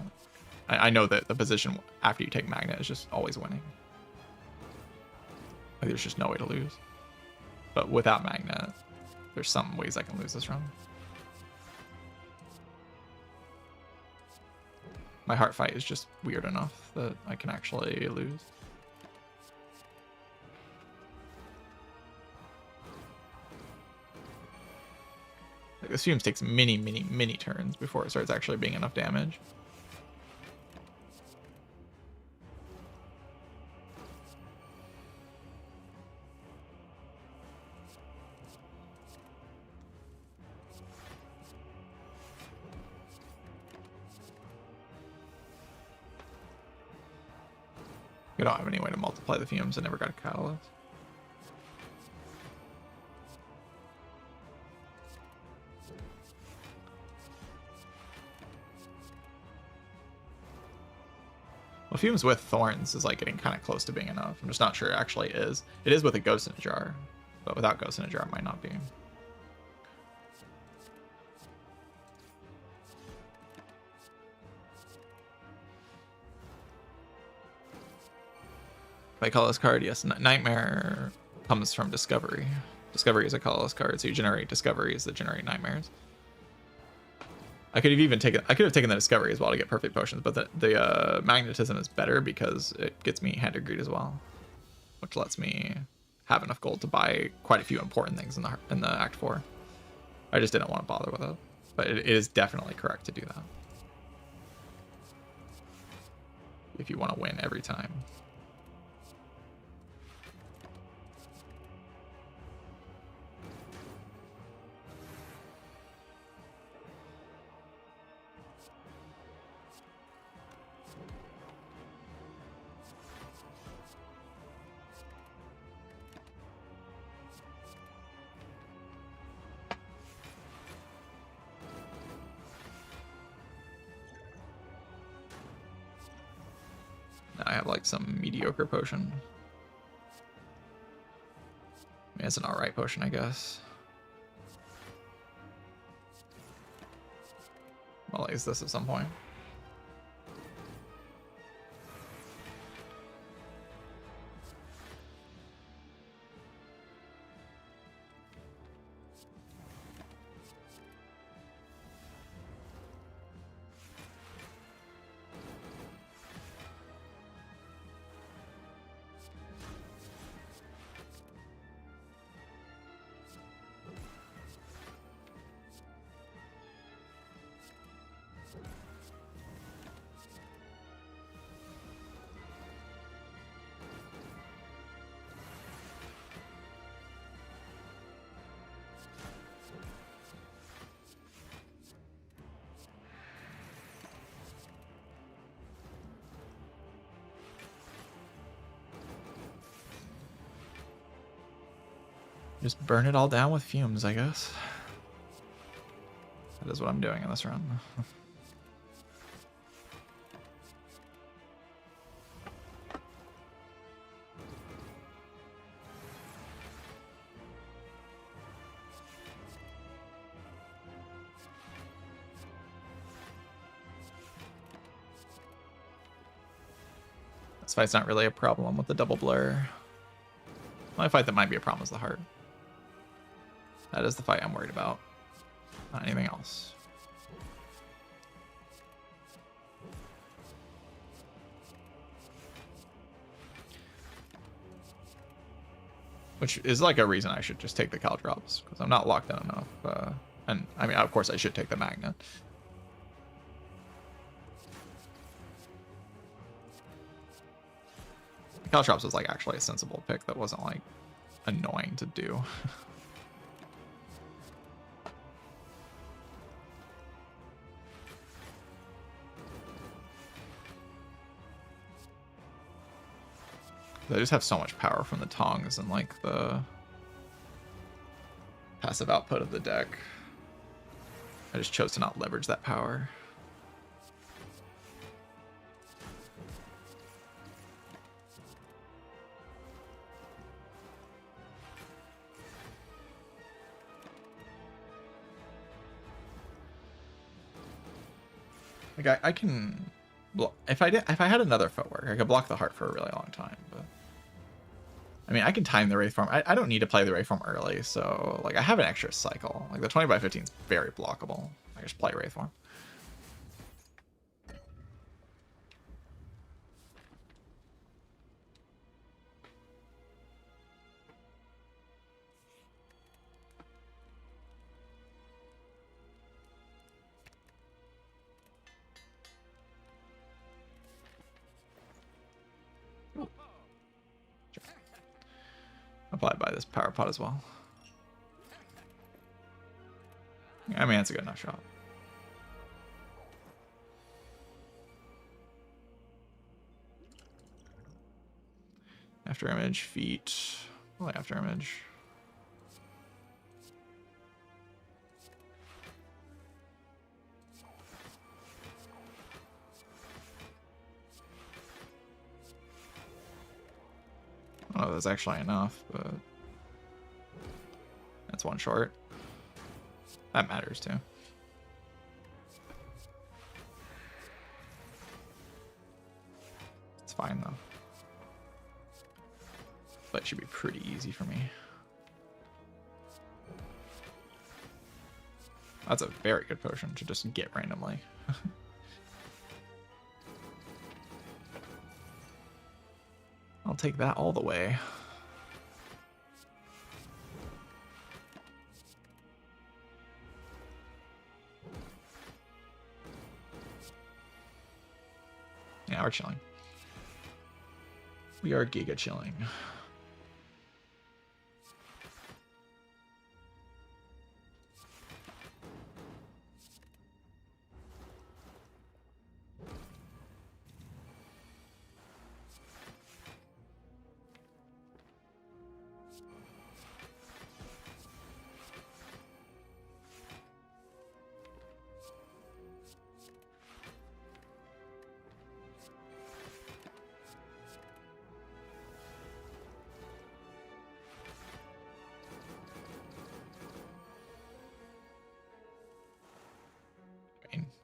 I know that the position after you take magnet is just always winning. Like, there's just no way to lose. But without magnet, there's some ways I can lose this round. My heart fight is just weird enough that I can actually lose. Like, this Fumes takes many turns before it starts actually being enough damage. We don't have any way to multiply the Fumes. I never got a Catalyst. Well, Fumes with Thorns is like getting kind of close to being enough. I'm just not sure it actually is. It is with a Ghost in a Jar, but without Ghost in a Jar, it might not be. By colorless card, yes. Nightmare comes from Discovery. Discovery is a colorless card, so you generate discoveries that generate nightmares. I could have taken the Discovery as well to get perfect potions, but the magnetism is better because it gets me Hand of Greed as well, which lets me have enough gold to buy quite a few important things in the Act 4. I just didn't want to bother with it, but it is definitely correct to do that if you want to win every time. I have like some mediocre potion. I mean, it's an alright potion, I guess. I'll use this at some point. Just burn it all down with Fumes, I guess. That is what I'm doing in this run. This fight's not really a problem with the double blur. The only fight that might be a problem is the heart. That is the fight I'm worried about. Not anything else. Which is like a reason I should just take the Caltrops, because I'm not locked in enough. And I mean, of course I should take the Magnet. Caltrops was like actually a sensible pick that wasn't like annoying to do. They just have so much power from the tongs and like the passive output of the deck. I just chose to not leverage that power. Like I can if I had another footwork, I could block the heart for a really long time, but I mean I can time the Wraith Form. I don't need to play the Wraith Form early, so like I have an extra cycle. Like the 20/15 is very blockable. I just play Wraith Form. Applied by this power pot as well. I mean, it's a good enough shot. After image, feet. Probably after image. Oh, that's actually enough, but that's one short. That matters too. It's fine though. But it should be pretty easy for me. That's a very good potion to just get randomly. I'll take that all the way. Yeah, we're chilling. We are giga chilling.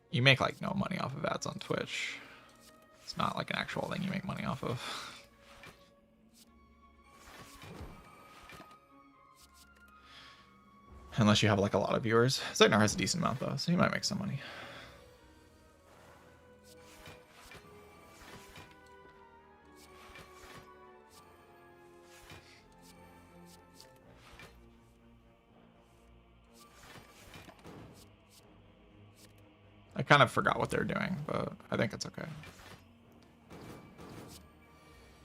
You make like no money off of ads on Twitch. It's not like an actual thing you make money off of. Unless you have like a lot of viewers. Zignar has a decent amount though, so you might make some money. I kind of forgot what they're doing, but I think it's okay.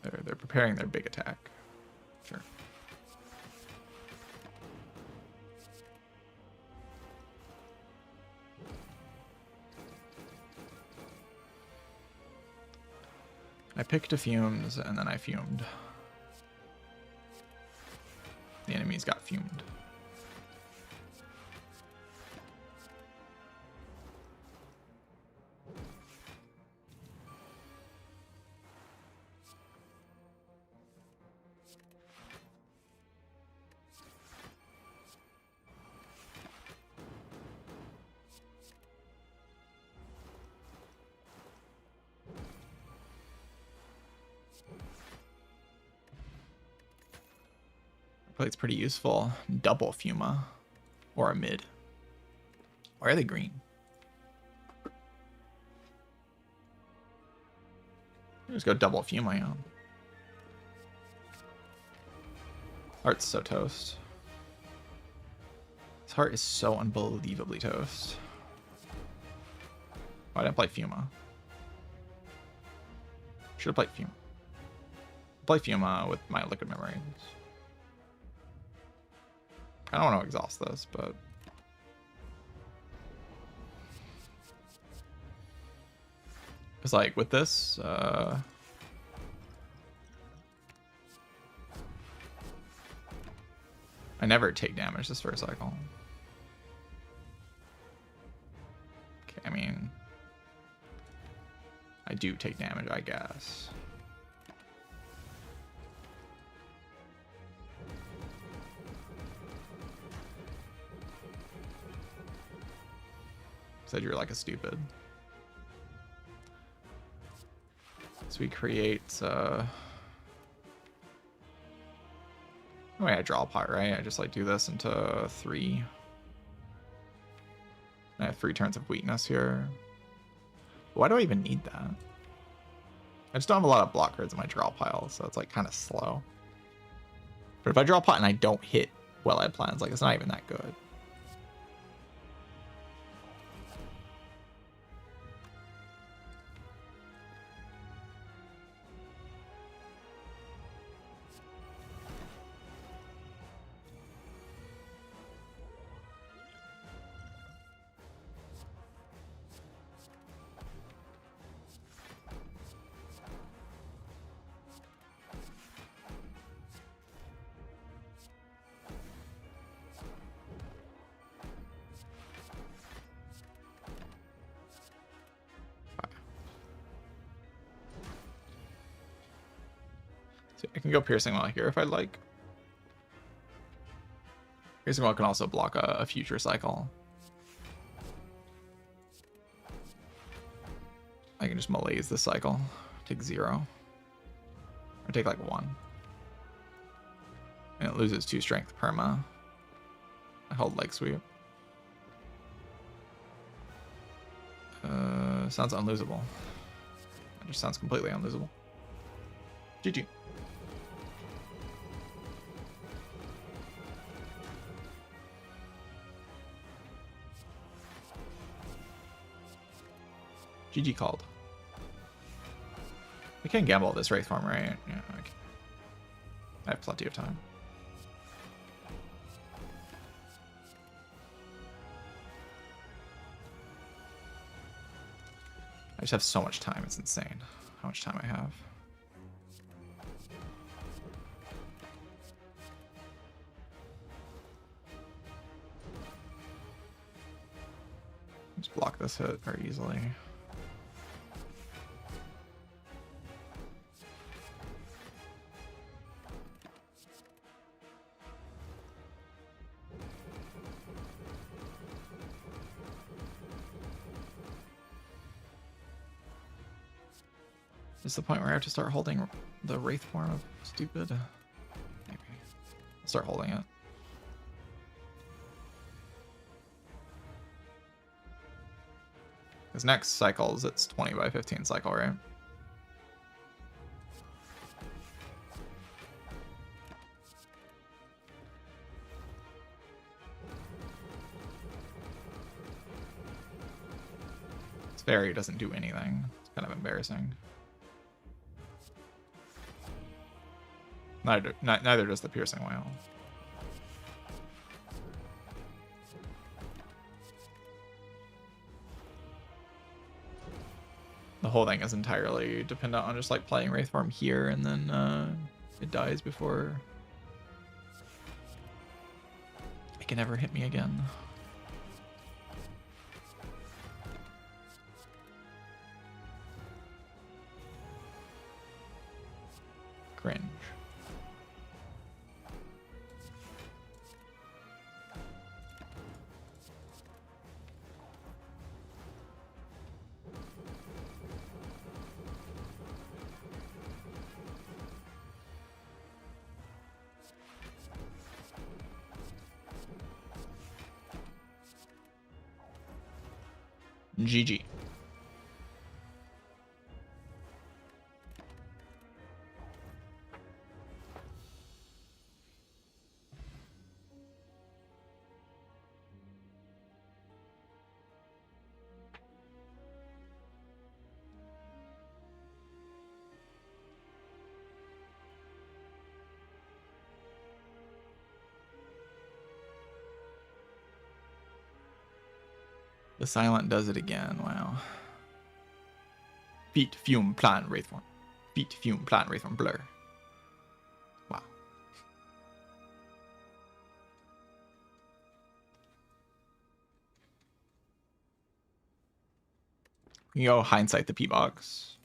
They're preparing their big attack. Sure. I picked a fumes and then I fumed. The enemies got fumed. It's pretty useful. Double Fuma. Or a mid. Why are they green? Just go double Fuma on. Heart's so toast. This heart is so unbelievably toast. Why didn't I play Fuma? Should have played Fuma. Play Fuma with my liquid memories. I don't want to exhaust this, but it's like with this, I never take damage this first cycle. Okay, I mean, I do take damage, I guess. Said you're like a stupid. So we create oh wait, I draw a pot, right? I just like do this into 3. I have 3 turns of weakness here. Why do I even need that? I just don't have a lot of block cards in my draw pile, so it's like kind of slow. But if I draw a pot and I don't hit well-eyed plans, like it's not even that good. I can go Piercing Well here if I'd like. Piercing Well can also block a future cycle. I can just malaise this cycle. Take 0. Or take like 1. And it loses 2 strength perma. I hold Leg Sweep. Sounds unlosable. It just sounds completely unlosable. GG. GG called. I can gamble this Wraith form, right? Yeah, okay. I have plenty of time. I just have so much time, it's insane how much time I have. Just block this hit very easily. Is the point where I have to start holding the Wraith form of stupid? Maybe. I'll start holding it. Because next cycles, it's 20 by 15 cycle, right? This fairy doesn't do anything. It's kind of embarrassing. Neither does the Piercing Whale. The whole thing is entirely dependent on just like playing Wraith form here, and then it dies before it can ever hit me again. Cringe. GG. The Silent does it again. Wow. Feet, fume, plant, Wraithform. Feet, fume, plant, Wraithform, blur. Wow. You go hindsight the P-Box.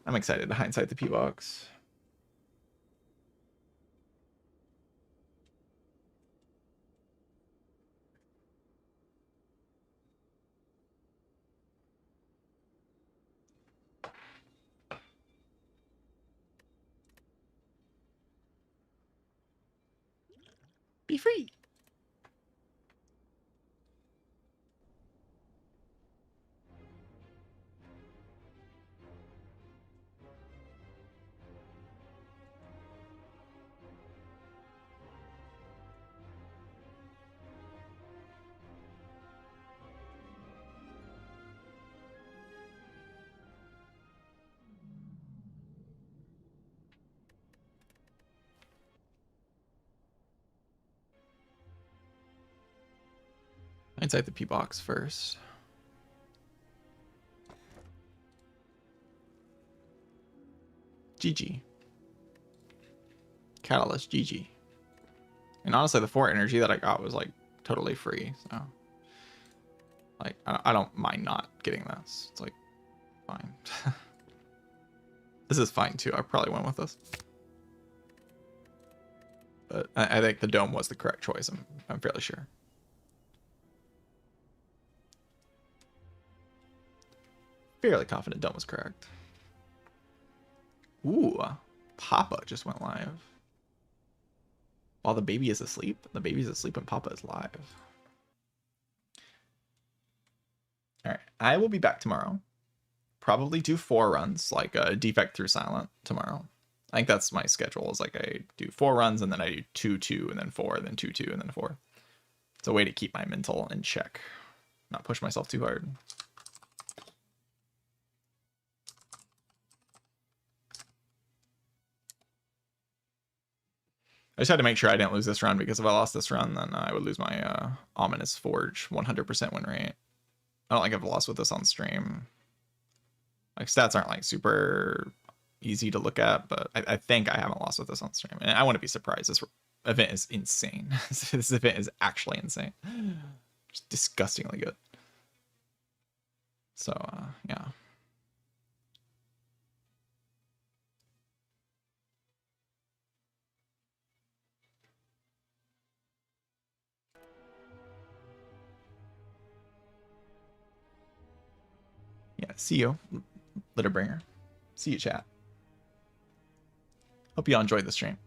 I'm excited to hindsight the P-Box. Be free. Hindsight the P-Box first. GG. Catalyst, GG. And honestly, the 4 energy that I got was like totally free. So, like, I don't mind not getting this. It's like, fine. This is fine too. I probably went with this. But I think the dome was the correct choice. I'm fairly sure. Fairly confident dome was correct. Ooh, Papa just went live. While the baby is asleep? The baby's asleep and Papa is live. Alright, I will be back tomorrow. Probably do 4 runs, like a defect through silent tomorrow. I think that's my schedule, is like I do 4 runs and then I do 2, 2, and then 4, and then 2, 2, and then 4. It's a way to keep my mental in check. Not push myself too hard. I just had to make sure I didn't lose this run, because if I lost this run, then I would lose my Ominous Forge 100% win rate. I don't think I've lost with this on stream. Like, stats aren't like super easy to look at, but I think I haven't lost with this on stream. And I wouldn't be surprised. This event is insane. This event is actually insane. Just disgustingly good. So, yeah. Yeah, see you, Litterbringer. See you, chat. Hope you all enjoyed the stream.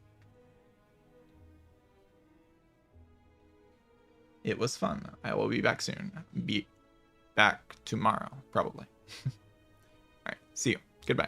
It was fun. I will be back soon. Be back tomorrow, probably. All right, see you. Goodbye.